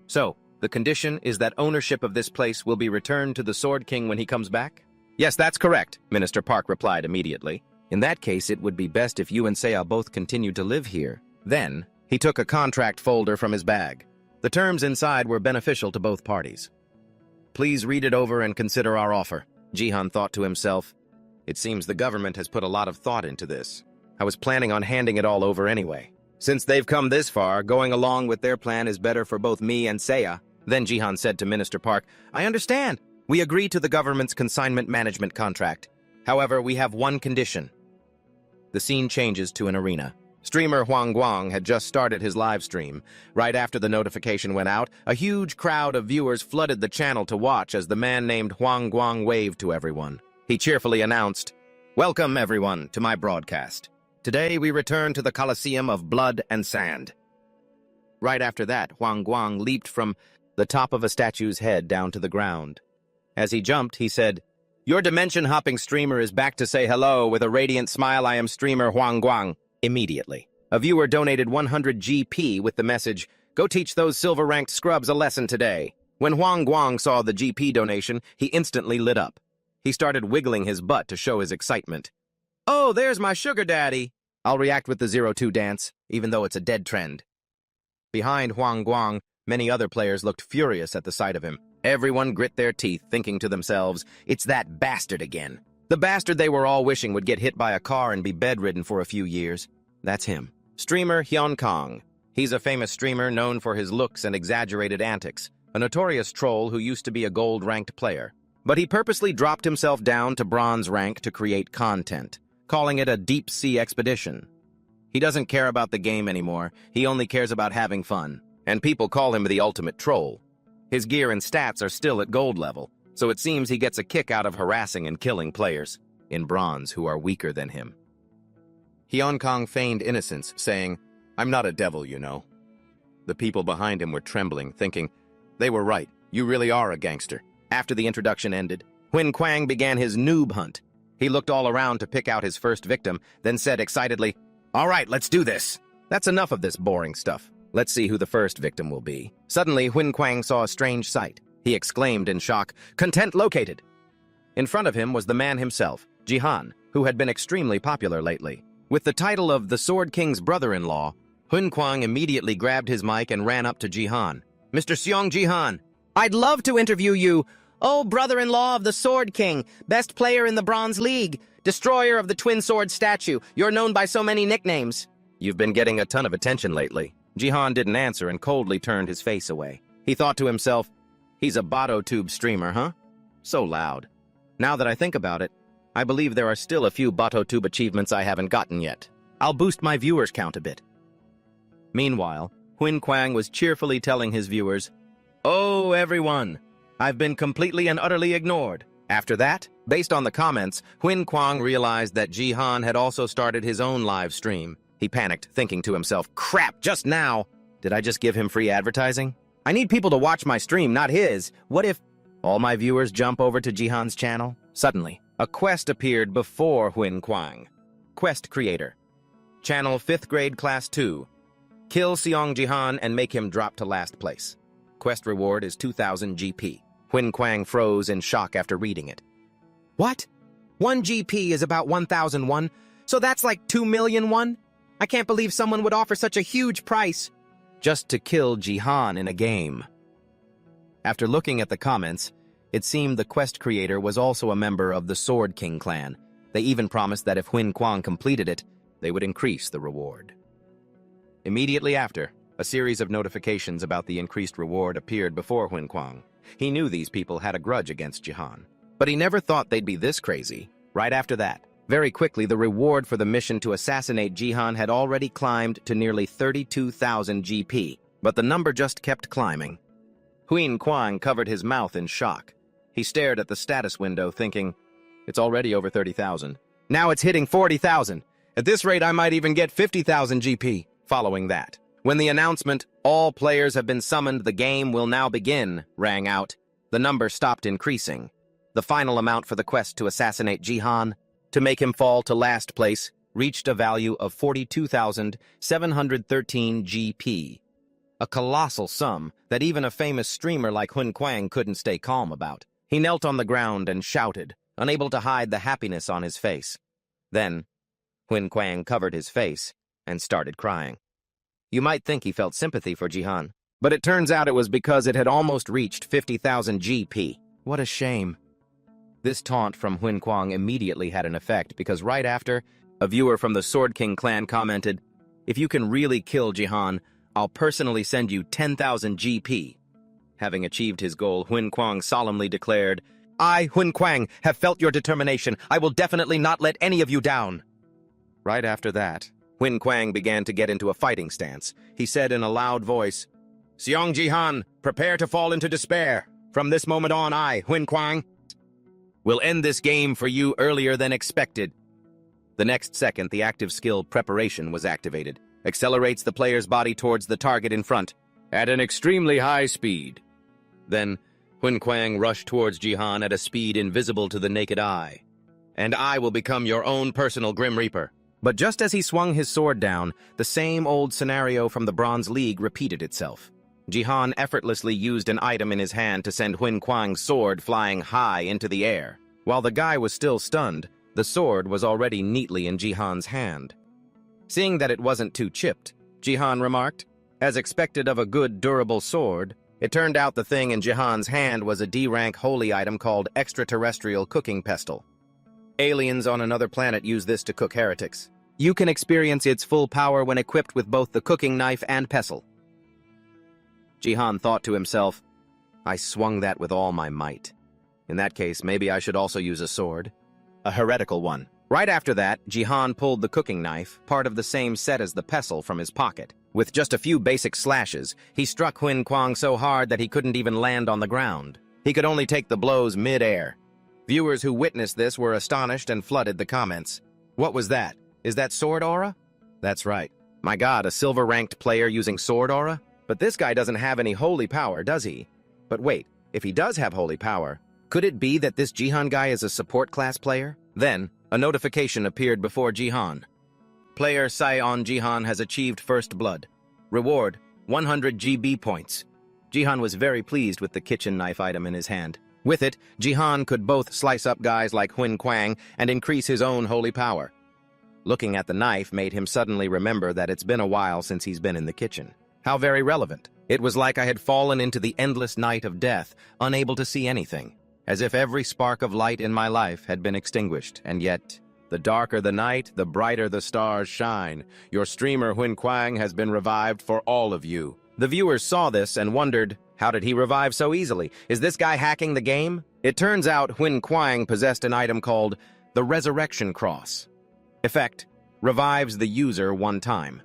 "So, the condition is that ownership of this place will be returned to the Sword King when he comes back?" "Yes, that's correct," Minister Park replied immediately. "In that case, it would be best if you and Seo both continued to live here." Then, he took a contract folder from his bag. The terms inside were beneficial to both parties. "Please read it over and consider our offer," Jihan thought to himself. "It seems the government has put a lot of thought into this. I was planning on handing it all over anyway. Since they've come this far, going along with their plan is better for both me and Seo." Then Jihan said to Minister Park, "I understand. We agree to the government's consignment management contract. However, we have one condition." The scene changes to an arena. Streamer Huang Guang had just started his live stream. Right after the notification went out, a huge crowd of viewers flooded the channel to watch as the man named Huang Guang waved to everyone. He cheerfully announced, "Welcome, everyone, to my broadcast. Today we return to the Colosseum of Blood and Sand." Right after that, Huang Guang leaped from the top of a statue's head down to the ground. As he jumped, he said, "Your dimension-hopping streamer is back to say hello with a radiant smile. I am streamer Huang Guang." Immediately, a viewer donated 100 GP with the message, "Go teach those silver-ranked scrubs a lesson today." When Huang Guang saw the GP donation, he instantly lit up. He started wiggling his butt to show his excitement. "Oh, there's my sugar daddy." I'll react with the 02 dance, even though it's a dead trend. Behind Huang Guang, many other players looked furious at the sight of him. Everyone grit their teeth, thinking to themselves, "It's that bastard again." The bastard they were all wishing would get hit by a car and be bedridden for a few years. That's him. Streamer Hyun Kong. He's a famous streamer known for his looks and exaggerated antics, a notorious troll who used to be a gold-ranked player. But he purposely dropped himself down to bronze rank to create content, calling it a deep-sea expedition. He doesn't care about the game anymore, he only cares about having fun. And people call him the ultimate troll. His gear and stats are still at gold level, so it seems he gets a kick out of harassing and killing players in bronze who are weaker than him. Hyun Kong feigned innocence, saying, "I'm not a devil, you know." The people behind him were trembling, thinking, "They were right, you really are a gangster." After the introduction ended, Huyn Kwang began his noob hunt. He looked all around to pick out his first victim, then said excitedly, "All right, let's do this. That's enough of this boring stuff. Let's see who the first victim will be." Suddenly, Huyn Kwang saw a strange sight. He exclaimed in shock, "Content located!" In front of him was the man himself, Jihan, who had been extremely popular lately. With the title of the Sword King's brother-in-law, Huyn Kwang immediately grabbed his mic and ran up to Jihan. "Mr. Seong Jihan, I'd love to interview you "Oh, brother-in-law of the Sword King, best player in the Bronze League, destroyer of the twin sword statue, you're known by so many nicknames." "You've been getting a ton of attention lately." Jihan didn't answer and coldly turned his face away. He thought to himself, he's a BottoTube streamer, huh? So loud. Now that I think about it, I believe there are still a few BottoTube achievements I haven't gotten yet. I'll boost my viewers count a bit. Meanwhile, Huin Kuang was cheerfully telling his viewers, "Oh, everyone, I've been completely and utterly ignored." After that, based on the comments, Huin Kuang realized that Jihan had also started his own live stream. He panicked, thinking to himself, "Crap, just now! Did I just give him free advertising? I need people to watch my stream, not his. What if all my viewers jump over to Jihan's channel?" Suddenly, a quest appeared before Huin Kuang. Quest Creator. Channel 5th Grade Class 2. Kill Seong Jihan and make him drop to last place. Quest reward is 2,000 GP. Huin Kuang froze in shock after reading it. What? 1 GP is about 1,001, so that's like 2,000,001? I can't believe someone would offer such a huge price just to kill Jihan in a game. After looking at the comments, it seemed the quest creator was also a member of the Sword King clan. They even promised that if Huin Kuang completed it, they would increase the reward. Immediately after, a series of notifications about the increased reward appeared before Huin Kuang. He knew these people had a grudge against Jihan, but he never thought they'd be this crazy. Right after that, very quickly, the reward for the mission to assassinate Jihan had already climbed to nearly 32,000 GP, but the number just kept climbing. Huin Kuang covered his mouth in shock. He stared at the status window, thinking, it's already over 30,000. Now it's hitting 40,000. At this rate, I might even get 50,000 GP. Following that, when the announcement, "All players have been summoned, the game will now begin," rang out, the number stopped increasing. The final amount for the quest to assassinate Jihan, to make him fall to last place, reached a value of 42,713 GP. A colossal sum that even a famous streamer like Huin Kuang couldn't stay calm about. He knelt on the ground and shouted, unable to hide the happiness on his face. Then, Huin Kuang covered his face and started crying. You might think he felt sympathy for Jihan, but it turns out it was because it had almost reached 50,000 GP. What a shame. This taunt from Huin Kuang immediately had an effect because right after, a viewer from the Sword King clan commented, "If you can really kill Jihan, I'll personally send you 10,000 GP. Having achieved his goal, Huin Kuang solemnly declared, "I, Huin Kuang, have felt your determination. I will definitely not let any of you down." Right after that, Huin Kuang began to get into a fighting stance. He said in a loud voice, "Seong Jihan, prepare to fall into despair. From this moment on, I, Huin Kuang, will end this game for you earlier than expected." The next second, the active skill Preparation was activated. Accelerates the player's body towards the target in front, at an extremely high speed. Then, Huin Kuang rushed towards Jihan at a speed invisible to the naked eye. "And I will become your own personal Grim Reaper." But just as he swung his sword down, the same old scenario from the Bronze League repeated itself. Jihan effortlessly used an item in his hand to send Huin Kuang's sword flying high into the air. While the guy was still stunned, the sword was already neatly in Jihan's hand. Seeing that it wasn't too chipped, Jihan remarked, "As expected of a good, durable sword, it turned out the thing in Jihan's hand was a D-rank holy item called Extraterrestrial Cooking Pestle. Aliens on another planet use this to cook heretics. You can experience its full power when equipped with both the cooking knife and pestle." Jihan thought to himself, "I swung that with all my might. In that case, maybe I should also use a sword. A heretical one." Right after that, Jihan pulled the cooking knife, part of the same set as the pestle, from his pocket. With just a few basic slashes, he struck Huin Kuang so hard that he couldn't even land on the ground. He could only take the blows mid-air. Viewers who witnessed this were astonished and flooded the comments. What was that? Is that sword aura? That's right. My god, a silver-ranked player using sword aura? But this guy doesn't have any holy power, does he? But wait, if he does have holy power, could it be that this Jihan guy is a support class player? Then, a notification appeared before Jihan. Player Sion Jihan has achieved first blood. Reward, 100 GB points. Jihan was very pleased with the kitchen knife item in his hand. With it, Jihan could both slice up guys like Huin Kuang and increase his own holy power. Looking at the knife made him suddenly remember that it's been a while since he's been in the kitchen. How very relevant. It was like I had fallen into the endless night of death, unable to see anything. as if every spark of light in my life had been extinguished, and yet, the darker the night, the brighter the stars shine. Your streamer Huin Quang has been revived for all of you. The viewers saw this and wondered, how did he revive so easily? Is this guy hacking the game? It turns out Huin Quang possessed an item called the Resurrection Cross. Effect: revives the user one time.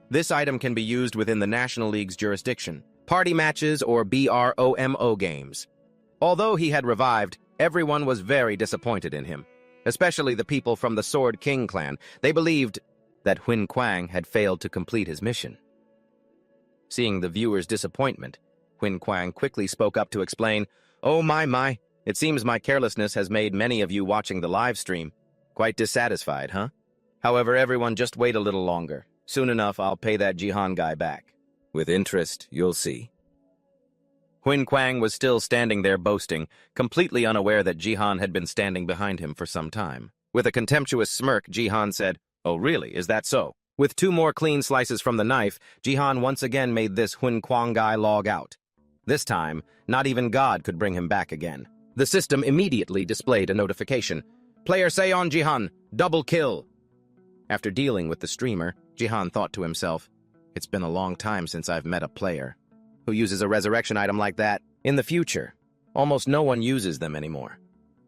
This item can be used within the National League's jurisdiction, party matches, or BROMO games. Although he had revived, everyone was very disappointed in him, especially the people from the Sword King clan. They believed that Huin Quang had failed to complete his mission. Seeing the viewers' disappointment, Huin Quang quickly spoke up to explain, "Oh my, it seems my carelessness has made many of you watching the live stream quite dissatisfied, huh? However, everyone just wait a little longer. Soon enough, I'll pay that Jihan guy back. With interest, you'll see." Huin Quang was still standing there boasting, completely unaware that Jihan had been standing behind him for some time. With a contemptuous smirk, Jihan said, "Oh really, is that so?" With 2 more clean slices from the knife, Jihan once again made this Huin Quang guy log out. This time, not even God could bring him back again. The system immediately displayed a notification. "Player say on Jihan, double kill." After dealing with the streamer, Jihan thought to himself, "It's been a long time since I've met a player who uses a resurrection item like that. In the future, almost no one uses them anymore.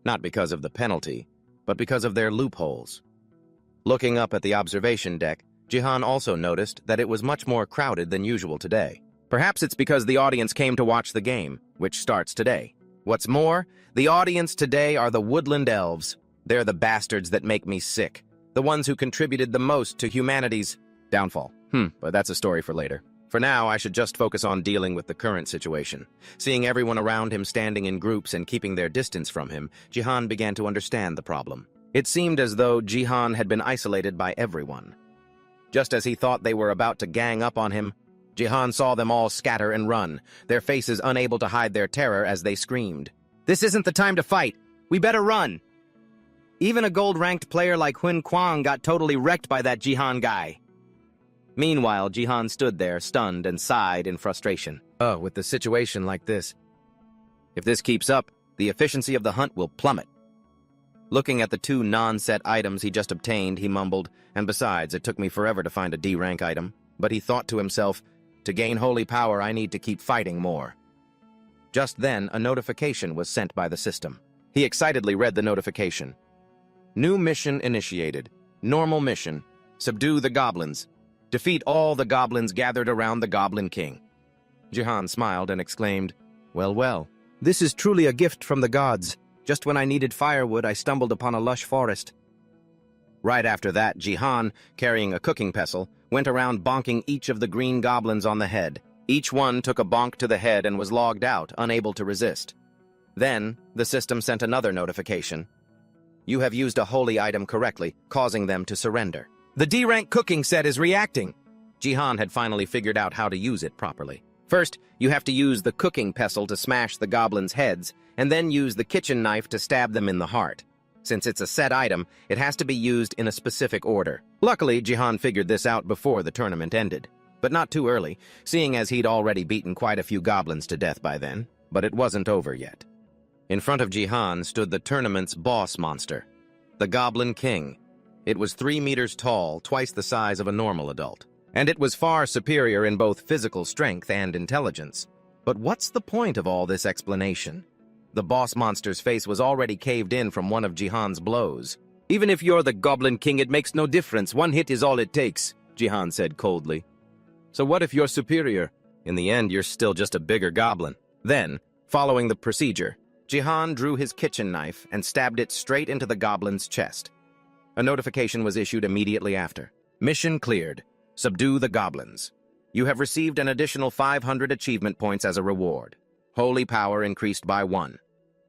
Not because of the penalty, but because of their loopholes." Looking up at the observation deck, Jihan also noticed that it was much more crowded than usual today. Perhaps it's because the audience came to watch the game, which starts today. What's more, the audience today are the woodland elves. They're the bastards that make me sick. The ones who contributed the most to humanity's downfall. But that's a story for later. For now, I should just focus on dealing with the current situation. Seeing everyone around him standing in groups and keeping their distance from him, Jihan began to understand the problem. It seemed as though Jihan had been isolated by everyone. Just as he thought they were about to gang up on him, Jihan saw them all scatter and run, their faces unable to hide their terror as they screamed. "This isn't the time to fight! We better run!" Even a gold-ranked player like Huin Quang got totally wrecked by that Jihan guy. Meanwhile, Jihan stood there, stunned, and sighed in frustration. With the situation like this, if this keeps up, the efficiency of the hunt will plummet. Looking at the 2 non-set items he just obtained, he mumbled, "And besides, it took me forever to find a D-rank item." But he thought to himself, "To gain holy power, I need to keep fighting more." Just then, a notification was sent by the system. He excitedly read the notification. "New mission initiated. Normal mission. Subdue the goblins. Defeat all the goblins gathered around the Goblin King." Jihan smiled and exclaimed, Well, this is truly a gift from the gods. Just when I needed firewood, I stumbled upon a lush forest." Right after that, Jihan, carrying a cooking pestle, went around bonking each of the green goblins on the head. Each one took a bonk to the head and was logged out, unable to resist. Then, the system sent another notification. "You have used a holy item correctly, causing them to surrender." The D-rank cooking set is reacting. Jihan had finally figured out how to use it properly. First, you have to use the cooking pestle to smash the goblins' heads, and then use the kitchen knife to stab them in the heart. Since it's a set item, it has to be used in a specific order. Luckily, Jihan figured this out before the tournament ended. But not too early, seeing as he'd already beaten quite a few goblins to death by then. But it wasn't over yet. In front of Jihan stood the tournament's boss monster, the Goblin King. It was 3 meters tall, twice the size of a normal adult. And it was far superior in both physical strength and intelligence. But what's the point of all this explanation? The boss monster's face was already caved in from one of Jihan's blows. "Even if you're the Goblin King, it makes no difference. 1 hit is all it takes," Jihan said coldly. "So what if you're superior? In the end, you're still just a bigger goblin." Then, following the procedure, Jihan drew his kitchen knife and stabbed it straight into the goblin's chest. A notification was issued immediately after. "Mission cleared. Subdue the goblins. You have received an additional 500 achievement points as a reward. Holy power increased by 1.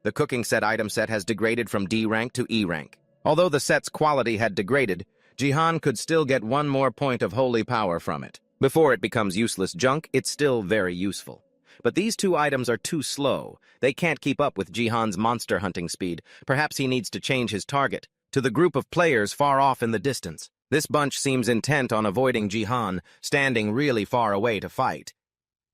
The cooking set item set has degraded from D rank to E rank. Although the set's quality had degraded, Jihan could still get 1 more point of holy power from it. Before it becomes useless junk, it's still very useful. But these 2 items are too slow. They can't keep up with Jihan's monster hunting speed. Perhaps he needs to change his target to the group of players far off in the distance. This bunch seems intent on avoiding Jihan, standing really far away to fight.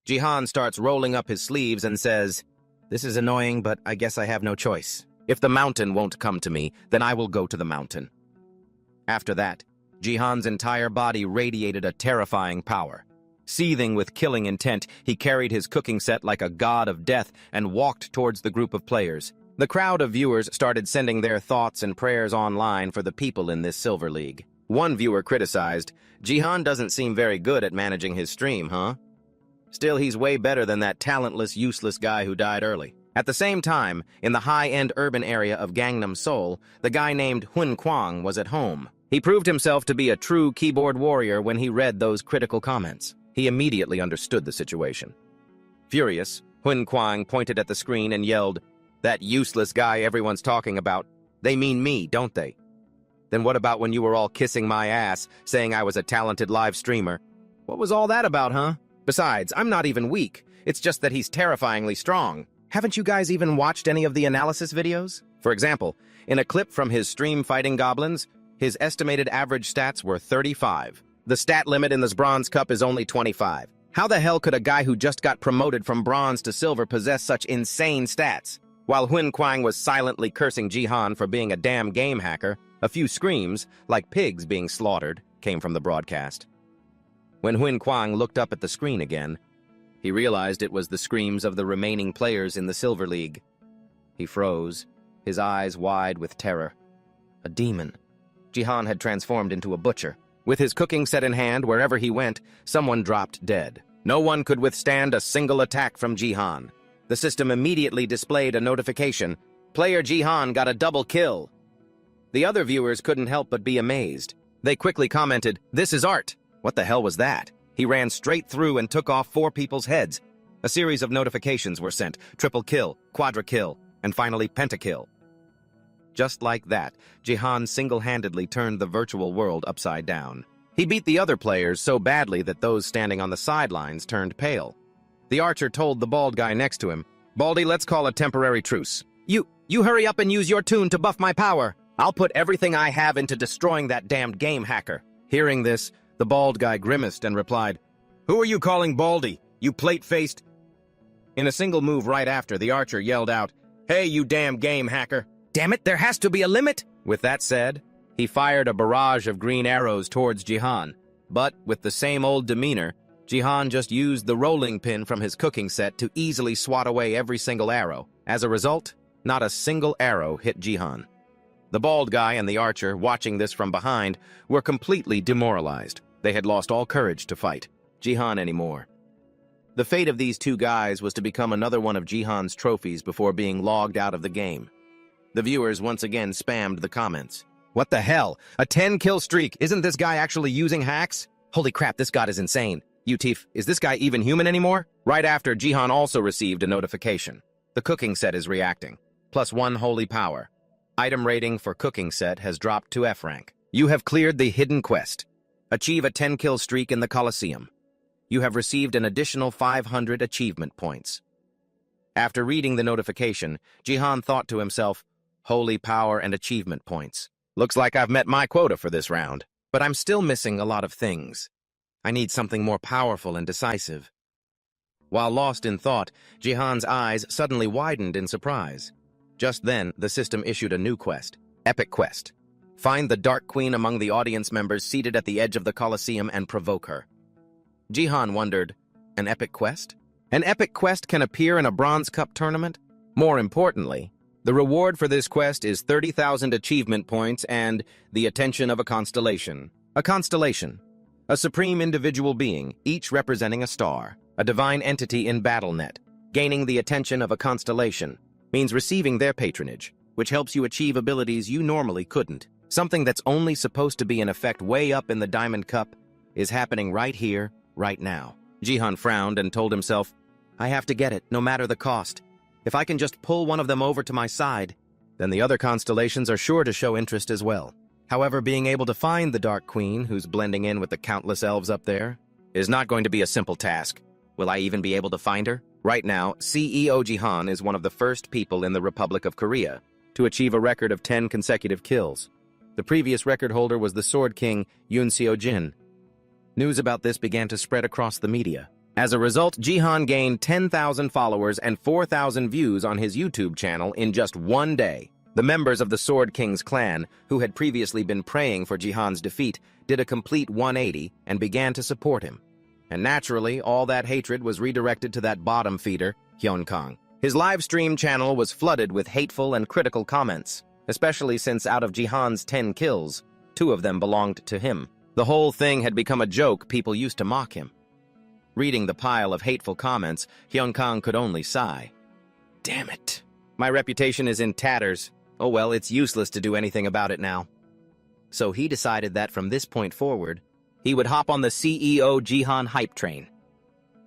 Jihan starts rolling up his sleeves and says, This is annoying, but I guess I have no choice. If the mountain won't come to me, then I will go to the mountain. After that, Jihan's entire body radiated a terrifying power. Seething with killing intent, he carried his cooking set like a god of death and walked towards the group of players. The crowd of viewers started sending their thoughts and prayers online for the people in this Silver League. One viewer criticized, "Jihan doesn't seem very good at managing his stream, huh? Still, he's way better than that talentless, useless guy who died early." At the same time, in the high-end urban area of Gangnam Seoul, the guy named Hun Kwang was at home. He proved himself to be a true keyboard warrior when he read those critical comments. He immediately understood the situation. Furious, Hun Kwang pointed at the screen and yelled, "That useless guy everyone's talking about. They mean me, don't they? Then what about when you were all kissing my ass, saying I was a talented live streamer? What was all that about, huh? Besides, I'm not even weak. It's just that he's terrifyingly strong. Haven't you guys even watched any of the analysis videos? For example, in a clip from his stream fighting goblins, his estimated average stats were 35. The stat limit in this bronze cup is only 25. How the hell could a guy who just got promoted from bronze to silver possess such insane stats?" While Hun Kwang was silently cursing Jihan for being a damn game hacker, a few screams, like pigs being slaughtered, came from the broadcast. When Hun Kwang looked up at the screen again, he realized it was the screams of the remaining players in the Silver League. He froze, his eyes wide with terror. A demon. Jihan had transformed into a butcher. With his cooking set in hand, wherever he went, someone dropped dead. No one could withstand a single attack from Jihan. The system immediately displayed a notification. "Player Jihan got a double kill." The other viewers couldn't help but be amazed. They quickly commented, "This is art." What the hell was that? He ran straight through and took off 4 people's heads. A series of notifications were sent: triple kill, quadra kill, and finally pentakill. Just like that, Jihan single-handedly turned the virtual world upside down. He beat the other players so badly that those standing on the sidelines turned pale. The archer told the bald guy next to him, "Baldy, let's call a temporary truce. You hurry up and use your toon to buff my power. I'll put everything I have into destroying that damned game hacker." Hearing this, the bald guy grimaced and replied, "Who are you calling Baldy, you plate-faced?" In a single move right after, the archer yelled out, "Hey, you damn game hacker. Damn it, there has to be a limit!" With that said, he fired a barrage of green arrows towards Jihan. But, with the same old demeanor, Jihan just used the rolling pin from his cooking set to easily swat away every single arrow. As a result, not a single arrow hit Jihan. The bald guy and the archer, watching this from behind, were completely demoralized. They had lost all courage to fight Jihan anymore. The fate of these two guys was to become another one of Jihan's trophies before being logged out of the game. The viewers once again spammed the comments. "What the hell? A 10-kill streak? Isn't this guy actually using hacks? Holy crap, this god is insane. Utif, is this guy even human anymore?" Right after, Jihan also received a notification. The cooking set is reacting. +1 holy power. Item rating for cooking set has dropped to F rank. You have cleared the hidden quest. Achieve a 10-kill streak in the Colosseum. You have received an additional 500 achievement points. After reading the notification, Jihan thought to himself, "Holy power and achievement points. Looks like I've met my quota for this round. But I'm still missing a lot of things. I need something more powerful and decisive." While lost in thought, Jihan's eyes suddenly widened in surprise. Just then, the system issued a new quest. Epic quest. Find the Dark Queen among the audience members seated at the edge of the Colosseum and provoke her. Jihan wondered, an epic quest? An epic quest can appear in a Bronze Cup tournament? More importantly, the reward for this quest is 30,000 achievement points and the attention of a constellation. A constellation. A supreme individual being, each representing a star. A divine entity in BattleNet. Gaining the attention of a constellation means receiving their patronage, which helps you achieve abilities you normally couldn't. Something that's only supposed to be in effect way up in the Diamond Cup is happening right here, right now. Jihan frowned and told himself, "I have to get it, no matter the cost. If I can just pull one of them over to my side, then the other constellations are sure to show interest as well." However, being able to find the Dark Queen, who's blending in with the countless elves up there, is not going to be a simple task. Will I even be able to find her? Right now, CEO Jihan is one of the first people in the Republic of Korea to achieve a record of 10 consecutive kills. The previous record holder was the Sword King Yoon Seo-jin. News about this began to spread across the media. As a result, Jihan gained 10,000 followers and 4,000 views on his YouTube channel in just one day. The members of the Sword King's clan, who had previously been praying for Jihan's defeat, did a complete 180 and began to support him. And naturally, all that hatred was redirected to that bottom feeder, Hyeonkang. His live stream channel was flooded with hateful and critical comments, especially since out of Jihan's 10 kills, 2 of them belonged to him. The whole thing had become a joke. People used to mock him. Reading the pile of hateful comments, Hyeonkang could only sigh. Damn it. My reputation is in tatters. Oh well, it's useless to do anything about it now. So he decided that from this point forward, he would hop on the CEO Jihan hype train.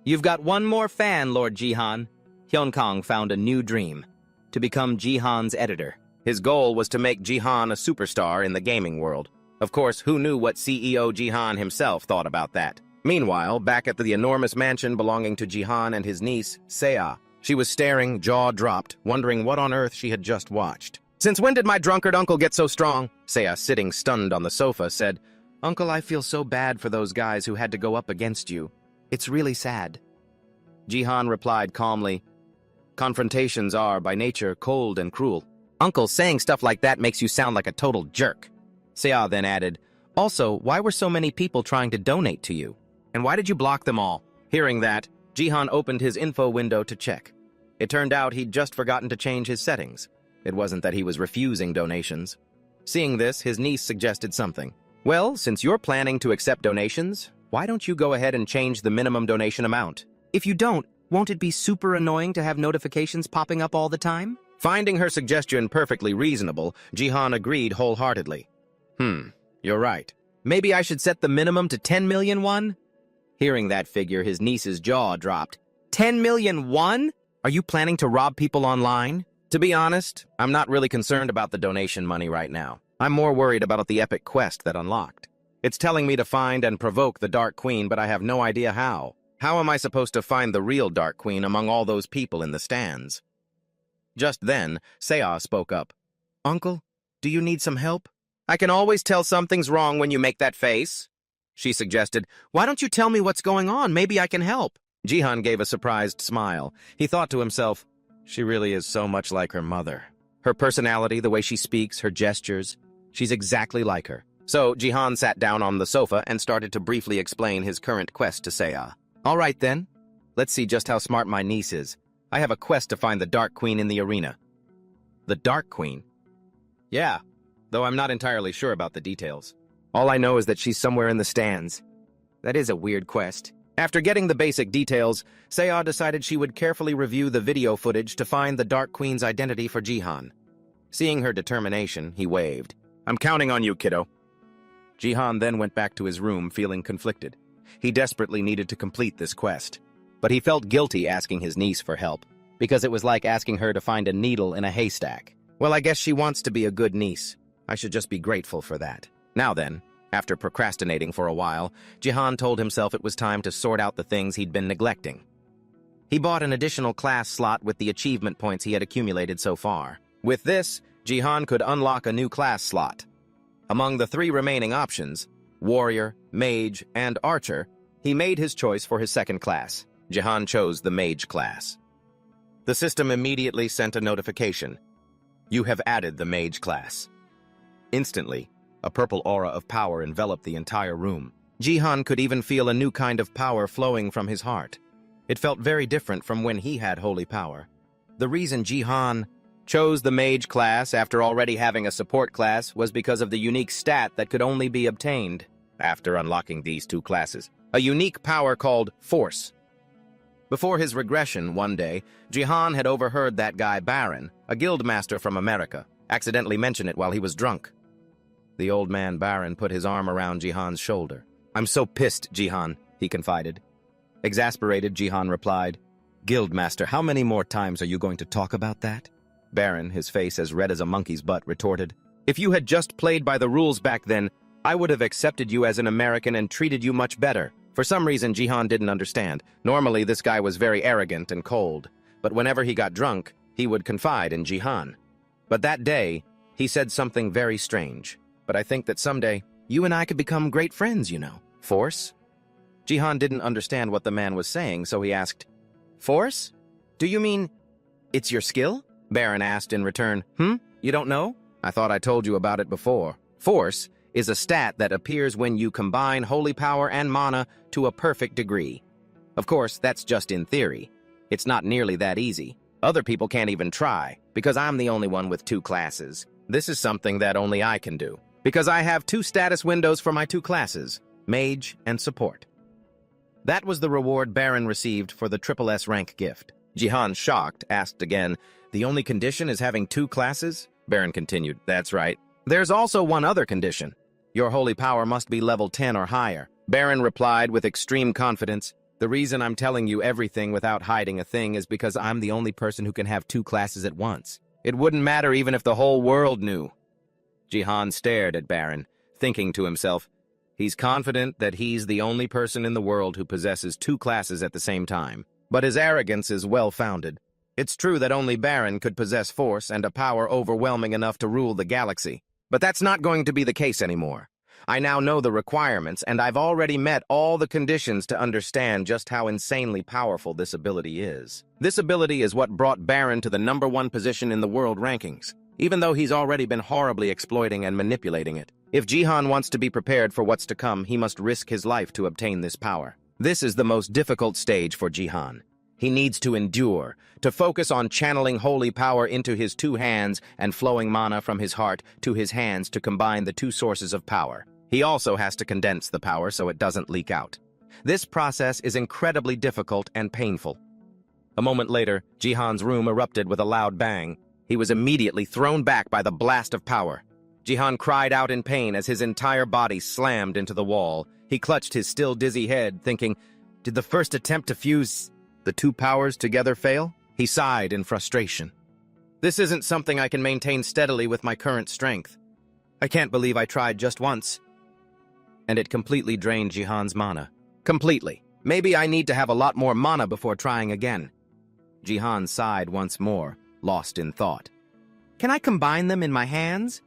You've got one more fan, Lord Jihan. Hyeonkang found a new dream, to become Jihan's editor. His goal was to make Jihan a superstar in the gaming world. Of course, who knew what CEO Jihan himself thought about that? Meanwhile, back at the enormous mansion belonging to Jihan and his niece, Seiya, she was staring, jaw dropped, wondering what on earth she had just watched. Since when did my drunkard uncle get so strong? Seiya, sitting stunned on the sofa, said, Uncle, I feel so bad for those guys who had to go up against you. It's really sad. Jihan replied calmly, Confrontations are, by nature, cold and cruel. Uncle, saying stuff like that makes you sound like a total jerk. Seiya then added, Also, why were so many people trying to donate to you? And why did you block them all? Hearing that, Jihan opened his info window to check. It turned out he'd just forgotten to change his settings. It wasn't that he was refusing donations. Seeing this, his niece suggested something. Well, since you're planning to accept donations, why don't you go ahead and change the minimum donation amount? If you don't, won't it be super annoying to have notifications popping up all the time? Finding her suggestion perfectly reasonable, Jihan agreed wholeheartedly. You're right. Maybe I should set the minimum to 10 million won? Hearing that figure, his niece's jaw dropped. 10 million won? Are you planning to rob people online? To be honest, I'm not really concerned about the donation money right now. I'm more worried about the epic quest that unlocked. It's telling me to find and provoke the Dark Queen, but I have no idea how. How am I supposed to find the real Dark Queen among all those people in the stands? Just then, Seiya spoke up. Uncle, do you need some help? I can always tell something's wrong when you make that face. She suggested, Why don't you tell me what's going on? Maybe I can help. Jihan gave a surprised smile. He thought to himself, She really is so much like her mother. Her personality, the way she speaks, her gestures, she's exactly like her. So Jihan sat down on the sofa and started to briefly explain his current quest to Seiya. All right then, let's see just how smart my niece is. I have a quest to find the Dark Queen in the arena. The Dark Queen? Yeah, though I'm not entirely sure about the details. All I know is that she's somewhere in the stands. That is a weird quest. After getting the basic details, Seiya decided she would carefully review the video footage to find the Dark Queen's identity for Jihan. Seeing her determination, he waved. I'm counting on you, kiddo. Jihan then went back to his room feeling conflicted. He desperately needed to complete this quest. But he felt guilty asking his niece for help, because it was like asking her to find a needle in a haystack. Well, I guess she wants to be a good niece. I should just be grateful for that. Now then, after procrastinating for a while, Jihan told himself it was time to sort out the things he'd been neglecting. He bought an additional class slot with the achievement points he had accumulated so far. With this, Jihan could unlock a new class slot. Among the 3 remaining options, Warrior, Mage, and Archer, he made his choice for his second class. Jihan chose the Mage class. The system immediately sent a notification. You have added the Mage class. Instantly, a purple aura of power enveloped the entire room. Jihan could even feel a new kind of power flowing from his heart. It felt very different from when he had holy power. The reason Jihan chose the Mage class after already having a support class was because of the unique stat that could only be obtained after unlocking these 2 classes. A unique power called Force. Before his regression one day, Jihan had overheard that guy Baron, a guildmaster from America, accidentally mention it while he was drunk. The old man Baron put his arm around Jihan's shoulder. I'm so pissed, Jihan, he confided. Exasperated, Jihan replied, Guildmaster, how many more times are you going to talk about that? Baron, his face as red as a monkey's butt, retorted, If you had just played by the rules back then, I would have accepted you as an American and treated you much better. For some reason, Jihan didn't understand. Normally, this guy was very arrogant and cold, but whenever he got drunk, he would confide in Jihan. But that day, he said something very strange. But I think that someday, you and I could become great friends, you know. Force? Jihan didn't understand what the man was saying, so he asked, "Force? Do you mean it's your skill?" Baron asked in return, You don't know? I thought I told you about it before. Force is a stat that appears when you combine holy power and mana to a perfect degree. Of course, that's just in theory. It's not nearly that easy. Other people can't even try, because I'm the only one with 2 classes. This is something that only I can do, because I have 2 status windows for my 2 classes, Mage and Support. That was the reward Baron received for the Triple S rank gift. Jihan, shocked, asked again, "The only condition is having 2 classes?" Baron continued, "That's right. There's also one other condition. Your holy power must be level 10 or higher." Baron replied with extreme confidence, "The reason I'm telling you everything without hiding a thing is because I'm the only person who can have 2 classes at once. It wouldn't matter even if the whole world knew." Jihan stared at Baron, thinking to himself, he's confident that he's the only person in the world who possesses 2 classes at the same time. But his arrogance is well-founded. It's true that only Baron could possess force and a power overwhelming enough to rule the galaxy. But that's not going to be the case anymore. I now know the requirements, and I've already met all the conditions to understand just how insanely powerful this ability is. This ability is what brought Baron to the #1 position in the world rankings, even though he's already been horribly exploiting and manipulating it. If Jihan wants to be prepared for what's to come, he must risk his life to obtain this power. This is the most difficult stage for Jihan. He needs to endure, to focus on channeling holy power into his 2 hands and flowing mana from his heart to his hands to combine the 2 sources of power. He also has to condense the power so it doesn't leak out. This process is incredibly difficult and painful. A moment later, Jihan's room erupted with a loud bang. He was immediately thrown back by the blast of power. Jihan cried out in pain as his entire body slammed into the wall. He clutched his still dizzy head, thinking, did the first attempt to fuse the 2 powers together fail? He sighed in frustration. This isn't something I can maintain steadily with my current strength. I can't believe I tried just once. And it completely drained Jihan's mana. Completely. Maybe I need to have a lot more mana before trying again. Jihan sighed once more, lost in thought. Can I combine them in my hands?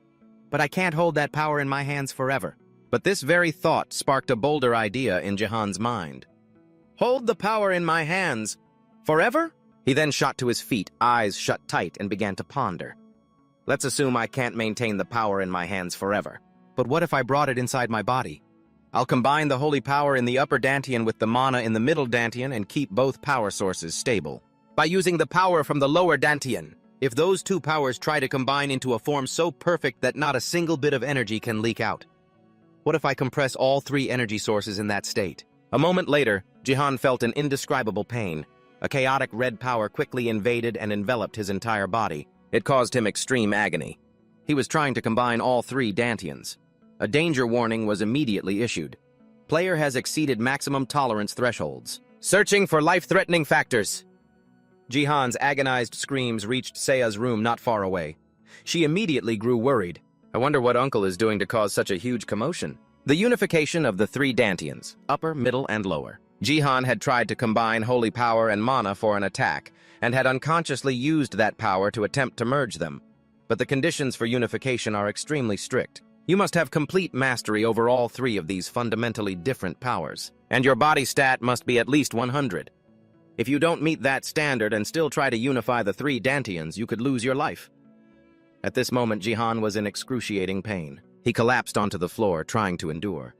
But I can't hold that power in my hands forever. But this very thought sparked a bolder idea in Jihan's mind. Hold the power in my hands. Forever? He then shot to his feet, eyes shut tight, and began to ponder. Let's assume I can't maintain the power in my hands forever. But what if I brought it inside my body? I'll combine the holy power in the upper dantian with the mana in the middle dantian and keep both power sources stable. By using the power from the lower dantian, if those 2 powers try to combine into a form so perfect that not a single bit of energy can leak out. What if I compress all 3 energy sources in that state? A moment later, Jihan felt an indescribable pain. A chaotic red power quickly invaded and enveloped his entire body. It caused him extreme agony. He was trying to combine all 3 dantians. A danger warning was immediately issued. Player has exceeded maximum tolerance thresholds. Searching for life-threatening factors. Jihan's agonized screams reached Seiya's room not far away. She immediately grew worried. I wonder what Uncle is doing to cause such a huge commotion. The unification of the 3 dantians, upper, middle, and lower. Jihan had tried to combine holy power and mana for an attack, and had unconsciously used that power to attempt to merge them. But the conditions for unification are extremely strict. You must have complete mastery over all 3 of these fundamentally different powers, and your body stat must be at least 100. If you don't meet that standard and still try to unify the 3 dantians, you could lose your life. At this moment, Jihan was in excruciating pain. He collapsed onto the floor, trying to endure.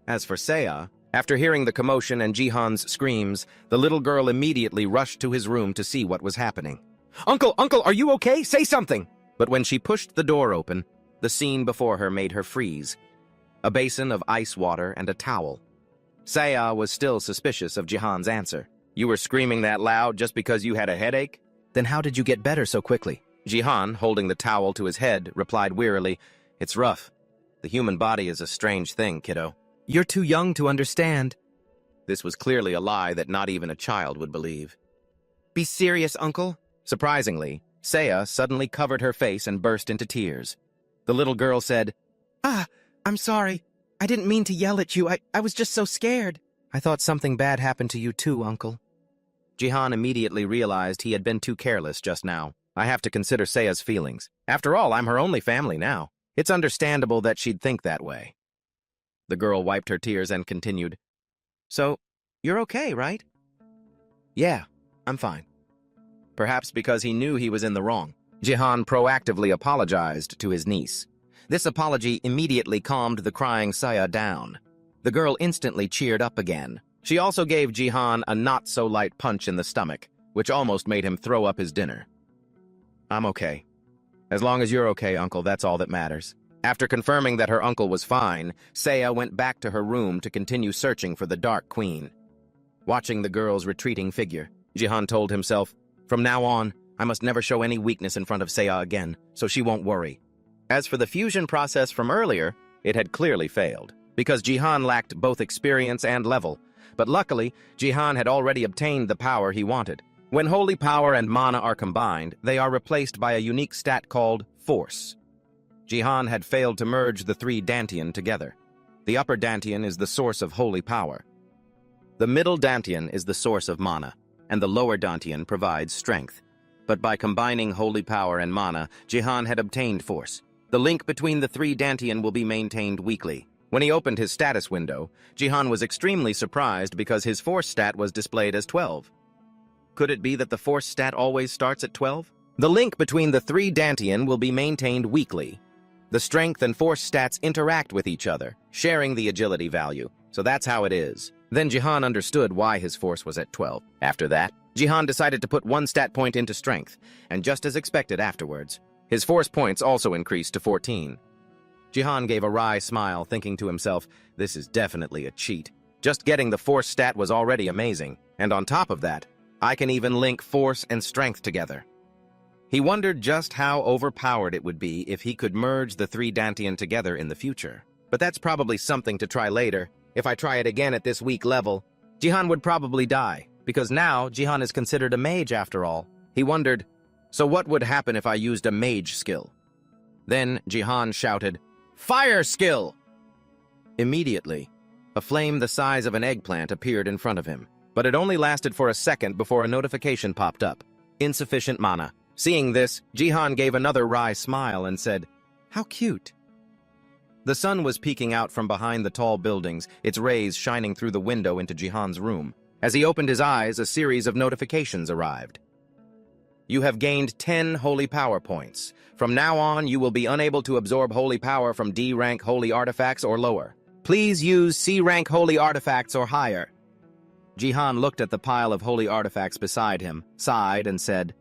As for Seiya, after hearing the commotion and Jihan's screams, the little girl immediately rushed to his room to see what was happening. Uncle, are you okay? Say something! But when she pushed the door open, the scene before her made her freeze. A basin of ice water and a towel. Seiya was still suspicious of Jihan's answer. You were screaming that loud just because you had a headache? Then how did you get better so quickly? Jihan, holding the towel to his head, replied wearily, It's rough. The human body is a strange thing, kiddo. You're too young to understand. This was clearly a lie that not even a child would believe. Be serious, Uncle. Surprisingly, Seiya suddenly covered her face and burst into tears. The little girl said, I'm sorry. I didn't mean to yell at you. I was just so scared. I thought something bad happened to you too, Uncle. Jihan immediately realized he had been too careless just now. I have to consider Seiya's feelings. After all, I'm her only family now. It's understandable that she'd think that way. The girl wiped her tears and continued, So, You're okay, right? Yeah, I'm fine. Perhaps because he knew he was in the wrong. Jihan proactively apologized to his niece. This apology immediately calmed the crying Saya down. The girl instantly cheered up again. She also gave Jihan a not-so-light punch in the stomach, which almost made him throw up his dinner. I'm okay. As long as you're okay, Uncle, that's all that matters. After confirming that her uncle was fine, Saya went back to her room to continue searching for the Dark Queen. Watching the girl's retreating figure, Jihan told himself, from now on, I must never show any weakness in front of Saya again, so she won't worry. As for the fusion process from earlier, it had clearly failed, because Jihan lacked both experience and level. But luckily, Jihan had already obtained the power he wanted. When holy power and mana are combined, they are replaced by a unique stat called Force. Jihan had failed to merge the three Dantian together. The upper Dantian is the source of holy power. The middle Dantian is the source of mana, and the lower Dantian provides strength. But by combining holy power and mana, Jihan had obtained Force. The link between the three Dantian will be maintained weekly. When he opened his status window, Jihan was extremely surprised because his Force stat was displayed as 12. Could it be that the Force stat always starts at 12? The link between the three Dantian will be maintained weekly. The strength and Force stats interact with each other, sharing the agility value. So that's how it is. Then Jihan understood why his Force was at 12. After that, Jihan decided to put one stat point into strength, and just as expected afterwards, his Force points also increased to 14. Jihan gave a wry smile, thinking to himself, this is definitely a cheat. Just getting the Force stat was already amazing, and on top of that, I can even link Force and Strength together. He wondered just how overpowered it would be if he could merge the three Dantian together in the future. But that's probably something to try later. If I try it again at this weak level, Jihan would probably die, because now Jihan is considered a mage after all. He wondered, so what would happen if I used a mage skill? Then Jihan shouted, Fire skill! Immediately, a flame the size of an eggplant appeared in front of him, but it only lasted for a second before a notification popped up. Insufficient mana. Seeing this, Jihan gave another wry smile and said, How cute. The sun was peeking out from behind the tall buildings, its rays shining through the window into Jihan's room. As he opened his eyes, a series of notifications arrived. You have gained 10 holy power points. From now on, you will be unable to absorb holy power from D-rank holy artifacts or lower. Please use C-rank holy artifacts or higher. Jihan looked at the pile of holy artifacts beside him, sighed, and said,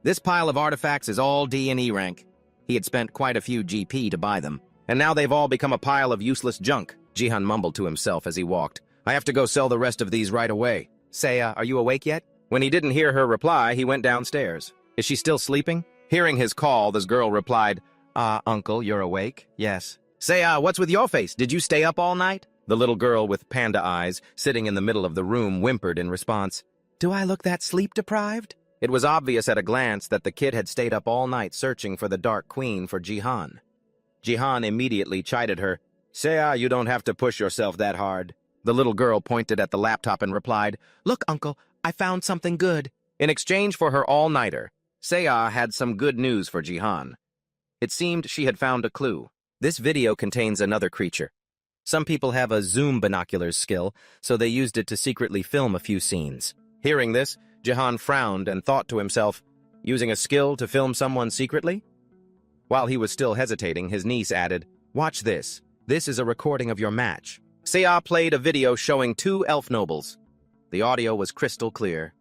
This pile of artifacts is all D and E rank. He had spent quite a few GP to buy them, and now they've all become a pile of useless junk. Jihan mumbled to himself as he walked. I have to go sell the rest of these right away. Saya, are you awake yet? When he didn't hear her reply, he went downstairs. Is she still sleeping? Hearing his call, this girl replied, Uncle, you're awake? Yes. Saya, what's with your face? Did you stay up all night? The little girl with panda eyes, sitting in the middle of the room, whimpered in response. Do I look that sleep-deprived? It was obvious at a glance that the kid had stayed up all night searching for the Dark Queen for Jihan. Jihan immediately chided her. Saya, you don't have to push yourself that hard. The little girl pointed at the laptop and replied, Look, Uncle, I found something good. In exchange for her all-nighter, Saya had some good news for Jihan. It seemed she had found a clue. This video contains another creature. Some people have a zoom binoculars skill, so they used it to secretly film a few scenes. Hearing this, Jihan frowned and thought to himself, using a skill to film someone secretly? While he was still hesitating, his niece added, Watch this. This is a recording of your match. Saya played a video showing 2 elf nobles. The audio was crystal clear.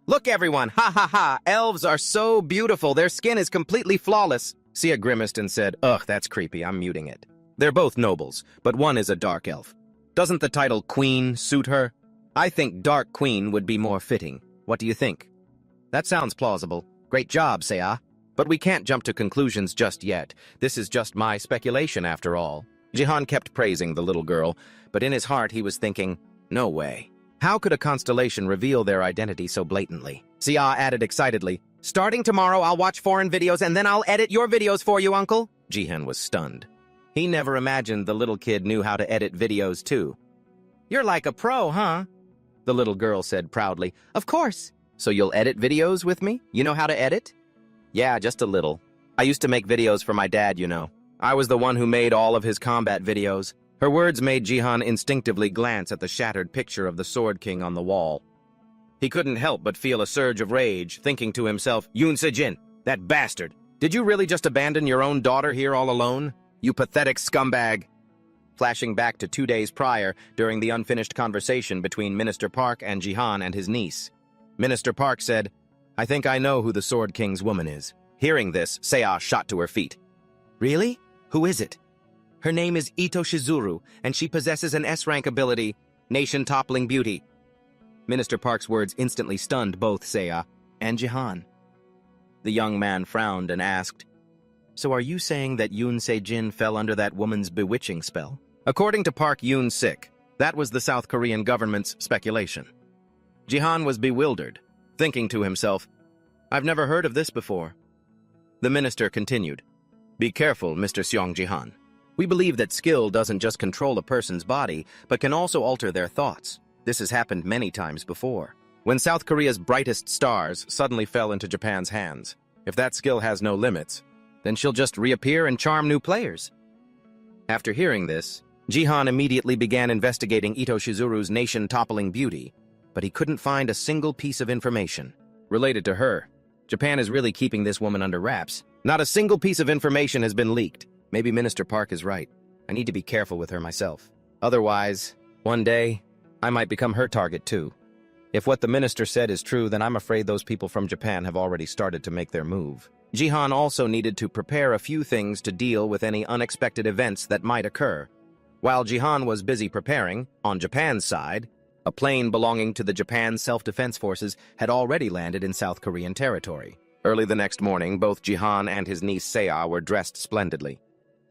Look, everyone! Ha ha ha! Elves are so beautiful! Their skin is completely flawless! Sia grimaced and said, Ugh, that's creepy. I'm muting it. They're both nobles, but one is a dark elf. Doesn't the title Queen suit her? I think Dark Queen would be more fitting. What do you think? That sounds plausible. Great job, Saya. But we can't jump to conclusions just yet. This is just my speculation, after all. Jihan kept praising the little girl, but in his heart he was thinking, no way. How could a constellation reveal their identity so blatantly? Sia added excitedly, Starting tomorrow, I'll watch foreign videos and then I'll edit your videos for you, Uncle. Jihan was stunned. He never imagined the little kid knew how to edit videos, too. You're like a pro, huh? The little girl said proudly, Of course. So you'll edit videos with me? You know how to edit? Yeah, just a little. I used to make videos for my dad, you know. I was the one who made all of his combat videos. Her words made Jihan instinctively glance at the shattered picture of the Sword King on the wall. He couldn't help but feel a surge of rage, thinking to himself, Yoon Se-jin, that bastard! Did you really just abandon your own daughter here all alone? You pathetic scumbag! Flashing back to 2 days prior, during the unfinished conversation between Minister Park and Jihan and his niece. Minister Park said, I think I know who the Sword King's woman is. Hearing this, Seiya shot to her feet. Really? Who is it? Her name is Ito Shizuru, and she possesses an S-rank ability, nation-toppling beauty. Minister Park's words instantly stunned both Seiya and Jihan. The young man frowned and asked, So are you saying that Yoon Se-jin fell under that woman's bewitching spell? According to Park Yoon-sik, that was the South Korean government's speculation. Jihan was bewildered, thinking to himself, I've never heard of this before. The minister continued, Be careful, Mr. Seong Jihan. We believe that skill doesn't just control a person's body, but can also alter their thoughts. This has happened many times before. When South Korea's brightest stars suddenly fell into Japan's hands, if that skill has no limits, then she'll just reappear and charm new players. After hearing this, Jihan immediately began investigating Ito Shizuru's nation-toppling beauty, but he couldn't find a single piece of information related to her. Japan is really keeping this woman under wraps. Not a single piece of information has been leaked. Maybe Minister Park is right. I need to be careful with her myself. Otherwise, one day, I might become her target too. If what the minister said is true, then I'm afraid those people from Japan have already started to make their move. Jihan also needed to prepare a few things to deal with any unexpected events that might occur. While Jihan was busy preparing, on Japan's side, a plane belonging to the Japan Self-Defense Forces had already landed in South Korean territory. Early the next morning, both Jihan and his niece Seiya were dressed splendidly.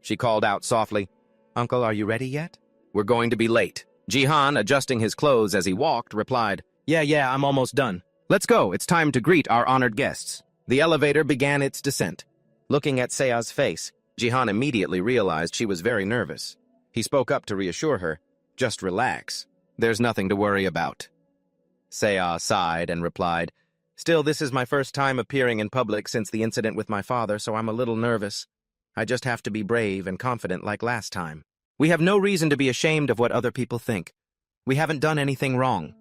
She called out softly, Uncle, are you ready yet? We're going to be late. Jihan, adjusting his clothes as he walked, replied, Yeah, I'm almost done. Let's go, it's time to greet our honored guests. The elevator began its descent. Looking at Seiya's face, Jihan immediately realized she was very nervous. He spoke up to reassure her, Just relax. There's nothing to worry about. Seiya sighed and replied, Still, this is my first time appearing in public since the incident with my father, so I'm a little nervous. I just have to be brave and confident like last time. We have no reason to be ashamed of what other people think. We haven't done anything wrong.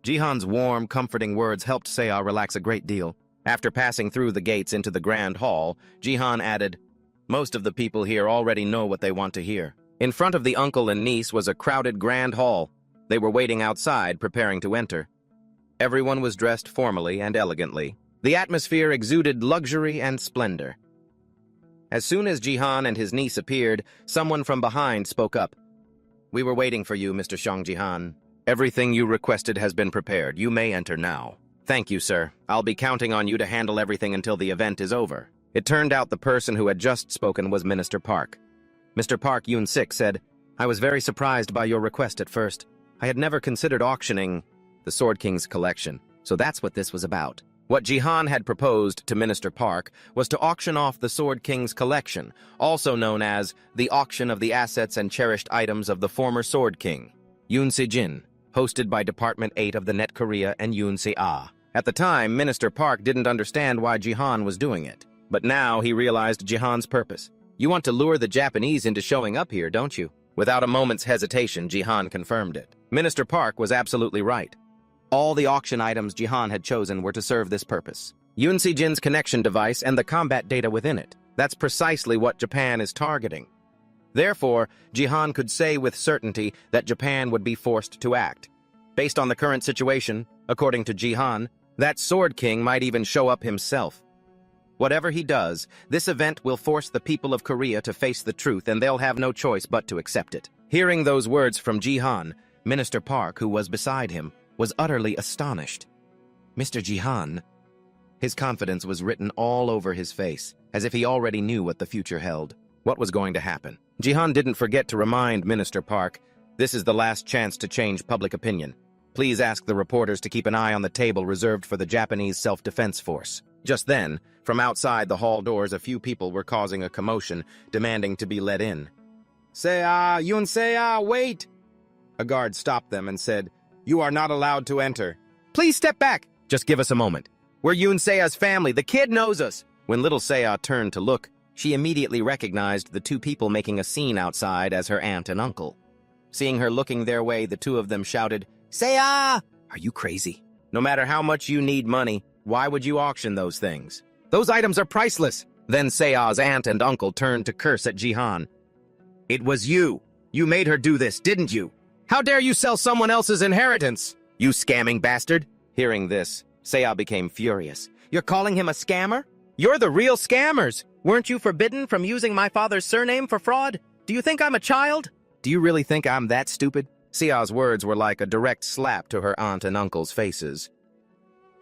Jihan's warm, comforting words helped Seiya relax a great deal. After passing through the gates into the grand hall, Jihan added, Most of the people here already know what they want to hear. In front of the uncle and niece was a crowded grand hall. They were waiting outside, preparing to enter. Everyone was dressed formally and elegantly. The atmosphere exuded luxury and splendor. As soon as Jihan and his niece appeared, someone from behind spoke up. We were waiting for you, Mr. Seong Jihan. Everything you requested has been prepared. You may enter now. Thank you, sir. I'll be counting on you to handle everything until the event is over. It turned out the person who had just spoken was Minister Park. Mr. Park Yoon-sik said, I was very surprised by your request at first. I had never considered auctioning the Sword King's collection, so that's what this was about. What Jihan had proposed to Minister Park was to auction off the Sword King's collection, also known as the Auction of the Assets and Cherished Items of the Former Sword King, Yoon Se-jin, hosted by Department 8 of the Net Korea and Yoon Se-ah. At the time, Minister Park didn't understand why Jihan was doing it, but now he realized Jihan's purpose. You want to lure the Japanese into showing up here, don't you? Without a moment's hesitation, Jihan confirmed it. Minister Park was absolutely right. All the auction items Jihan had chosen were to serve this purpose. Yoon Se-jin's connection device and the combat data within it. That's precisely what Japan is targeting. Therefore, Jihan could say with certainty that Japan would be forced to act. Based on the current situation, according to Jihan, that Sword King might even show up himself. Whatever he does, this event will force the people of Korea to face the truth, and they'll have no choice but to accept it. Hearing those words from Jihan, Minister Park, who was beside him, was utterly astonished. Mr. Jihan. His confidence was written all over his face, as if he already knew what the future held. What was going to happen? Jihan didn't forget to remind Minister Park, this is the last chance to change public opinion. Please ask the reporters to keep an eye on the table reserved for the Japanese Self-Defense Force. Just then, from outside the hall doors, a few people were causing a commotion, demanding to be let in. Seiya, Yoon Seiya, wait! A guard stopped them and said, You are not allowed to enter. Please step back. Just give us a moment. We're Yoon Seiya's family. The kid knows us. When little Seiya turned to look, She immediately recognized the two people making a scene outside as her aunt and uncle. Seeing her looking their way, the two of them shouted, "Seiya! Are you crazy? No matter how much you need money, why would you auction those things? Those items are priceless." Then Seiya's aunt and uncle turned to curse at Jihan. "It was you. You made her do this, didn't you? How dare you sell someone else's inheritance? You scamming bastard!" Hearing this, Seiya became furious. "You're calling him a scammer? You're the real scammers! Weren't you forbidden from using my father's surname for fraud? Do you think I'm a child? Do you really think I'm that stupid?" Seiya's words were like a direct slap to her aunt and uncle's faces.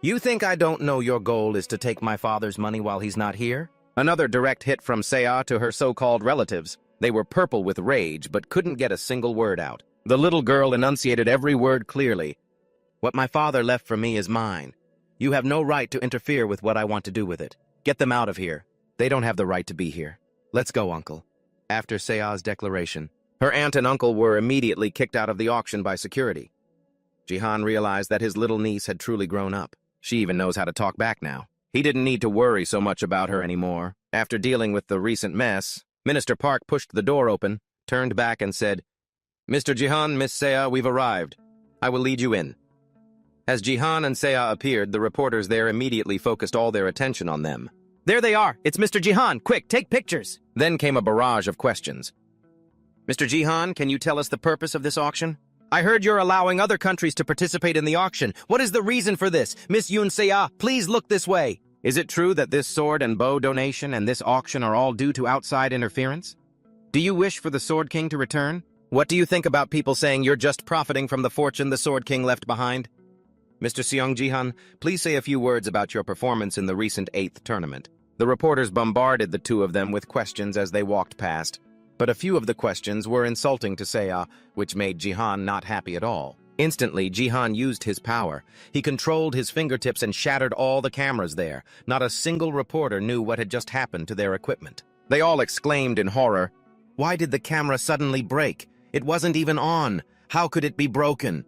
"You think I don't know your goal is to take my father's money while he's not here?" Another direct hit from Seiya to her so-called relatives. They were purple with rage, but couldn't get a single word out. The little girl enunciated every word clearly. "What my father left for me is mine. You have no right to interfere with what I want to do with it. Get them out of here. They don't have the right to be here. Let's go, uncle." After Seiya's declaration, her aunt and uncle were immediately kicked out of the auction by security. Jihan realized that his little niece had truly grown up. She even knows how to talk back now. He didn't need to worry so much about her anymore. After dealing with the recent mess, Minister Park pushed the door open, turned back and said, "Mr. Jihan, Miss Seiya, we've arrived. I will lead you in." As Jihan and Seiya appeared, the reporters there immediately focused all their attention on them. "There they are! It's Mr. Jihan! Quick, take pictures!" Then came a barrage of questions. "Mr. Jihan, can you tell us the purpose of this auction? I heard you're allowing other countries to participate in the auction. What is the reason for this? Miss Yun Seiya, please look this way. Is it true that this sword and bow donation and this auction are all due to outside interference? Do you wish for the Sword King to return? What do you think about people saying you're just profiting from the fortune the Sword King left behind? Mr. Seong Jihan, please say a few words about your performance in the recent 8th tournament." The reporters bombarded the two of them with questions as they walked past, but a few of the questions were insulting to Seiya, which made Jihan not happy at all. Instantly, Jihan used his power. He controlled his fingertips and shattered all the cameras there. Not a single reporter knew what had just happened to their equipment. They all exclaimed in horror, "Why did the camera suddenly break? It wasn't even on. How could it be broken?"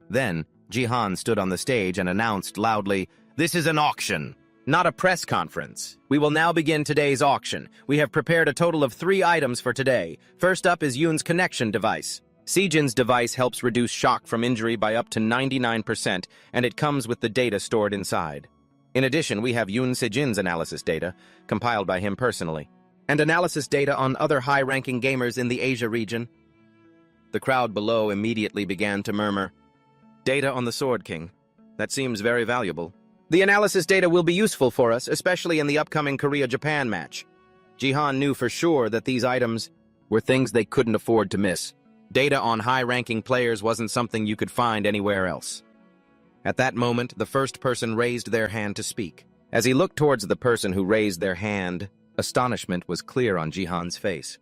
Then, Jihan stood on the stage and announced loudly, "This is an auction, not a press conference. We will now begin today's auction. We have prepared a total of 3 items for today. First up is Yoon's connection device. Sejin's device helps reduce shock from injury by up to 99%, and it comes with the data stored inside. In addition, we have Yoon Sejin's analysis data, compiled by him personally, and analysis data on other high-ranking gamers in the Asia region." The crowd below immediately began to murmur, "Data on the Sword King. That seems very valuable. The analysis data will be useful for us, especially in the upcoming Korea-Japan match." Jihan knew for sure that these items were things they couldn't afford to miss. Data on high-ranking players wasn't something you could find anywhere else. At that moment, the first person raised their hand to speak. As he looked towards the person who raised their hand, astonishment was clear on Jihan's face.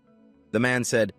The man said,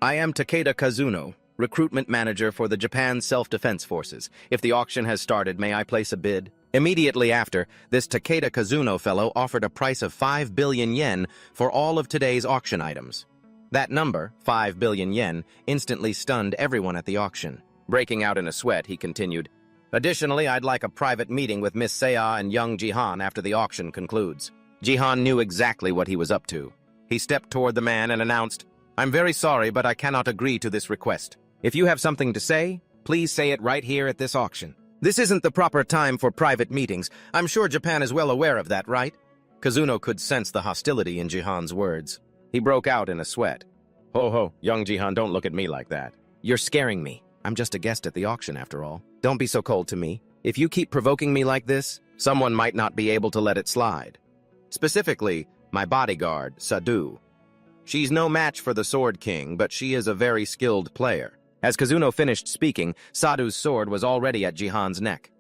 "I am Takeda Kazuno, recruitment manager for the Japan Self-Defense Forces. If the auction has started, may I place a bid?" Immediately after, this Takeda Kazuno fellow offered a price of 5 billion yen for all of today's auction items. That number, 5 billion yen, instantly stunned everyone at the auction. Breaking out in a sweat, he continued, "Additionally, I'd like a private meeting with Miss Seiya and young Jihan after the auction concludes." Jihan knew exactly what he was up to. He stepped toward the man and announced, "I'm very sorry, but I cannot agree to this request. If you have something to say, please say it right here at this auction. This isn't the proper time for private meetings. I'm sure Japan is well aware of that, right?" Kazuno could sense the hostility in Jihan's words. He broke out in a sweat. Ho, young Jihan, don't look at me like that. You're scaring me. I'm just a guest at the auction, after all. Don't be so cold to me. If you keep provoking me like this, someone might not be able to let it slide. Specifically, my bodyguard, Sadu. She's no match for the Sword King, but she is a very skilled player. As Kazuno finished speaking, Sadu's sword was already at Jihan's neck.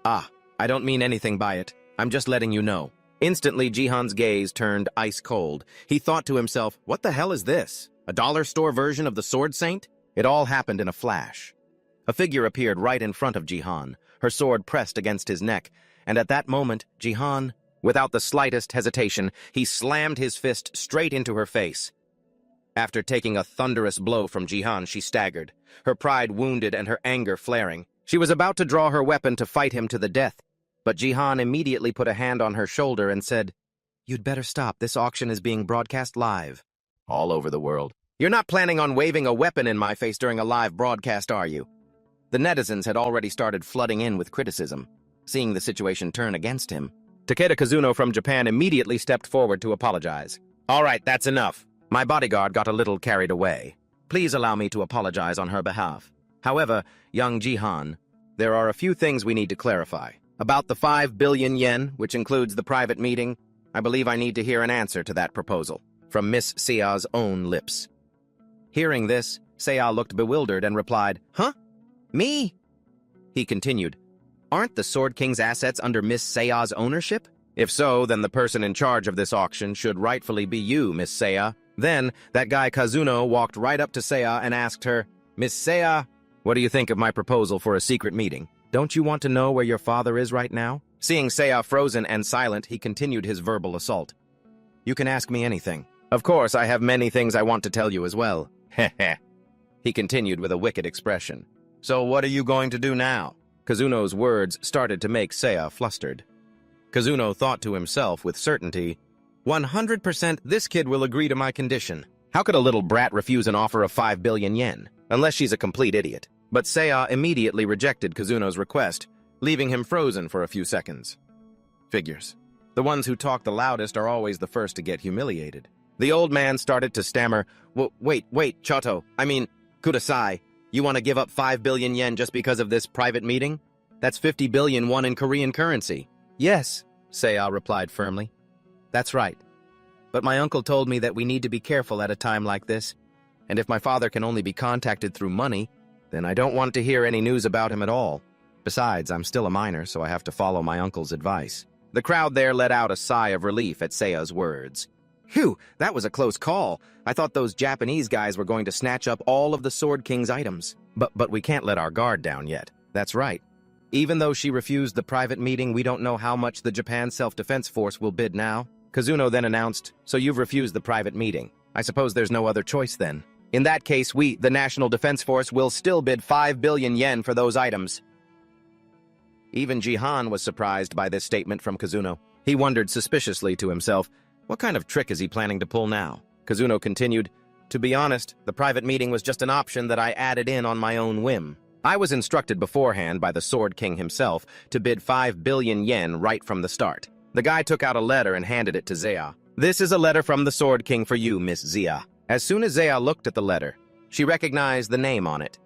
"Ah, I don't mean anything by it. I'm just letting you know." Instantly, Jihan's gaze turned ice cold. He thought to himself, what the hell is this? A dollar store version of the Sword Saint? It all happened in a flash. A figure appeared right in front of Jihan, her sword pressed against his neck, and at that moment, Jihan, without the slightest hesitation, he slammed his fist straight into her face. After taking a thunderous blow from Jihan, she staggered, her pride wounded and her anger flaring. She was about to draw her weapon to fight him to the death, but Jihan immediately put a hand on her shoulder and said, You'd better stop. This auction is being broadcast live. All over the world. You're not planning on waving a weapon in my face during a live broadcast, are you? The netizens had already started flooding in with criticism, seeing the situation turn against him. Takeda Kazuno from Japan immediately stepped forward to apologize. All right, that's enough. My bodyguard got a little carried away. Please allow me to apologize on her behalf. However, young Jihan, there are a few things we need to clarify. About the 5 billion yen, which includes the private meeting, I believe I need to hear an answer to that proposal, from Miss Sea's own lips. Hearing this, Sea looked bewildered and replied, Huh? Me? He continued, Aren't the Sword King's assets under Miss Sea's ownership? If so, then the person in charge of this auction should rightfully be you, Miss Sea. Then, that guy Kazuno walked right up to Sea and asked her, Miss Sea, what do you think of my proposal for a secret meeting? Don't you want to know where your father is right now? Seeing Sea frozen and silent, he continued his verbal assault. You can ask me anything. Of course, I have many things I want to tell you as well. Heh. He continued with a wicked expression. So what are you going to do now? Kazuno's words started to make Sea flustered. Kazuno thought to himself with certainty, 100% this kid will agree to my condition. How could a little brat refuse an offer of 5 billion yen? Unless she's a complete idiot. But Sea immediately rejected Kazuno's request, leaving him frozen for a few seconds. Figures. The ones who talk the loudest are always the first to get humiliated. The old man started to stammer, wait, Choto, Kudasai, you want to give up 5 billion yen just because of this private meeting? That's 50 billion won in Korean currency. Yes, Sea replied firmly. That's right. But my uncle told me that we need to be careful at a time like this, and if my father can only be contacted through money, then I don't want to hear any news about him at all. Besides, I'm still a minor, so I have to follow my uncle's advice. The crowd there let out a sigh of relief at Sea's words. Phew, that was a close call. I thought those Japanese guys were going to snatch up all of the Sword King's items. But we can't let our guard down yet. That's right. Even though she refused the private meeting, we don't know how much the Japan Self-Defense Force will bid now. Kazuno then announced, so you've refused the private meeting. I suppose there's no other choice then. In that case, we, the National Defense Force, will still bid 5 billion yen for those items. Even Jihan was surprised by this statement from Kazuno. He wondered suspiciously to himself, what kind of trick is he planning to pull now? Kazuno continued, to be honest, the private meeting was just an option that I added in on my own whim. I was instructed beforehand by the Sword King himself to bid 5 billion yen right from the start. The guy took out a letter and handed it to Zia. This is a letter from the Sword King for you, Miss Zia. As soon as Zia looked at the letter, she recognized the name on it.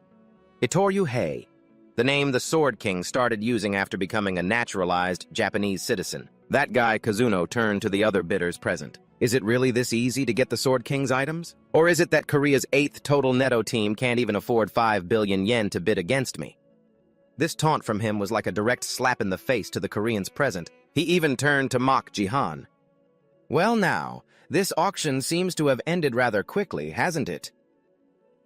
Itoryu Hei, the name the Sword King started using after becoming a naturalized Japanese citizen. That guy, Kazuno, turned to the other bidders present. Is it really this easy to get the Sword King's items? Or is it that Korea's 8th total Netto team can't even afford 5 billion yen to bid against me? This taunt from him was like a direct slap in the face to the Koreans present. He even turned to mock Jihan. Well now, this auction seems to have ended rather quickly, hasn't it?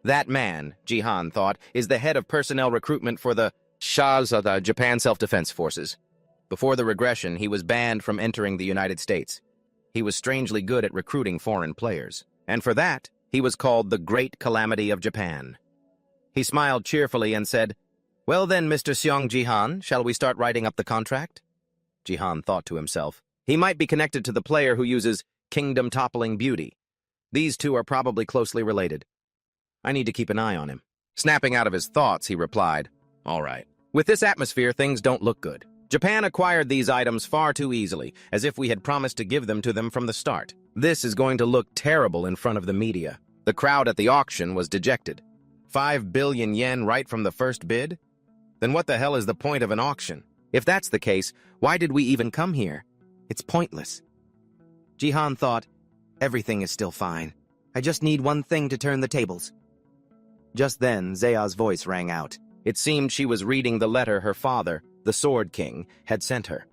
That man, Jihan thought, is the head of personnel recruitment for the the Japan Self-Defense Forces. Before the regression, he was banned from entering the United States. He was strangely good at recruiting foreign players, and for that, he was called the Great Calamity of Japan. He smiled cheerfully and said, Well then, Mr. Seong Jihan, shall we start writing up the contract? Jihan thought to himself. He might be connected to the player who uses kingdom-toppling beauty. These two are probably closely related. I need to keep an eye on him. Snapping out of his thoughts, he replied, All right. With this atmosphere, things don't look good. Japan acquired these items far too easily, as if we had promised to give them to them from the start. This is going to look terrible in front of the media. The crowd at the auction was dejected. 5 billion yen right from the first bid? Then what the hell is the point of an auction? If that's the case, why did we even come here? It's pointless. Jihan thought, everything is still fine. I just need one thing to turn the tables. Just then, Zea's voice rang out. It seemed she was reading the letter her father, the Sword King, had sent her.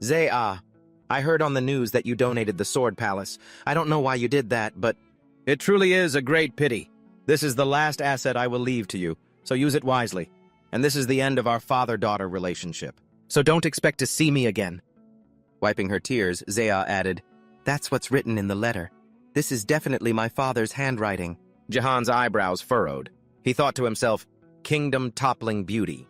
Zea, I heard on the news that you donated the Sword Palace. I don't know why you did that, but it truly is a great pity. This is the last asset I will leave to you, so use it wisely. And this is the end of our father-daughter relationship. So don't expect to see me again. Wiping her tears, Zea added, That's what's written in the letter. This is definitely my father's handwriting. Jahan's eyebrows furrowed. He thought to himself, kingdom-toppling beauty.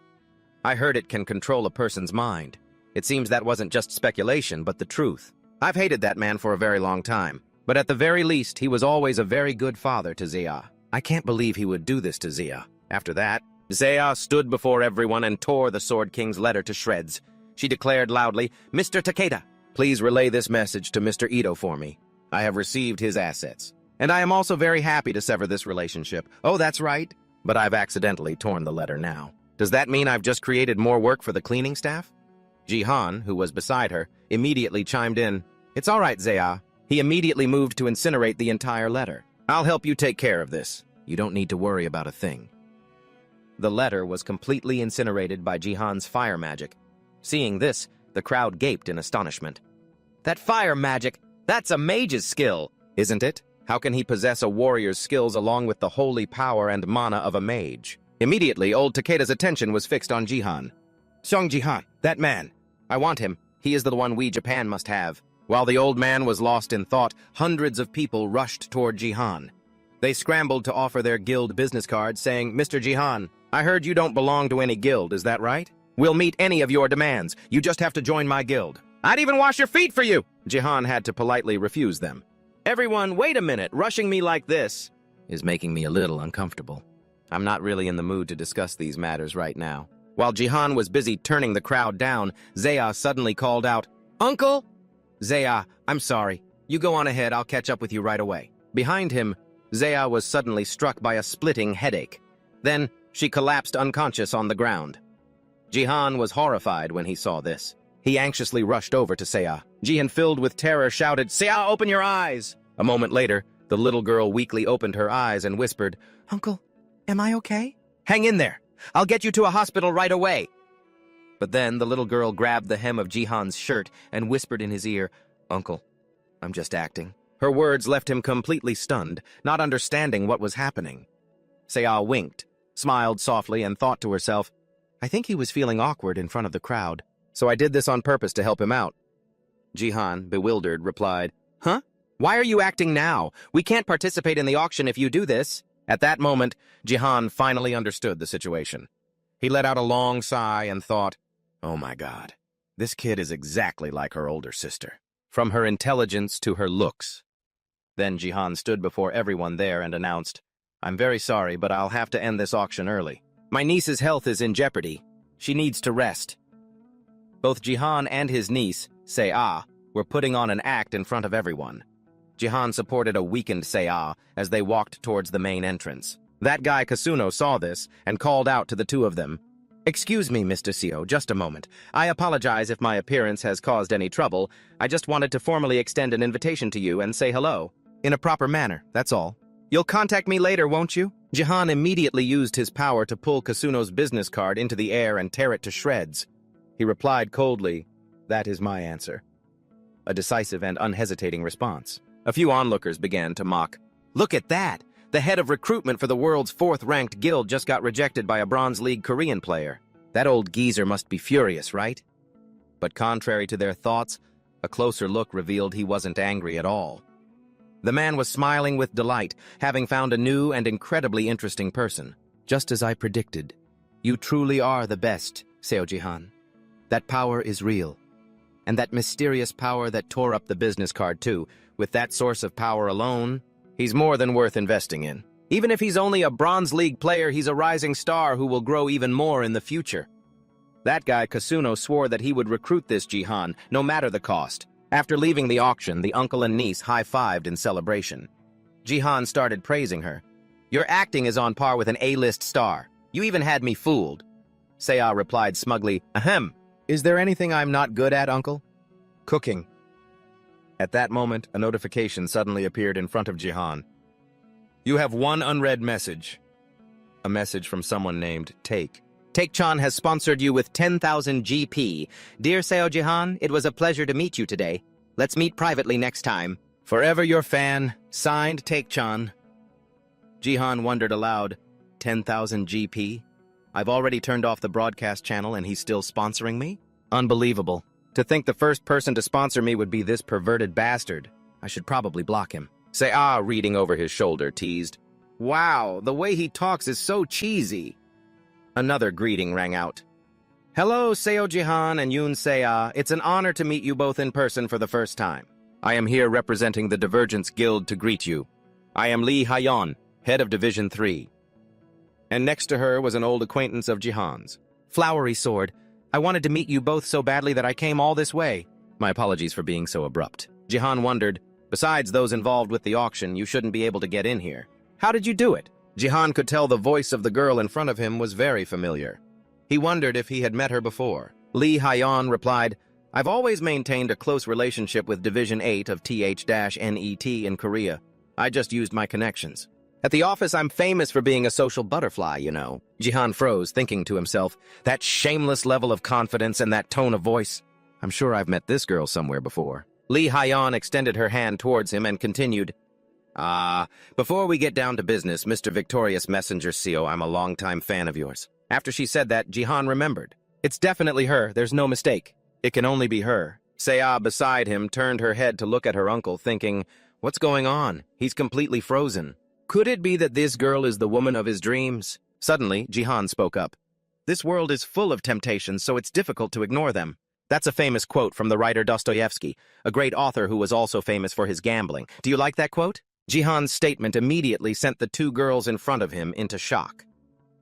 I heard it can control a person's mind. It seems that wasn't just speculation, but the truth. I've hated that man for a very long time, but at the very least, he was always a very good father to Zia. I can't believe he would do this to Zia. After that, Zia stood before everyone and tore the Sword King's letter to shreds. She declared loudly, "Mr. Takeda, please relay this message to Mr. Ito for me. I have received his assets, and I am also very happy to sever this relationship. Oh, that's right, but I've accidentally torn the letter now. Does that mean I've just created more work for the cleaning staff?" Jihan, who was beside her, immediately chimed in, "It's all right, Zia." He immediately moved to incinerate the entire letter. "I'll help you take care of this. You don't need to worry about a thing." The letter was completely incinerated by Jihan's fire magic. Seeing this, the crowd gaped in astonishment. "That fire magic, that's a mage's skill, isn't it? How can he possess a warrior's skills along with the holy power and mana of a mage?" Immediately, old Takeda's attention was fixed on Jihan. "Song Jihan, that man. I want him. He is the one we Japan must have." While the old man was lost in thought, hundreds of people rushed toward Jihan. They scrambled to offer their guild business cards, saying, "Mr. Jihan, I heard you don't belong to any guild, is that right? We'll meet any of your demands. You just have to join my guild. I'd even wash your feet for you!" Jihan had to politely refuse them. "Everyone, wait a minute. Rushing me like this is making me a little uncomfortable. I'm not really in the mood to discuss these matters right now." While Jihan was busy turning the crowd down, Zaya suddenly called out, "Uncle!" "Zaya, I'm sorry. You go on ahead, I'll catch up with you right away." Behind him, Zaya was suddenly struck by a splitting headache. Then, she collapsed unconscious on the ground. Jihan was horrified when he saw this. He anxiously rushed over to Saya. Jihan, filled with terror, shouted, "Saya, open your eyes!" A moment later, the little girl weakly opened her eyes and whispered, "Uncle, am I okay?" "Hang in there. I'll get you to a hospital right away." But then the little girl grabbed the hem of Jihan's shirt and whispered in his ear, "Uncle, I'm just acting." Her words left him completely stunned, not understanding what was happening. Saya winked, smiled softly, and thought to herself, "I think he was feeling awkward in front of the crowd, so I did this on purpose to help him out." Jihan, bewildered, replied, "Huh? Why are you acting now? We can't participate in the auction if you do this." At that moment, Jihan finally understood the situation. He let out a long sigh and thought, "Oh my God, this kid is exactly like her older sister, from her intelligence to her looks." Then Jihan stood before everyone there and announced, "I'm very sorry, but I'll have to end this auction early. My niece's health is in jeopardy. She needs to rest." Both Jihan and his niece, Sei-ah, were putting on an act in front of everyone. Jihan supported a weakened Sei-ah as they walked towards the main entrance. That guy Kasuno saw this and called out to the two of them, "Excuse me, Mr. Seo, just a moment. I apologize if my appearance has caused any trouble. I just wanted to formally extend an invitation to you and say hello. In a proper manner, that's all. You'll contact me later, won't you?" Jihan immediately used his power to pull Kasuno's business card into the air and tear it to shreds. He replied coldly, "That is my answer." A decisive and unhesitating response. A few onlookers began to mock. "Look at that! The head of recruitment for the world's 4th-ranked guild just got rejected by a Bronze League Korean player. That old geezer must be furious, right?" But contrary to their thoughts, a closer look revealed he wasn't angry at all. The man was smiling with delight, having found a new and incredibly interesting person. "Just as I predicted. You truly are the best, Seo Jihan. That power is real. And that mysterious power that tore up the business card too, with that source of power alone, he's more than worth investing in. Even if he's only a Bronze League player, he's a rising star who will grow even more in the future." That guy Kasuno swore that he would recruit this Jihan, no matter the cost. After leaving the auction, the uncle and niece high-fived in celebration. Jihan started praising her. "Your acting is on par with an A-list star. You even had me fooled." Saya replied smugly, "Ahem. Is there anything I'm not good at, uncle?" "Cooking." At that moment, a notification suddenly appeared in front of Jihan. "You have one unread message." A message from someone named Take. "Take-chan has sponsored you with 10,000 GP. Dear Seo Jihan, it was a pleasure to meet you today. Let's meet privately next time. Forever your fan, signed Take-chan." Jihan wondered aloud, 10,000 GP? I've already turned off the broadcast channel and he's still sponsoring me? Unbelievable. To think the first person to sponsor me would be this perverted bastard. I should probably block him. Sei-ah, reading over his shoulder, teased, "Wow, the way he talks is so cheesy." Another greeting rang out. "Hello, Seo Jihan and Yoon Sei-ah. It's an honor to meet you both in person for the first time. I am here representing the Divergence Guild to greet you. I am Lee Hayan, head of Division 3. And next to her was an old acquaintance of Jihan's. Flowery Sword, I wanted to meet you both so badly that I came all this way. My apologies for being so abrupt. Jihan wondered, besides those involved with the auction, you shouldn't be able to get in here. How did you do it? Jihan could tell the voice of the girl in front of him was very familiar. He wondered if he had met her before. Lee Hayan replied, I've always maintained a close relationship with Division 8 of TH-NET in Korea. I just used my connections. At the office, I'm famous for being a social butterfly, you know. Jihan froze, thinking to himself, that shameless level of confidence and that tone of voice. I'm sure I've met this girl somewhere before. Lee Hayan extended her hand towards him and continued, before we get down to business, Mr. Victorious Messenger CEO, I'm a longtime fan of yours. After she said that, Jihan remembered. It's definitely her, there's no mistake. It can only be her. Saya beside him turned her head to look at her uncle, thinking, what's going on? He's completely frozen. Could it be that this girl is the woman of his dreams? Suddenly, Jihan spoke up. This world is full of temptations, so it's difficult to ignore them. That's a famous quote from the writer Dostoevsky, a great author who was also famous for his gambling. Do you like that quote? Jihan's statement immediately sent the two girls in front of him into shock.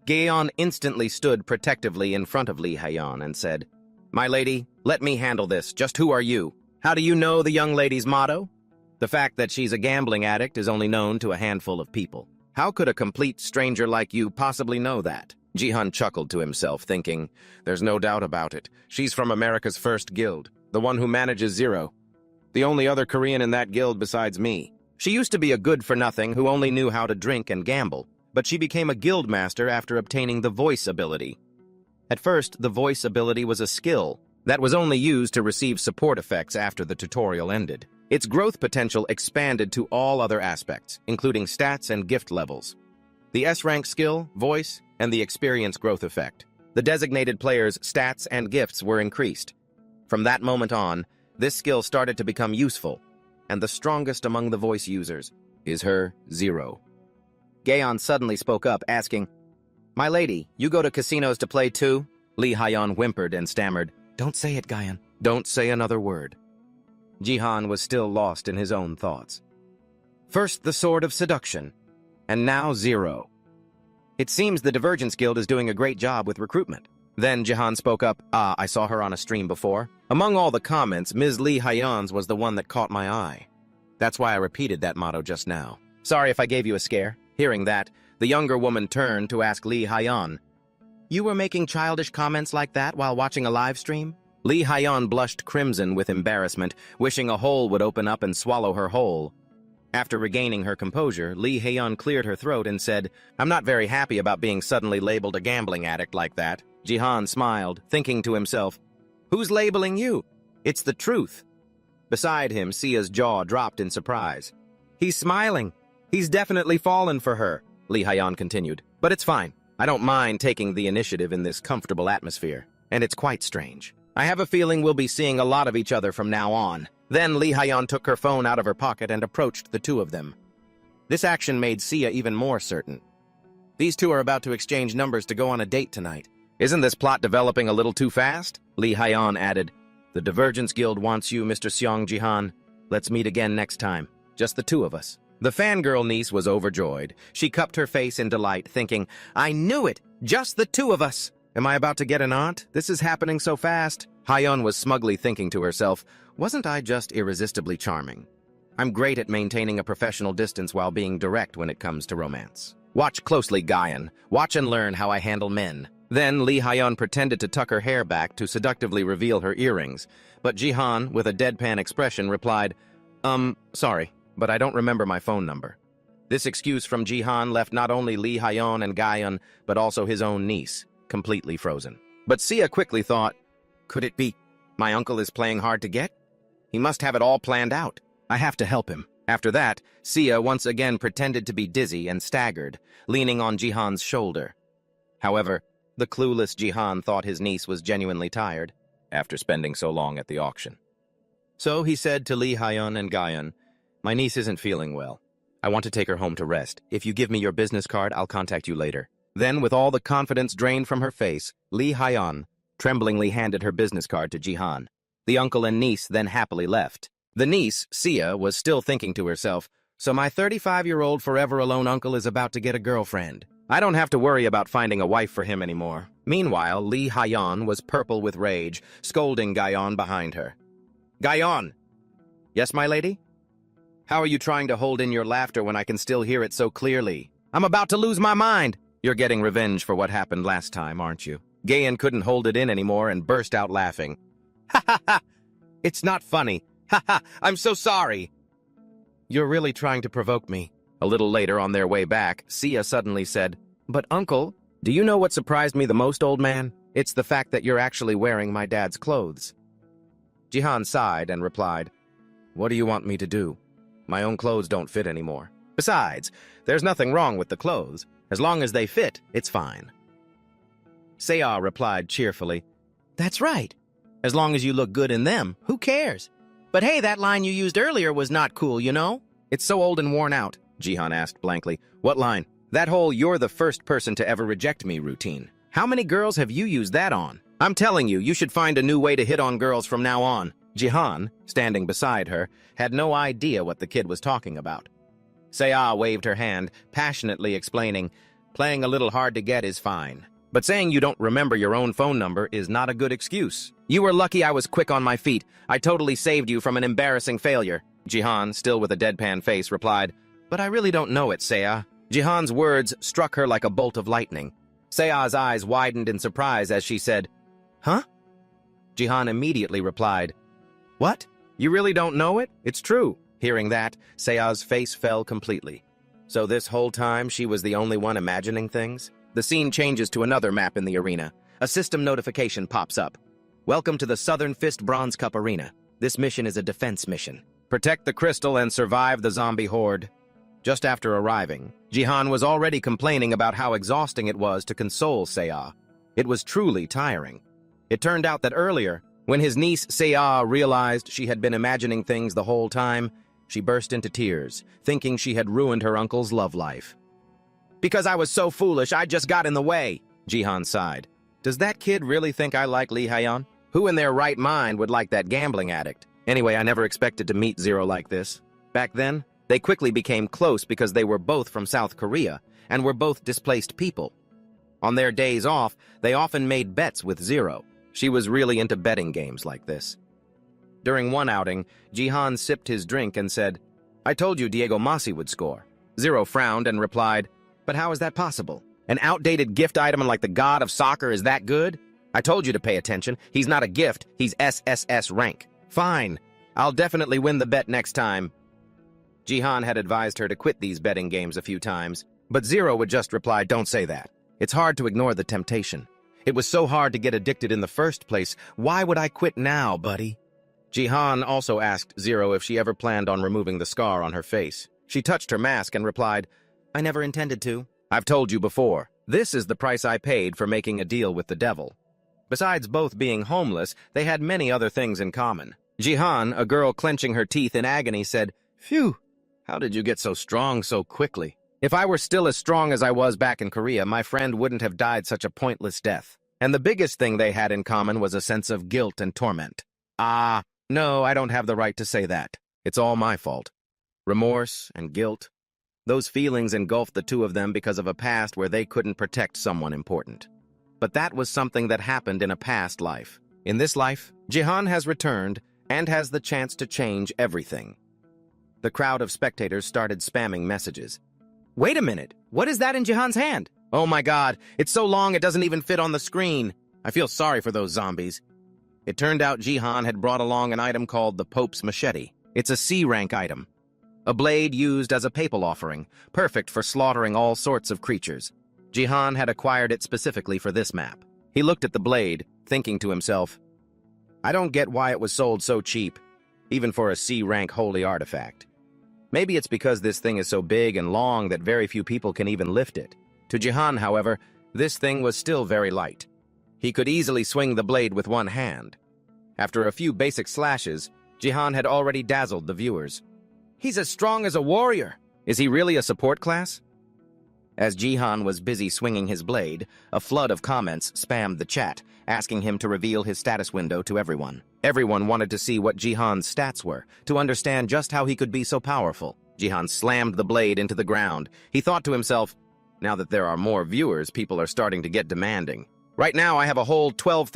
Gaeon instantly stood protectively in front of Lee Hayan and said, My lady, let me handle this. Just who are you? How do you know the young lady's motto? The fact that she's a gambling addict is only known to a handful of people. How could a complete stranger like you possibly know that? Jihan chuckled to himself, thinking, there's no doubt about it. She's from America's first guild, the one who manages Zero. The only other Korean in that guild besides me. She used to be a good-for-nothing who only knew how to drink and gamble, but she became a guild master after obtaining the voice ability. At first, the voice ability was a skill that was only used to receive support effects after the tutorial ended. Its growth potential expanded to all other aspects, including stats and gift levels. The S-rank skill, voice, and the experience growth effect. The designated player's stats and gifts were increased. From that moment on, this skill started to become useful, and the strongest among the voice users is her Zero. Gaeon suddenly spoke up, asking, My lady, you go to casinos to play too? Lee Hayan whimpered and stammered, Don't say it, Gaeon. Don't say another word. Jihan was still lost in his own thoughts. First the Sword of Seduction, and now Zero. It seems the Divergence Guild is doing a great job with recruitment. Then Jihan spoke up, I saw her on a stream before. Among all the comments, Ms. Lee Hayan's was the one that caught my eye. That's why I repeated that motto just now. Sorry if I gave you a scare. Hearing that, the younger woman turned to ask Lee Hayan, You were making childish comments like that while watching a live stream? Lee Hayan blushed crimson with embarrassment, wishing a hole would open up and swallow her whole. After regaining her composure, Lee Hayan cleared her throat and said, I'm not very happy about being suddenly labeled a gambling addict like that. Jihan smiled, thinking to himself, Who's labeling you? It's the truth. Beside him, Sia's jaw dropped in surprise. He's smiling. He's definitely fallen for her, Lee Hayan continued. But it's fine. I don't mind taking the initiative in this comfortable atmosphere. And it's quite strange. I have a feeling we'll be seeing a lot of each other from now on. Then Lee Hayan took her phone out of her pocket and approached the two of them. This action made Sia even more certain. These two are about to exchange numbers to go on a date tonight. Isn't this plot developing a little too fast? Lee Hayan added, The Divergence Guild wants you, Mr. Seong Jihan. Let's meet again next time. Just the two of us. The fangirl niece was overjoyed. She cupped her face in delight, thinking, I knew it! Just the two of us! Am I about to get an aunt? This is happening so fast. Hayan was smugly thinking to herself, Wasn't I just irresistibly charming? I'm great at maintaining a professional distance while being direct when it comes to romance. Watch closely, Gaeon. Watch and learn how I handle men. Then Lee Hayan pretended to tuck her hair back to seductively reveal her earrings, but Jihan, with a deadpan expression, replied, sorry, but I don't remember my phone number. This excuse from Jihan left not only Lee Hayan and Gaeon, but also his own niece, completely frozen. But Sia quickly thought, could it be my uncle is playing hard to get? He must have it all planned out. I have to help him. After that, Sia once again pretended to be dizzy and staggered, leaning on Jihan's shoulder. However, the clueless Jihan thought his niece was genuinely tired after spending so long at the auction. So he said to Lee Hayan and Gaeon, My niece isn't feeling well. I want to take her home to rest. If you give me your business card, I'll contact you later. Then, with all the confidence drained from her face, Lee Hayan tremblingly handed her business card to Jihan. The uncle and niece then happily left. The niece, Sia, was still thinking to herself, so my 35-year-old forever alone uncle is about to get a girlfriend. I don't have to worry about finding a wife for him anymore. Meanwhile, Lee Hayan was purple with rage, scolding Gayon behind her. Gayon! Yes, my lady? How are you trying to hold in your laughter when I can still hear it so clearly? I'm about to lose my mind! You're getting revenge for what happened last time, aren't you? Gayon couldn't hold it in anymore and burst out laughing. Ha ha ha! It's not funny. Ha ha! I'm so sorry! You're really trying to provoke me. A little later, on their way back, Sia suddenly said, But uncle, do you know what surprised me the most, old man? It's the fact that you're actually wearing my dad's clothes. Jihan sighed and replied, What do you want me to do? My own clothes don't fit anymore. Besides, there's nothing wrong with the clothes. As long as they fit, it's fine. Saya replied cheerfully, That's right. As long as you look good in them, who cares? But hey, that line you used earlier was not cool, you know? It's so old and worn out, Jihan asked blankly. What line? That whole "you're the first person to ever reject me" routine. How many girls have you used that on? I'm telling you, you should find a new way to hit on girls from now on. Jihan, standing beside her, had no idea what the kid was talking about. Saya waved her hand, passionately explaining, Playing a little hard to get is fine. But saying you don't remember your own phone number is not a good excuse. You were lucky I was quick on my feet. I totally saved you from an embarrassing failure. Jihan, still with a deadpan face, replied, But I really don't know it, Saya. Jihan's words struck her like a bolt of lightning. Saya's eyes widened in surprise as she said, Huh? Jihan immediately replied, What? You really don't know it? It's true. Hearing that, Saya's face fell completely. So this whole time she was the only one imagining things? The scene changes to another map in the arena. A system notification pops up. Welcome to the Southern Fist Bronze Cup Arena. This mission is a defense mission. Protect the crystal and survive the zombie horde. Just after arriving, Jihan was already complaining about how exhausting it was to console Saya. It was truly tiring. It turned out that earlier, when his niece Saya realized she had been imagining things the whole time, she burst into tears, thinking she had ruined her uncle's love life. Because I was so foolish, I just got in the way, Jihan sighed. Does that kid really think I like Lee Hayan? Who in their right mind would like that gambling addict? Anyway, I never expected to meet Zero like this. Back then, they quickly became close because they were both from South Korea and were both displaced people. On their days off, they often made bets with Zero. She was really into betting games like this. During one outing, Jihan sipped his drink and said, I told you Diego Masi would score. Zero frowned and replied, But how is that possible? An outdated gift item like the god of soccer is that good? I told you to pay attention. He's not a gift, he's SSS rank. Fine, I'll definitely win the bet next time. Jihan had advised her to quit these betting games a few times, but Zero would just reply, Don't say that. It's hard to ignore the temptation. It was so hard to get addicted in the first place. Why would I quit now, buddy? Jihan also asked Zero if she ever planned on removing the scar on her face. She touched her mask and replied, I never intended to. I've told you before. This is the price I paid for making a deal with the devil. Besides both being homeless, they had many other things in common. Jihan, a girl clenching her teeth in agony, said, Phew, how did you get so strong so quickly? If I were still as strong as I was back in Korea, my friend wouldn't have died such a pointless death. And the biggest thing they had in common was a sense of guilt and torment. No, I don't have the right to say that. It's all my fault. Remorse and guilt. Those feelings engulfed the two of them because of a past where they couldn't protect someone important. But that was something that happened in a past life. In this life, Jihan has returned and has the chance to change everything. The crowd of spectators started spamming messages. Wait a minute, what is that in Jihan's hand? Oh my god, it's so long it doesn't even fit on the screen. I feel sorry for those zombies. It turned out Jihan had brought along an item called the Pope's Machete. It's a C-rank item. A blade used as a papal offering, perfect for slaughtering all sorts of creatures. Jihan had acquired it specifically for this map. He looked at the blade, thinking to himself, I don't get why it was sold so cheap, even for a C-rank holy artifact. Maybe it's because this thing is so big and long that very few people can even lift it. To Jihan, however, this thing was still very light. He could easily swing the blade with one hand. After a few basic slashes, Jihan had already dazzled the viewers. He's as strong as a warrior. Is he really a support class? As Jihan was busy swinging his blade, a flood of comments spammed the chat, asking him to reveal his status window to everyone. Everyone wanted to see what Jihan's stats were, to understand just how he could be so powerful. Jihan slammed the blade into the ground. He thought to himself, now that there are more viewers, people are starting to get demanding. Right now I have a whole 12,000